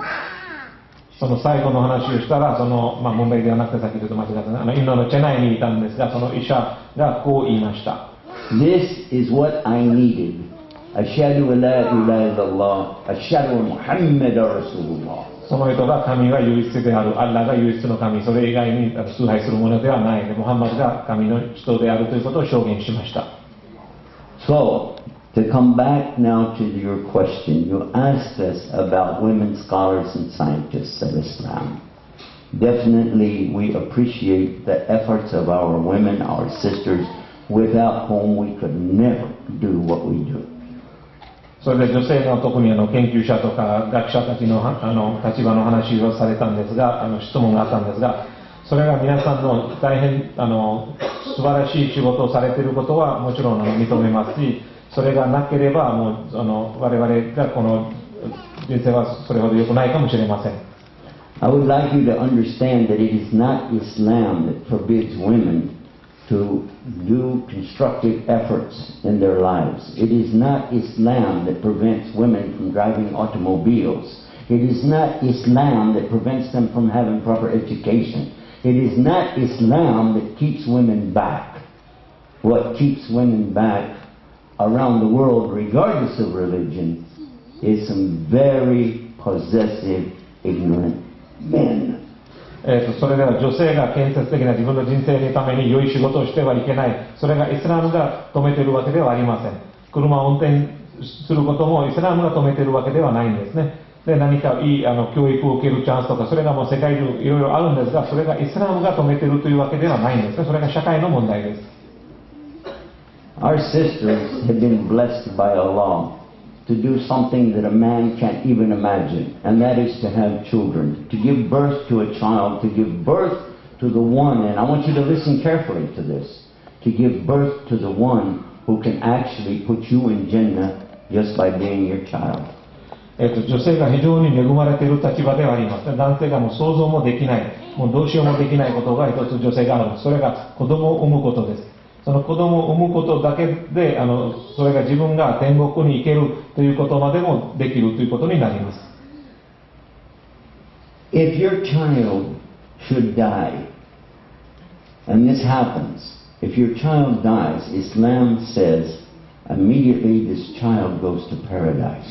その最後の話をしたら、問題ではなくて、さっきちょっと間違ったインドのチェナイにいたんですが、その医者がこう言いました。This is what I needed. Ashhadu an la ilaha illallah, ashhadu anna Muhammadan Rasulullah. その人が神が唯一である、アッラーが唯一の神、それ以外に崇拝するものではない、ムハンマドが神の人であるということを証言しました。So, to come back now to your question, you asked us about women scholars and scientists of Islam. Definitely, we appreciate the efforts of our women, our sisters, without whom we could never do what we do. それで女性の特に研究者とか学者たちの立場の話をされたんですが、質問があったんですが、それが皆さんの大変素晴らしい仕事をされていることはもちろん認めますし、それがなければもう我々がこの人生はそれほど良くないかもしれません。I would like you to understand that it is not Islam that forbids women to do constructive efforts in their lives. It is not Islam that prevents women from driving automobiles. It is not Islam that prevents them from having proper education. It is not Islam that keeps women back. What keeps women back around the world, regardless of religion, is some very possessive, ignorant men. それでは女性が建設的な自分の人生のために良い仕事をしてはいけない。それがイスラムが止めているわけではありません。車を運転することもイスラムが止めているわけではないんですね。で、何かいい教育を受けるチャンスとか、それがもう世界中いろいろあるんですが、それがイスラムが止めているというわけではないんですね。それが社会の問題です。Our sisters have been blessed by Allah to do something that a man can't even imagine, and that is to have children, to give birth to a child, to give birth to the one, and I want you to listen carefully to this, to give birth to the one who can actually put you in Jannah just by being your child. 女性が非常に恵まれている立場ではあります。男性がもう想像もできない、もうどうしようもできないことが一つ女性がある。それが子供を産むことです。その子供を産むことだけで、それが自分が天国に行けるということまでもできるということになります。If your child should die, and this happens, if your child dies, Islam says immediately this child goes to paradise.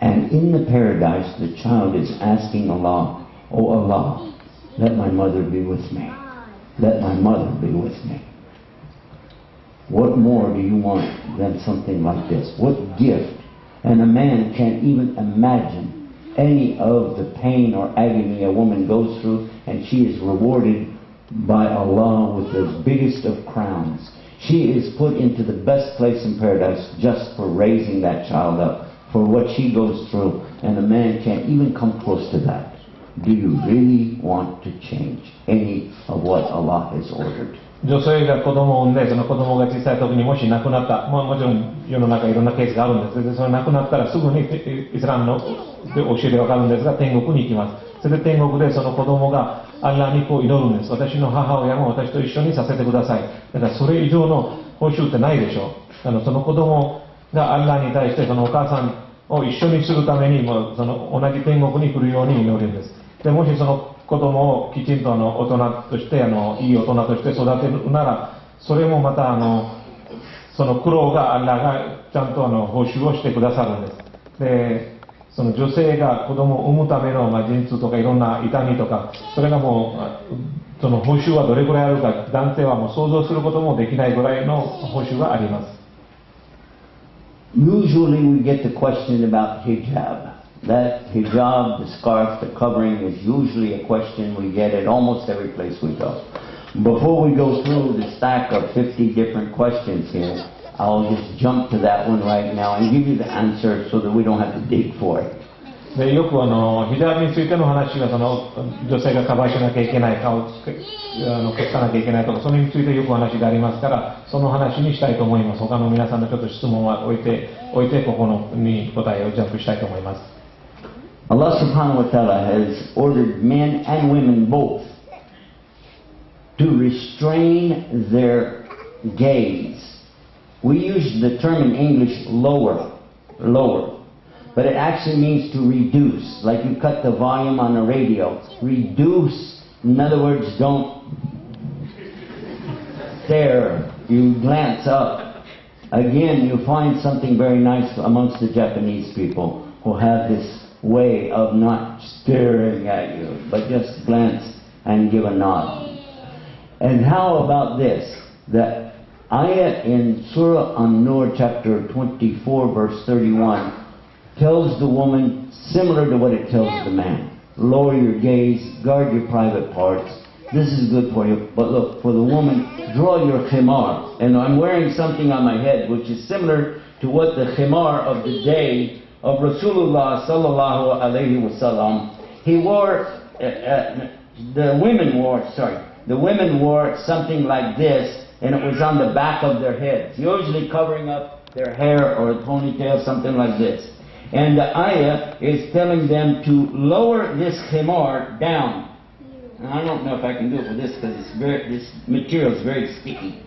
And in the paradise, the child is asking Allah, "Oh Allah, let my mother be with me. Let my mother be with me." What more do you want than something like this? What gift? And a man can't even imagine any of the pain or agony a woman goes through, and she is rewarded by Allah with the biggest of crowns. She is put into the best place in paradise just for raising that child up, for what she goes through, and a man can't even come close to that. Do you really want to change any of what Allah has ordered? 女性が子供を産んで、その子供が小さい時にもし亡くなった、もちろん世の中いろんなケースがあるんですけど、それ亡くなったらすぐにイスラムの教えでわかるんですが、天国に行きます。それで天国でその子供がアッラーにこう祈るんです。私の母親も私と一緒にさせてください。だからそれ以上の報酬ってないでしょう。その子供がアッラーに対してそのお母さんを一緒にするためにもその同じ天国に来るように祈るんです。でもしその子供をきちんと大人としていい大人として育てるなら、それもまたその苦労がアッラーがちゃんと報酬をしてくださるんです。でその女性が子供を産むための陣痛とかいろんな痛みとか、それがもうその報酬はどれくらいあるか、男性はもう想像することもできないぐらいの報酬があります。Usually we get the question about hijab. That hijab, the scarf, the covering is usually a question we get at almost every place we go. Before we go through the stack of 50 different questions here, I'll just jump to that one right now and give you the answer so that we don't have to dig for it. でよくヒジャブについての話が女性がカバーしなきゃいけない、顔を消さなきゃいけないとか、それについてよく話がありますから、その話にしたいと思います。他の皆さんのちょっと質問は置いてここに答えをジャンプしたいと思います。Allah subhanahu wa ta'ala has ordered men and women both to restrain their gaze. We use the term in English lower, but it actually means to reduce, like you cut the volume on a radio. Reduce, in other words, don't stare, you glance up. Again, you find something very nice amongst the Japanese people who have this way of not staring at you, but just glance and give a nod. And how about this? The ayah in Surah An-Nur chapter 24 verse 31 tells the woman similar to what it tells the man. Lower your gaze, guard your private parts. This is good for you. But look, for the woman, draw your khimar. And I'm wearing something on my head which is similar to what the khimar of the day of Rasulullah sallallahu alayhi wasallam. He wore, the women wore something like this, and it was on the back of their heads, usually covering up their hair or a ponytail, something like this. And the ayah is telling them to lower this khimar down. And I don't know if I can do it with this because this material is very sticky.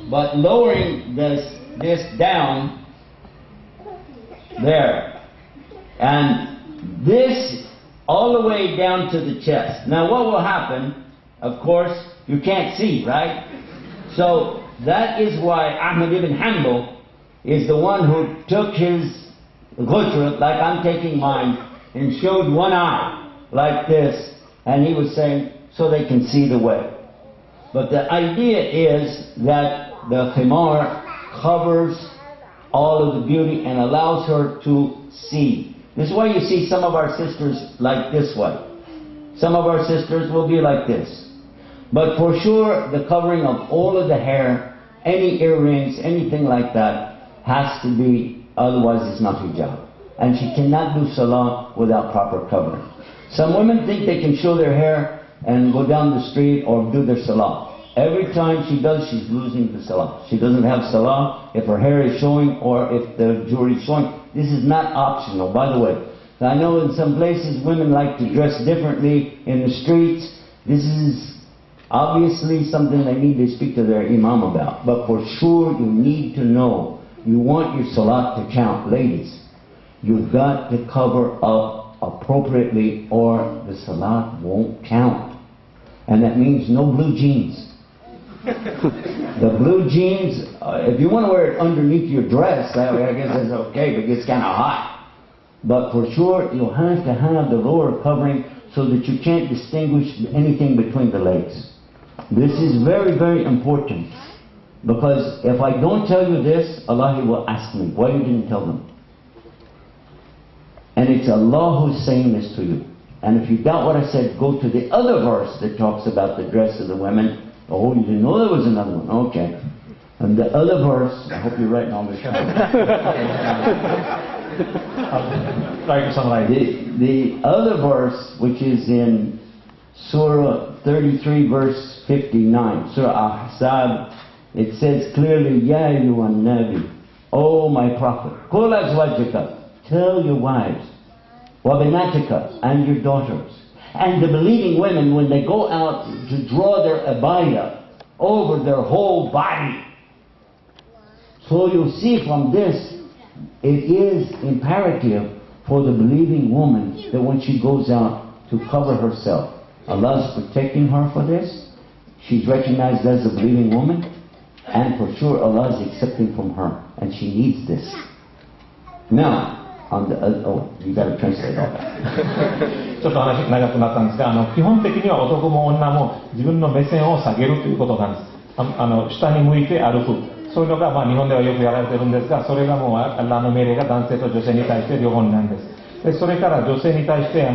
But lowering this down there, and this all the way down to the chest. Now what will happen, of course, you can't see, right? So that is why Ahmad ibn Hanbal is the one who took his ghusl, like I'm taking mine, and showed one eye like this, and he was saying, so they can see the way. But the idea is that the khimar covers all of the beauty and allows her to see. This is why you see some of our sisters like this way. Some of our sisters will be like this. But for sure, the covering of all of the hair, any earrings, anything like that, has to be, otherwise it's not hijab. And she cannot do salah without proper covering. Some women think they can show their hair and go down the street or do their salah. Every time she does, she's losing the salah. She doesn't have salah if her hair is showing or if the jewelry is showing. This is not optional, by the way. I know in some places women like to dress differently in the streets. This is obviously something they need to speak to their imam about. But for sure, you need to know, you want your salah to count. Ladies, you've got to cover up appropriately or the salah won't count. And that means no blue jeans. The blue jeans, if you want to wear it underneath your dress, I guess that's okay, but it gets kind of hot. But for sure, you'll have to have the lower covering so that you can't distinguish anything between the legs. This is very, very important. Because if I don't tell you this, Allah will ask me, why you didn't tell them? And it's Allah who's saying this to you. And if you doubt what I said, go to the other verse that talks about the dress of the women. Oh, you didn't know there was another one. Okay. And the other verse, I hope you're writing all this down. The other verse, which is in Surah 33 verse 59, Surah Ahzab, it says clearly, Ya ayyuhan nabi, O my prophet, Qul azwajika, tell your wives, wa banatika, and your daughters, and the believing women when they go out to draw their abaya over their whole body. So you see from this, it is imperative for the believing woman that when she goes out to cover herself, Allah is protecting her for this. She's recognized as a believing woman, and for sure Allah is accepting from her, and she needs this. Now, on the you got to translate all that. ちょっと話長くなったんですが、基本的には男も女も自分の目線を下げるということなんです。下に向いて歩く。そういうのが、日本ではよくやられてるんですが、それがもうアッラーの命令が男性と女性に対して両方なんです。でそれから女性に対して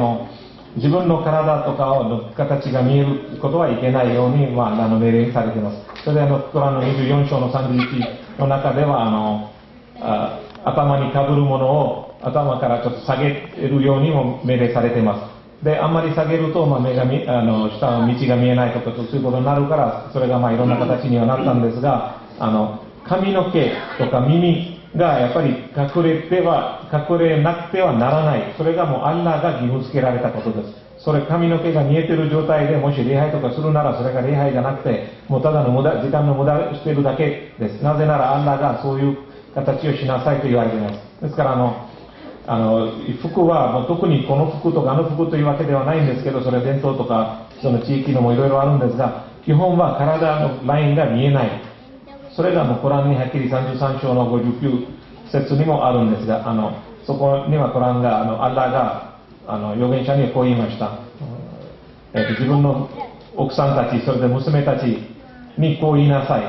自分の体とかの形が見えることはいけないように、アッラーの命令にされています。それでクランの24章の31の中では頭にかぶるものを頭からちょっと下げるようにも命令されています。であんまり下げると、目が下の道が見えないとかそういうことになるから、それがいろんな形にはなったんですが、髪の毛とか耳がやっぱり隠れなくてはならない。それがもうアッラーが義務付けられたことです。それ髪の毛が見えてる状態でもし礼拝とかするなら、それが礼拝じゃなくて、もうただの時間の無駄しているだけです。なぜならアッラーがそういう形をしなさいと言われています。ですから服は特にこの服とかあの服というわけではないんですけど、それは伝統とかその地域のもいろいろあるんですが、基本は体のラインが見えない。それがもうコランにはっきり33章の59節にもあるんですが、そこにはコランがアッラーが預言者にこう言いました。自分の奥さんたち、それで娘たちにこう言いなさい。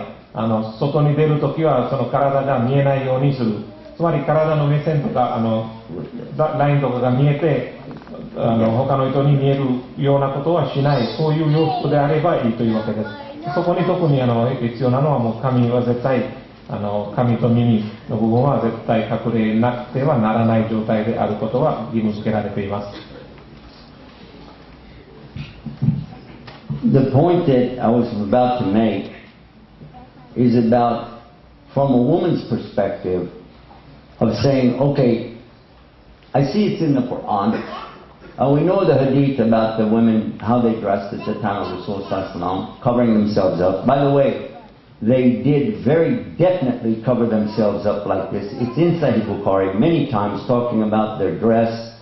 外に出るときはその体が見えないようにする。つまり体の目線とかラインとかが見えて他の人に見えるようなことはしない。そういう洋服であればいいというわけです。そこに特に必要なのはもう髪は絶対髪と耳の部分は絶対隠れなくてはならない状態であることは義務付けられています。The point that I was about to make is about, from a woman's perspective, of saying, okay, I see it's in the Quran. We know the hadith about the women, how they dressed at the time of Rasulullah, covering themselves up. By the way, they did very definitely cover themselves up like this. It's in Sahih Bukhari many times talking about their dress.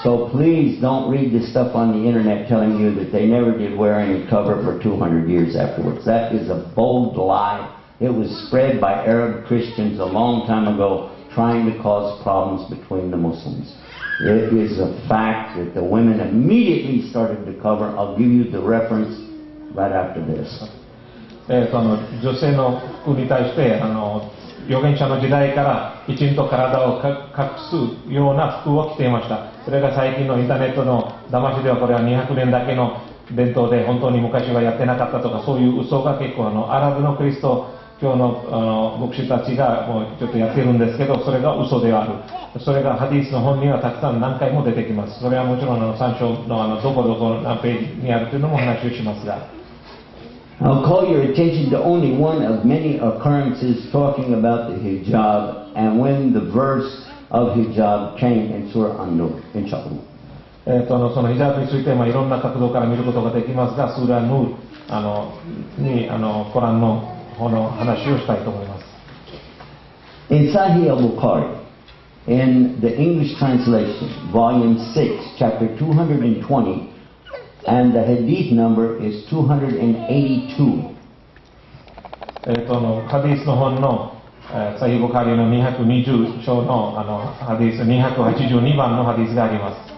So please don't read this stuff on the internet telling you that they never did wear any cover for 200 years afterwards. That is a bold lie. It was spread by Arab Christians a long time ago, trying to cause problems between the Muslims. It is a fact that the women immediately started to cover. I'll give you the reference right after this. 女性の服に対して預言者の時代からきちんと体を隠すような服を着ていました。それが最近のインターネットの騙しではこれは200年だけの伝統で本当に昔はやってなかったとか、そういう嘘が結構アラブのクリスト教の牧師たちがもうちょっとやってるんですけど、それが嘘である。それがハディースの本にはたくさん何回も出てきます。それはもちろん3章のどこどこのページにあるというのも話をしますが。I'll call your attention to only one of many occurrences talking about the hijab and when the verse of hijab came in Surah An-Nur, inshallah. そのヒジャブについていろんな角度から見ることができますが、スーラ・ヌーにコランの話をしたいと思います。In Sahih al-Bukhari, in the English translation, volume 6, chapter 220, and the hadith number is 282. ハディースの本のサヒーブカリの220章のハディース282番のハディースがあります。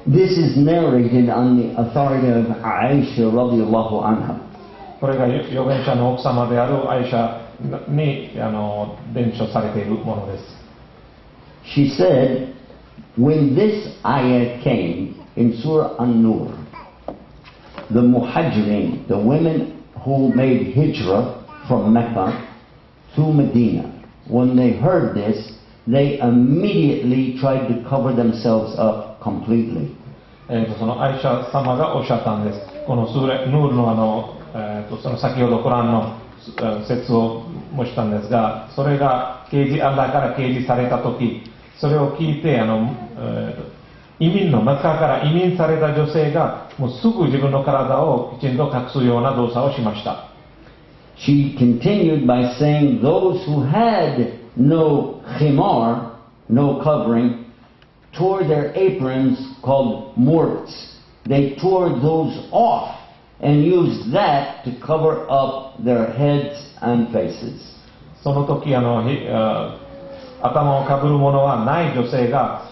This is narrated on the authority of Aisha radiallahu anha. これが預言者の奥様であるアイシャに伝承されているものです。She said, when this ayah came in Surah An-Nur, the Muhajirin, the women who made hijrah from Mecca to Medina, when they heard this, they immediately tried to cover themselves up completely. そのアイシャ様がおっしゃったんです。このヌールのその先ほどコランの説を申したんですが、それがアッラーから掲示された時、それを聞いて移民のマッカーから移民された女性がもうすぐ自分の体をきちんと隠すような動作をしました。She continued by saying those who had no khimar, no covering, tore their aprons called murts. They tore those off and used that to cover up their heads and faces. その時頭をかぶるものはない女性が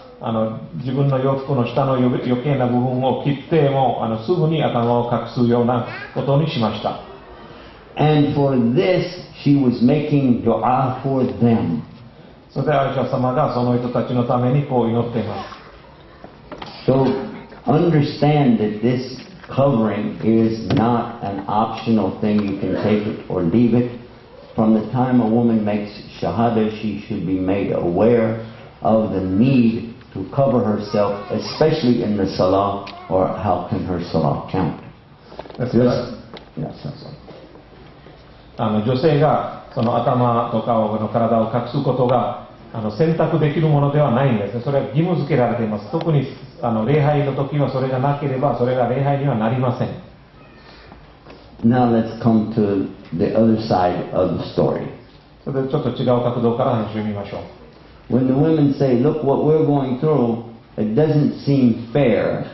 自分の洋服の下の余計な部分を切ってもすぐに頭を隠すようなことにしました。And for this she was making dua for them. それでアイシャ様がその人たちのためにこう祈っています。So understand that this covering is not an optional thing. You can take it or leave it. From the time a woman makes shahada, she should be made aware of the need to cover herself, especially in the salah, or how can her salah count? Yes. 女性がその頭とかの体を隠すことが選択できるものではないんです。それは義務付けられています。特に礼拝の時はそれがなければそれが礼拝にはなりません。Now let's come to the other side of the story. それでちょっと違う角度から話を見ましょう。When the women say, look what we're going through, it doesn't seem fair,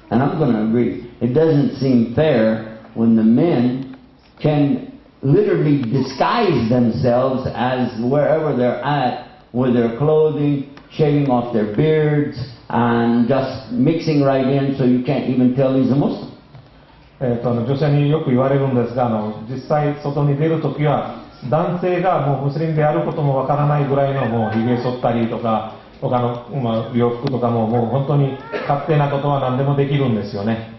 and I'm going to agree, it doesn't seem fair when the men can literally disguise themselves as wherever they're at with their clothing, shaving off their beards, and just mixing right in so you can't even tell he's a Muslim. 女性によく言われるんですが実際外に出るときは男性がもうムスリムであることもわからないぐらいのもうひげ剃ったりとか他の、洋服とかももう本当に勝手なことは何でもできるんですよね。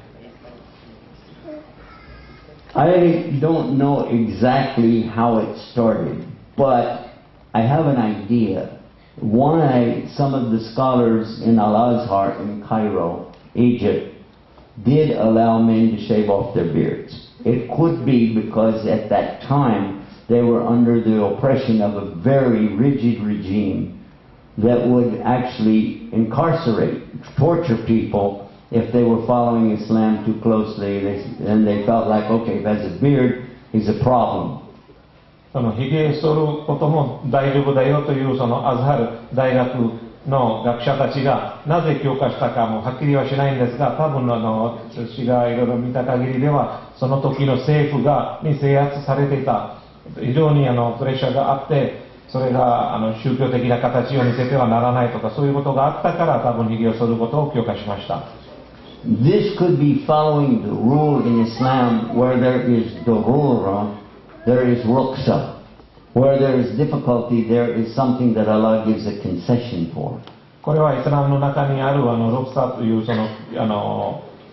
I don't know exactly how it started, but I have an idea why some of the scholars in Al-Azhar in Cairo, Egypt, did allow men to shave off their beards. It could be because at that time they were under the oppression of a very rigid regime that would actually incarcerate, torture people if they were following Islam too closely, and they felt like, okay, if he has a beard, he's a problem. ひげ剃ることも大丈夫だよというそのアズハル大学の学者たちがなぜ強化したかもはっきりはしないんですが、多分私がいろいろ見た限りではその時の政府に制圧されていた非常にプレッシャーがあって、それが宗教的な形を見せてはならないとかそういうことがあったから多分ひげを剃ることを強化しました。This could be following the rule in Islam where there is darura, there is ruqsa. Where there is difficulty, there is something that Allah gives a concession for. これはイスラムの中にあるロクサというその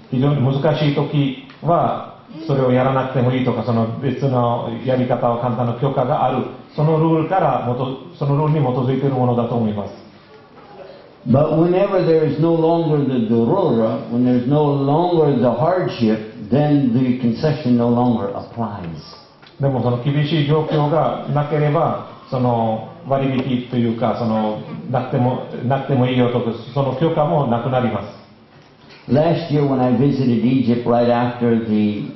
非常に難しい時はそれをやらなくてもいいとかその別のやり方を簡単な許可があるそのルールからそのルールに基づいているものだと思います。But whenever there is no longer the durura, when there is no longer the hardship, then the concession no longer applies. でもその厳しい状況がなければその割引というかなくてもいいよとかその許可もなくなります。Last year when I visited Egypt right after the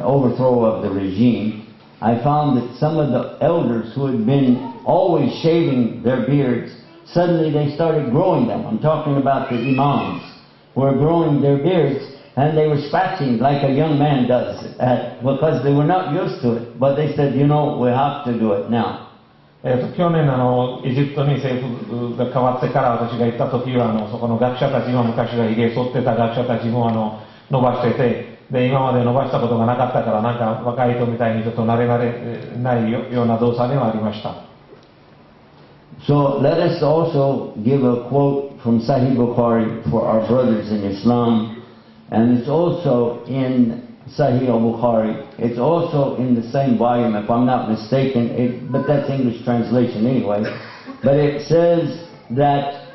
overthrow of the regime, I found that some of the elders who had been always shaving their beards, suddenly they started growing them. I'm talking about the imams who were growing their beards. And they were scratching like a young man does because they were not used to it. But they said, you know, we have to do it now. 去年エジプトに政府が変わってから私が行った時はそこの学者たちも昔はひげ剃ってた学者たちも伸ばしててで今まで伸ばしたことがなかったからなんか若い人みたいにちょっと慣れないような動作ではありました。So let us also give a quote from Sahih Bukhari for our brothers in Islam. And it's also in Sahih al-Bukhari. It's also in the same volume, if I'm not mistaken. But that's English translation anyway. But it says that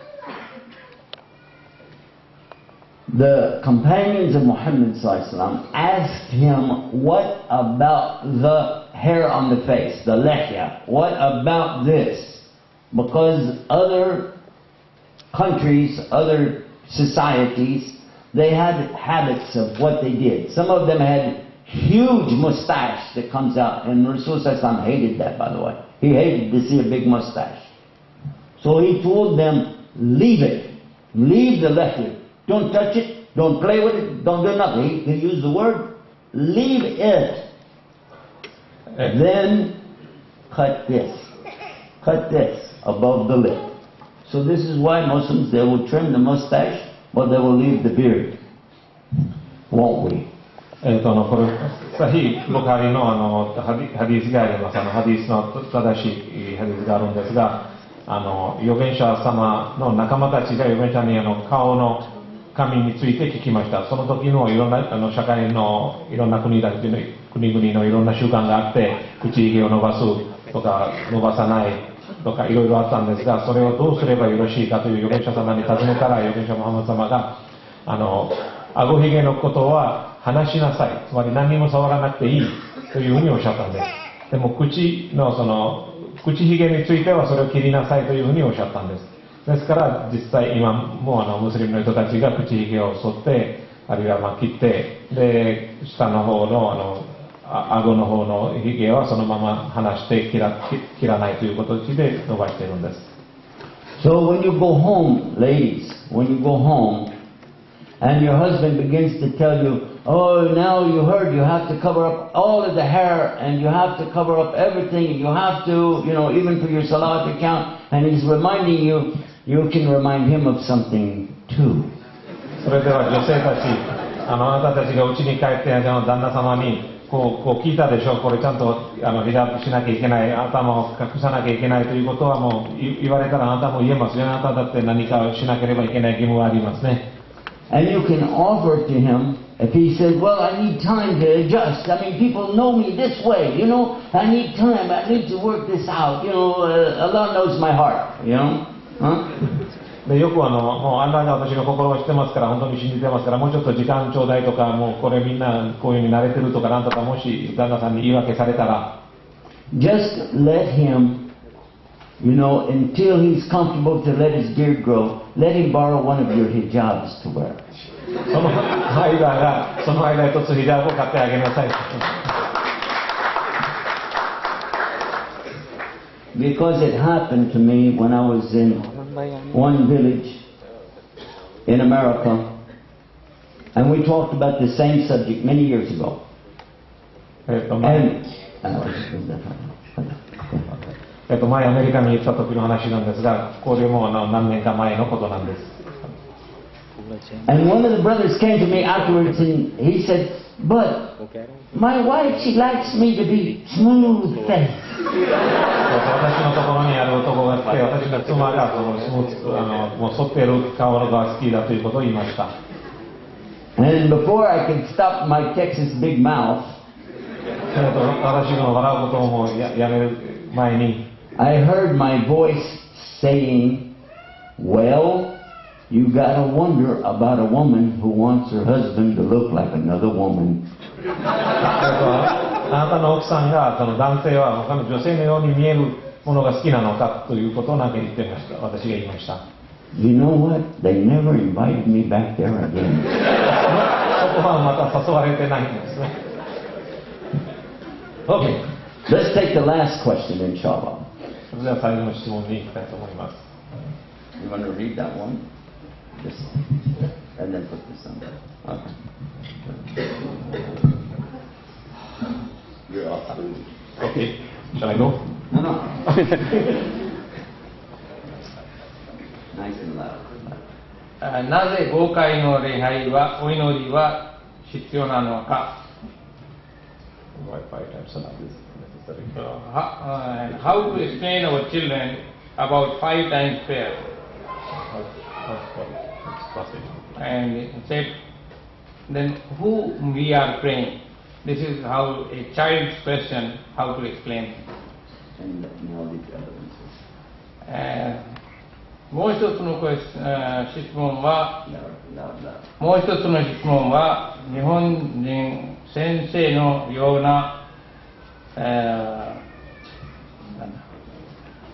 the companions of Muhammad ﷺ asked him, what about the hair on the face, the lihya? What about this? Because other countries, other societies, they had habits of what they did. Some of them had huge mustache that comes out, and Rasul ﷺ hated that, by the way. He hated to see a big mustache. So he told them, leave it. Leave the lihya. Don't touch it. Don't play with it. Don't do nothing. He used the word, leave it. Then cut this. Cut this above the lip. So this is why Muslims, they will trim the mustache, but they will leave the beard. Won't we? これサヒブカリのハディースがあります。ハディースの正しいハディースがあるんですが、預言者様の仲間たちが預言者に顔の髪について聞きました。その時のいろんな社会のいろんな国々のいろんな習慣があって、口ひげを伸ばすとか伸ばさないとかいろいろあったんですが、それをどうすればよろしいかという預言者様に尋ねたら、預言者ムハンマド様が顎ひげのことは話しなさい、つまり何にも触らなくていいというふうにおっしゃったんです。でも口ひげについてはそれを切りなさいというふうにおっしゃったんです。ですから実際今もムスリムの人たちが口ひげを剃って、あるいは切って、で下の方の顎の方のひげはそのまま離して切らないという形で伸ばしているんです。So when you go home, ladies, when you go home, and your husband begins to tell you, oh, now you heard you have to cover up all of the hair, and you have to cover up everything, and you have to, even for your salat account, and he's reminding you, you can remind him of something too. それでは女性たち、あなたたちが家に帰って旦那様にこう聞いたでしょう、これちゃんとヒジャブしなきゃいけない、頭を隠さなきゃいけないということはもう言われたらあなたも言えますよ。あなただって何かをしなければいけない義務がありますね。And you can offer it to him if he says, well, I need time to adjust. I mean, people know me this way, I need time, I need to work this out. Allah knows my heart, Huh? でよくもうアンラーが私の心を知ってますから、本当に信じてますから、もうちょっと時間ちょうだいとか、もうこれみんなこういうふうに慣れてるとか、なんとかもし旦那さんに言い訳されたら、just let him, until he's comfortable to let his beard grow, let him borrow one of your hijabs to wear. その間一つヒジャブを買ってあげなさい。Because it happened to me when I was in one village in America, and we talked about the same subject many years ago. And 前アメリカに行った時の話なんですが、これも何年か前のことなんです。And one of the brothers came to me afterwards and he said, but my wife, she likes me to be smooth faced. 私のところにある男が来て、私の妻がもう反っている顔が好きだということを言いました。And before I could stop my Texas big mouth, 私の笑うことをもうやめる前に、I heard my voice saying, well, you gotta wonder about a woman who wants her husband to look like another woman. あなたの奥さんが男性は他の女性のように見えるものが好きなのかということを何か言ってました。私が言いました。You know what? They never invited me back there again. そこはまた誘われてないんですね。Okay, let's take the last question, inshallah. それでは最後の質問に行きたいと思います。You want to read that one? This one. And then put this on there. Okay. You're off. Okay. Shall I go? No, no. Nice and loud. なぜ豪快の礼拝は、お祈りは必要なのか。Why 5 times salat is necessary? How to explain our children about 5 times prayer? And said, then who we are praying? This is how a child's question, how to explain. And now the other ones. もう一つの質問は、日本人先生のような、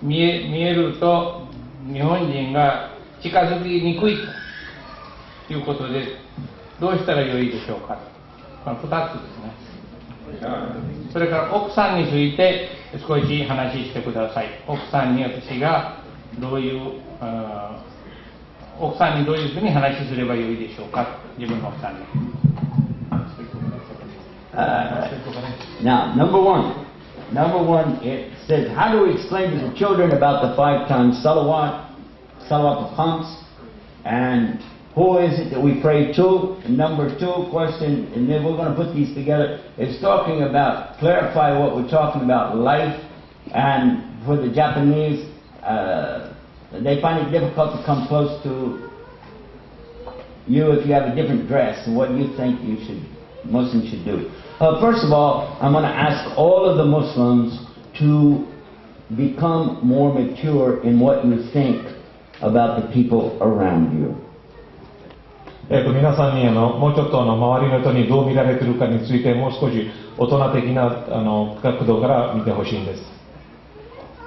見えると日本人が近づきにくいということで、どうしたらよいでしょうか。2つですね。それから奥さんについて少し話してください。奥さんに私がどういう、奥さんにどういうふうに話すればよいでしょうか、自分の奥さんに。Now, number one, it says, how do we explain to the children about the 5 times salawat of khams, and who is it that we pray to? And number 2 question, and then we're going to put these together, is talking about, clarify what we're talking about, life, and for the Japanese, they find it difficult to come close to you if you have a different dress, and what you think Muslims should do. First of all, I'm going to ask all of the Muslims to become more mature in what you think about the people around you. 皆さんにもうちょっと周りの人にどう見られているかについてもう少し大人的な角度から見てほしいんです。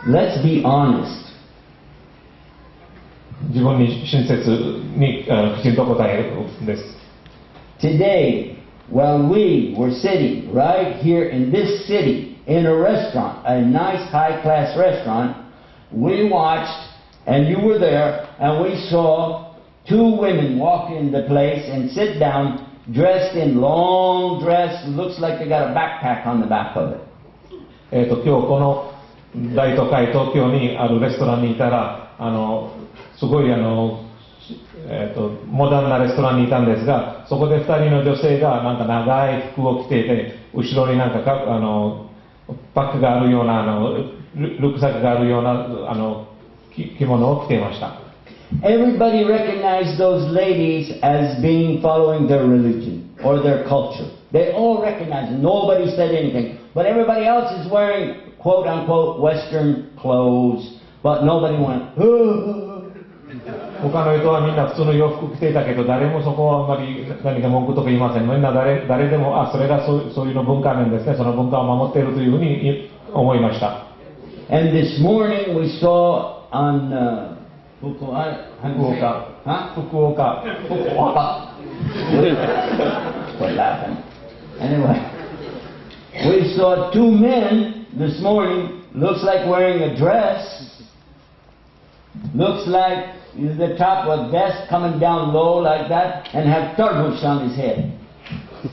Let's be honest. 自分に親切にきちんと答えるんです。Today, while we were sitting right here in this city in a restaurant, a nice high-class restaurant, we watched, and you were there, and we saw 2 women walk in the place and sit down, dressed in long dress, looks like they got a backpack on the back of it. 今日この大都会東京にあるレストランにいたらすごいモダンなレストランにいたんですが、そこで2人の女性がなんか長い服を着ていて、後ろになんかパックがあるようなルックサックがあるような着物を着ていました。Everybody recognized those ladies as being following their religion or their culture. They all recognized it. Nobody said anything. But everybody else is wearing quote unquote Western clothes. But nobody went, oh. 他の人はみんな普通の洋服着ていたけど、誰もそこはあんまり何か文句とか言いません。みんな誰でも、それがそういうの文化面ですね。その文化を守っているというふうに思いました。And this morning we saw on福岡. Quit laughing. Anyway, we saw 2 men this morning, looks like wearing a dress, looks like the top of a vest coming down low like that, and have turban on his head.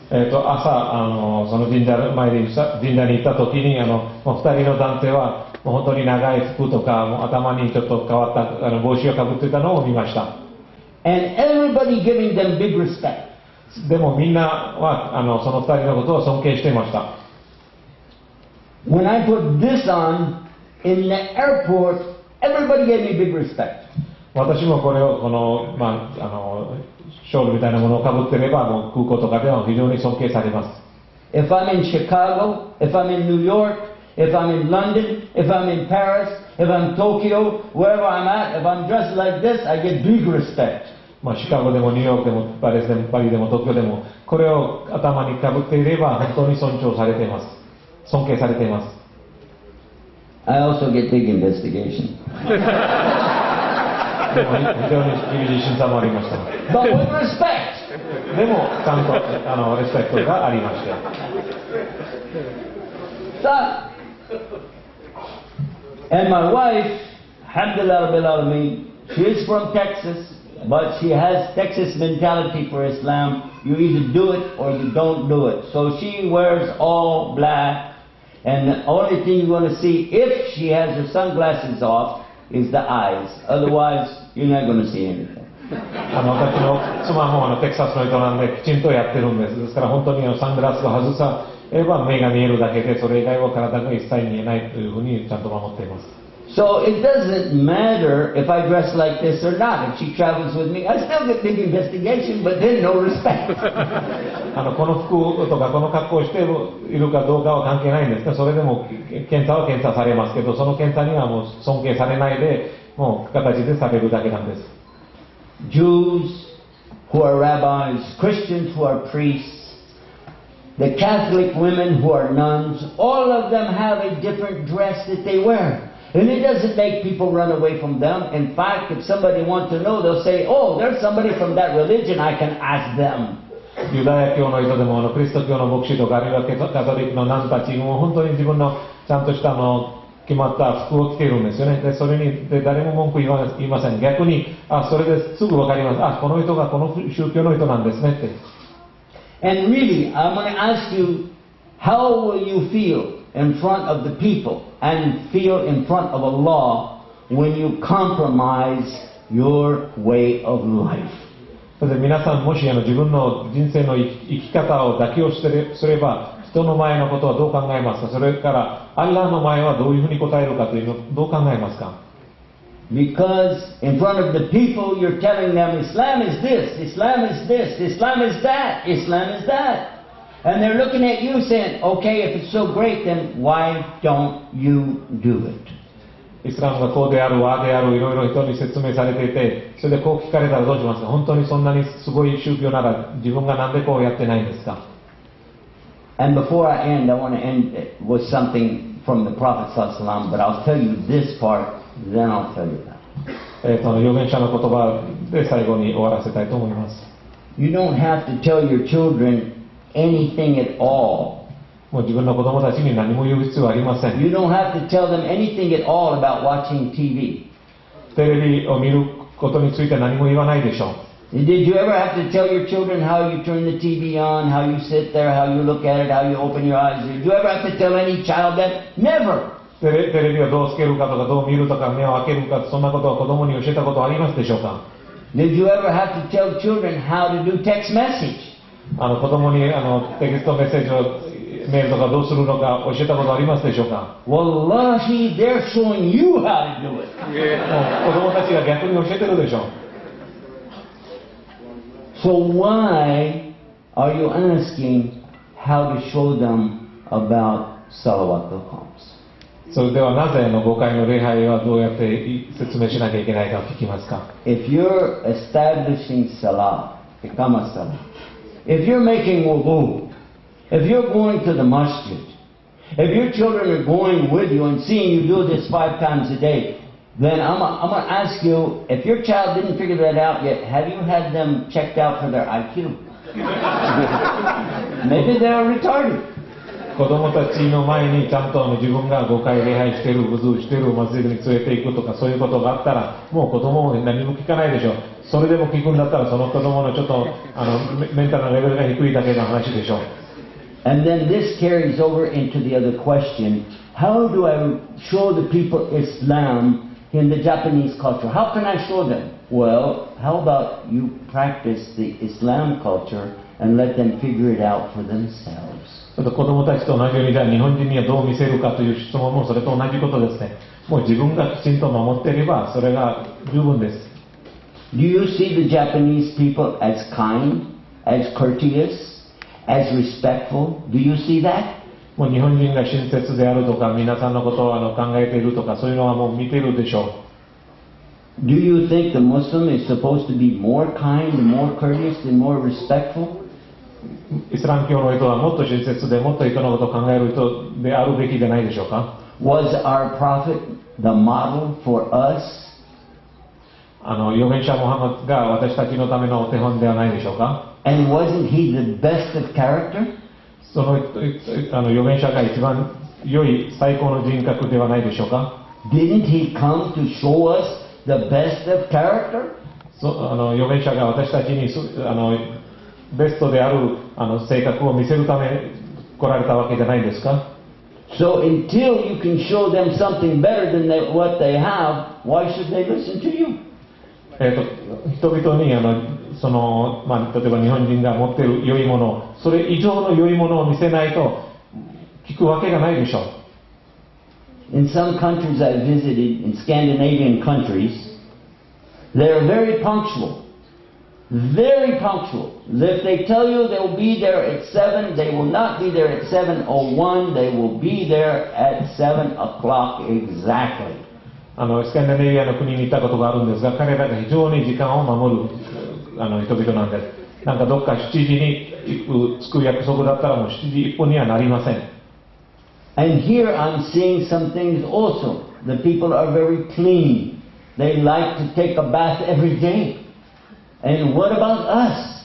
朝その神社に行った時に2人の男性はもう本当に長い服とかもう頭にちょっと変わった帽子をかぶっていたのを見ました。And everybody giving them big respect. でもみんなはその2人のことを尊敬していました。When I put this on in the airport, everybody gave me big respect. 私もこれをショールみたいなものをかぶっていればもう空港とかでは非常に尊敬されます。If I'm in Chicago, if I'm in New York, if I'm in London, if I'm in Paris, if I'm Tokyo, wherever I'm at, if I'm dressed like this, I get big respect. シカゴでもニューヨークでもパリでも東京でもこれを頭にかぶっていれば本当に尊敬されています。尊敬されています。I also get big investigation. 非常に厳しい審査もありました。But with respect. でもちゃんとレスペクトがありました。And my wife, alhamdulillah, she's from Texas, but she has Texas mentality for Islam. You either do it or you don't do it. So she wears all black, and the only thing you're going to see if she has her sunglasses off is the eyes. Otherwise, you're not going to see anything. 私の妻もテキサスの人なんできちんとやってるんです。ですから本当にサングラスを外されば目が見えるだけでそれ以外は体が一切見えないというふうにちゃんと守っています。So it doesn't matter if I dress like this or not. If she travels with me, I still get big investigation, but then no respect. この服とかこの格好をしているかどうかは関係ないんですね。それでも検査は検査されますけど、その検査にはもう尊敬されないでもう形でされるだけなんです。 Jews who are rabbis, Christians who are priests, the Catholic women who are nuns, all of them have a different dress that they wear. And it doesn't make people run away from them. In fact, if somebody wants to know, they'll say, oh, there's somebody from that religion, I can ask them. ユダヤ教の人でもキリスト教の牧師とかあるいはカトリックのナンたちも本当に自分のちゃんとした決まった服を着ているんですよね。でそれにで誰も文句言いません。逆にそれですぐ分かります。この人がこの宗教の人なんですねって。 And really, I'm going to ask you, how will you feel in front of the people and feel in front of Allah when you compromise your way of life? 皆さんもし自分の人生の生き方を妥協すれば人の前のことはどう考えますか。それからアッラーの前はどういうふうに答えるかというのをどう考えますか。 Because in front of the people you're telling them Islam is this, Islam is this, Islam is that, Islam is that. And they're looking at you saying, okay, if it's so great, then why don't you do it? イスラムがこうである、ああである、いろいろ人に説明されていて、それでこう聞かれたらどうしますか。本当にそんなにすごい宗教なら自分がなんでこうやってないんですか。 And before I end, I want to end with something from the Prophet ﷺ, but I'll tell you this part, then I'll tell you that. 預言者の言葉で最後に終わらせたいと思います。 You don't have to tell your children anything at all. もう自分の子供たちに何も言う必要はありません。 You don't have to tell them anything at all about watching TV. テレビを見ることについて何も言わないでしょう。 Did you ever have to tell your children how you turn the TV on, how you sit there, how you look at it, how you open your eyes? Did you ever have to tell any child that? Never. テレビをどうつけるかとかどう見るとか目を開けるかそんなことを子供に教えたことはありますでしょうか。 Did you ever have to tell children how to do text message? 子供にテキストメッセージをメールとかどうするのか教えたことありますでしょうか。 Wallahi, they're showing you how to do it. 子供たちが逆に教えてるでしょう。 So why are you asking how to show them about Salawat al-Khams? それではなぜ5回の礼拝はどうやって説明しなきゃいけないかを聞きますか。 If you're establishing Salah, Iqamah Salah, if you're making wudu, if you're going to the masjid, if your children are going with you and seeing you do this 5 times a day, then I'm going to ask you, if your child didn't figure that out yet, have you had them checked out for their IQ? Maybe they're retarded. 子供たちの前にちゃんと自分が5回礼拝している、ウズーしている、マスジドに連れて行くとかそういうことがあったらもう子供も何も聞かないでしょう。それでも聞くんだったらその子供のちょっとメンタルのレベルが低いだけの話でしょう。 And then this carries over into the other question. How do I show the people Islam in the Japanese culture? How can I show them? Well, how about you practice the Islam culture and let them figure it out for themselves? ちょっと子供たちと同じようにじゃあ日本人にはどう見せるかという質問もそれと同じことですね。もう自分がきちんと守っていればそれが十分です。 Do you see the Japanese people as kind, as courteous, as respectful? Do you see that? もう日本人が親切であるとか皆さんのことを考えているとかそういうのはもう見ているでしょう。 Do you think the Muslim is supposed to be more kind, more courteous, and more respectful? イスラム教の人はもっと親切でもっと人のことを考える人であるべきじゃないでしょうか。 Was our prophet the model for us? 預言者ムハンマドが私たちのためのお手本ではないでしょうか。 And wasn't he the best of character? その預言者が一番良い最高の人格ではないでしょうか。 Didn't he come to show us the best of character? 預言者が私たちにベストである性格を見せるため来られたわけじゃないですか。 So until you can show them something better than what they have, why should they listen to you? 人々に例えば日本人が持っている良いものそれ以上の良いものを見せないと聞くわけがないでしょう。 In some countries I visited, in Scandinavian countries, they're very punctual. Very punctual. If they tell you they'll be there at 7, they will not be there at 7:01. They will be there at 7 o'clock exactly. スカンディナビアの国に行ったことがあるんですが、彼らが非常に時間を守る人々なんです。なんかどっか7時に着く約束だったらもう7時1分にはなりません。And here I'm seeing some things also. The people are very clean. They like to take a bath every day. And what about us?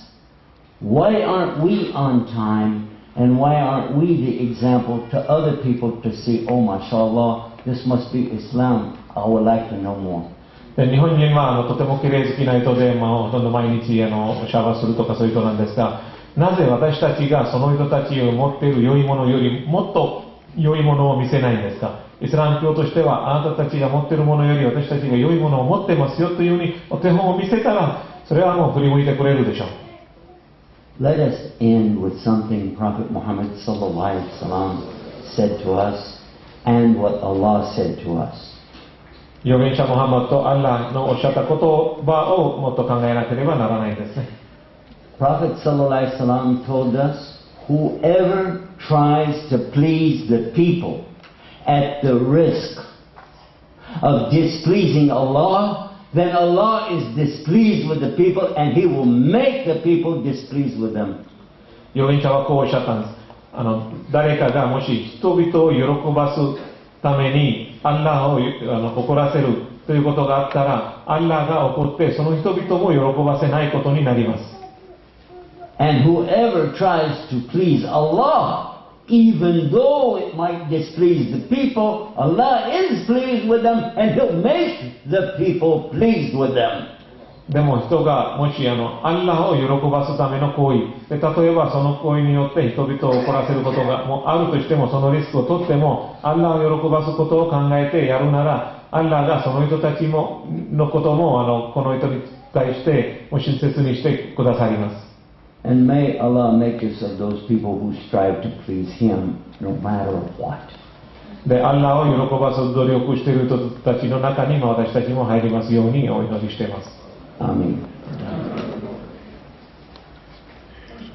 Why aren't we on time? And why aren't we the example to other people to see, oh, mashallah, this must be Islam. I would like to know more. で日本人はとても綺麗好きな人で、ほとんど毎日シャワーするとかそういう人なんですが、なぜ私たちがその人たちを持っている良いものよりもっと良いものを見せないんですか。イスラム教としてはあなたたちが持っているものより私たちが良いものを持っていますよというふうにお手本を見せたら、それはもう振り向いてくれるでしょう。Let us end with something Prophet Muhammad sallallahu alaihi wasallam said to us and what Allah said to us. 預言者ムハンマドとアッラーのおっしゃった言葉をもっと考えなければならないんですね。Prophet sallallahu alaihi wasallam told us, whoever tries to please the people at the risk of displeasing Allah, then Allah is displeased with the people and He will make the people displeased with them. 預言者はこうおっしゃったんです。誰かがもし人々を喜ばすためにアッラーを怒らせるということがあったら、アッラーが怒ってその人々も喜ばせないことになります。And whoever tries to please Allah, even though it might displease the people, Allah is pleased with them and He'll make the people pleased with them. でも人がもしアッラーを喜ばすための行為で、例えばその行為によって人々を怒らせることがもうあるとしても、そのリスクを取ってもアッラーを喜ばすことを考えてやるなら、アッラーがその人たちのこともこの人に対しても親切にしてくださります。And may Allah make us of those people who strive to please Him no matter what. で、アッラーを喜ばす努力している人たちの中に私たちも入りますようにお祈りしています。Ameen.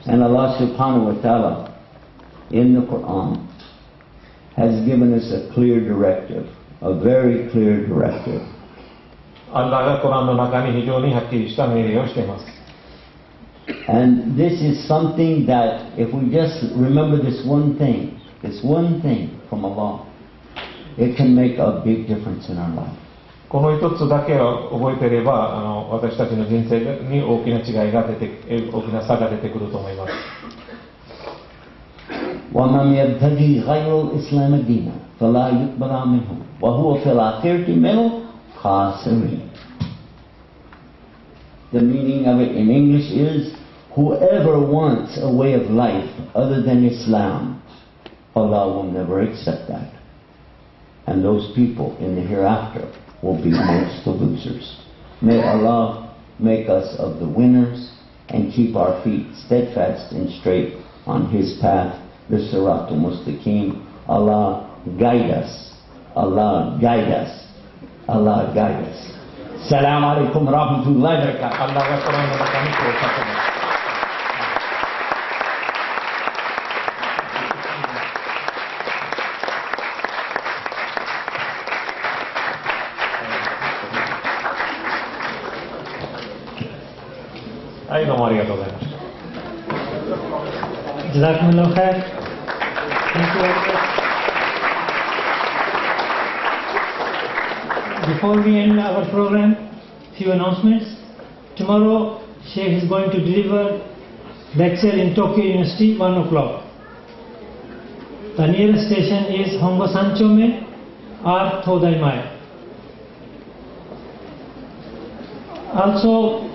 And Allah subhanahu wa ta'ala in the Quran has given us a clear directive, a very clear directive. アッラーがコランの中に非常にはっきりした命令をしています。And this is something that if we just remember this one thing from Allah, it can make a big difference in our life. この一つだけを覚えていれば私たちの人生に大きな違いが出て、大きな差が出てくると思います。وَمَنْ يَبْتَغِي غَيْرَ الْإِسْلَامِ دِينًا فَلَا يُقْبَلَ مِنْهُ وَهُوَ فِي الْآخِرَةِ مِنَ الْخَاسِرِينَ. The meaning of it in English is, whoever wants a way of life other than Islam, Allah will never accept that. And those people in the hereafter will be amongst the losers. May Allah make us of the winners and keep our feet steadfast and straight on His path, the Siratul Mustaqim. Allah guide us. Allah guide us. Allah guide us. Assalamu alaikum wa rahmatullahi wa barakatuh. はい、どうもありがとうございました。Jazakumullah khair. Thank you. Before we end our program, few announcements. Tomorrow, Sheikh is going to deliver lecture in Tokyo University, 1 o'clock. The nearest station is Hongo Sanchome or Todaimae. Also,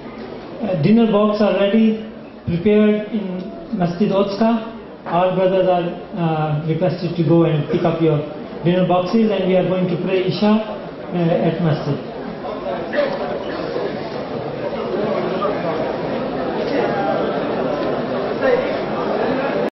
dinner box are ready, prepared in Masjid Otsuka. All brothers are requested to go and pick up your dinner boxes, and we are going to pray Isha at Masjid.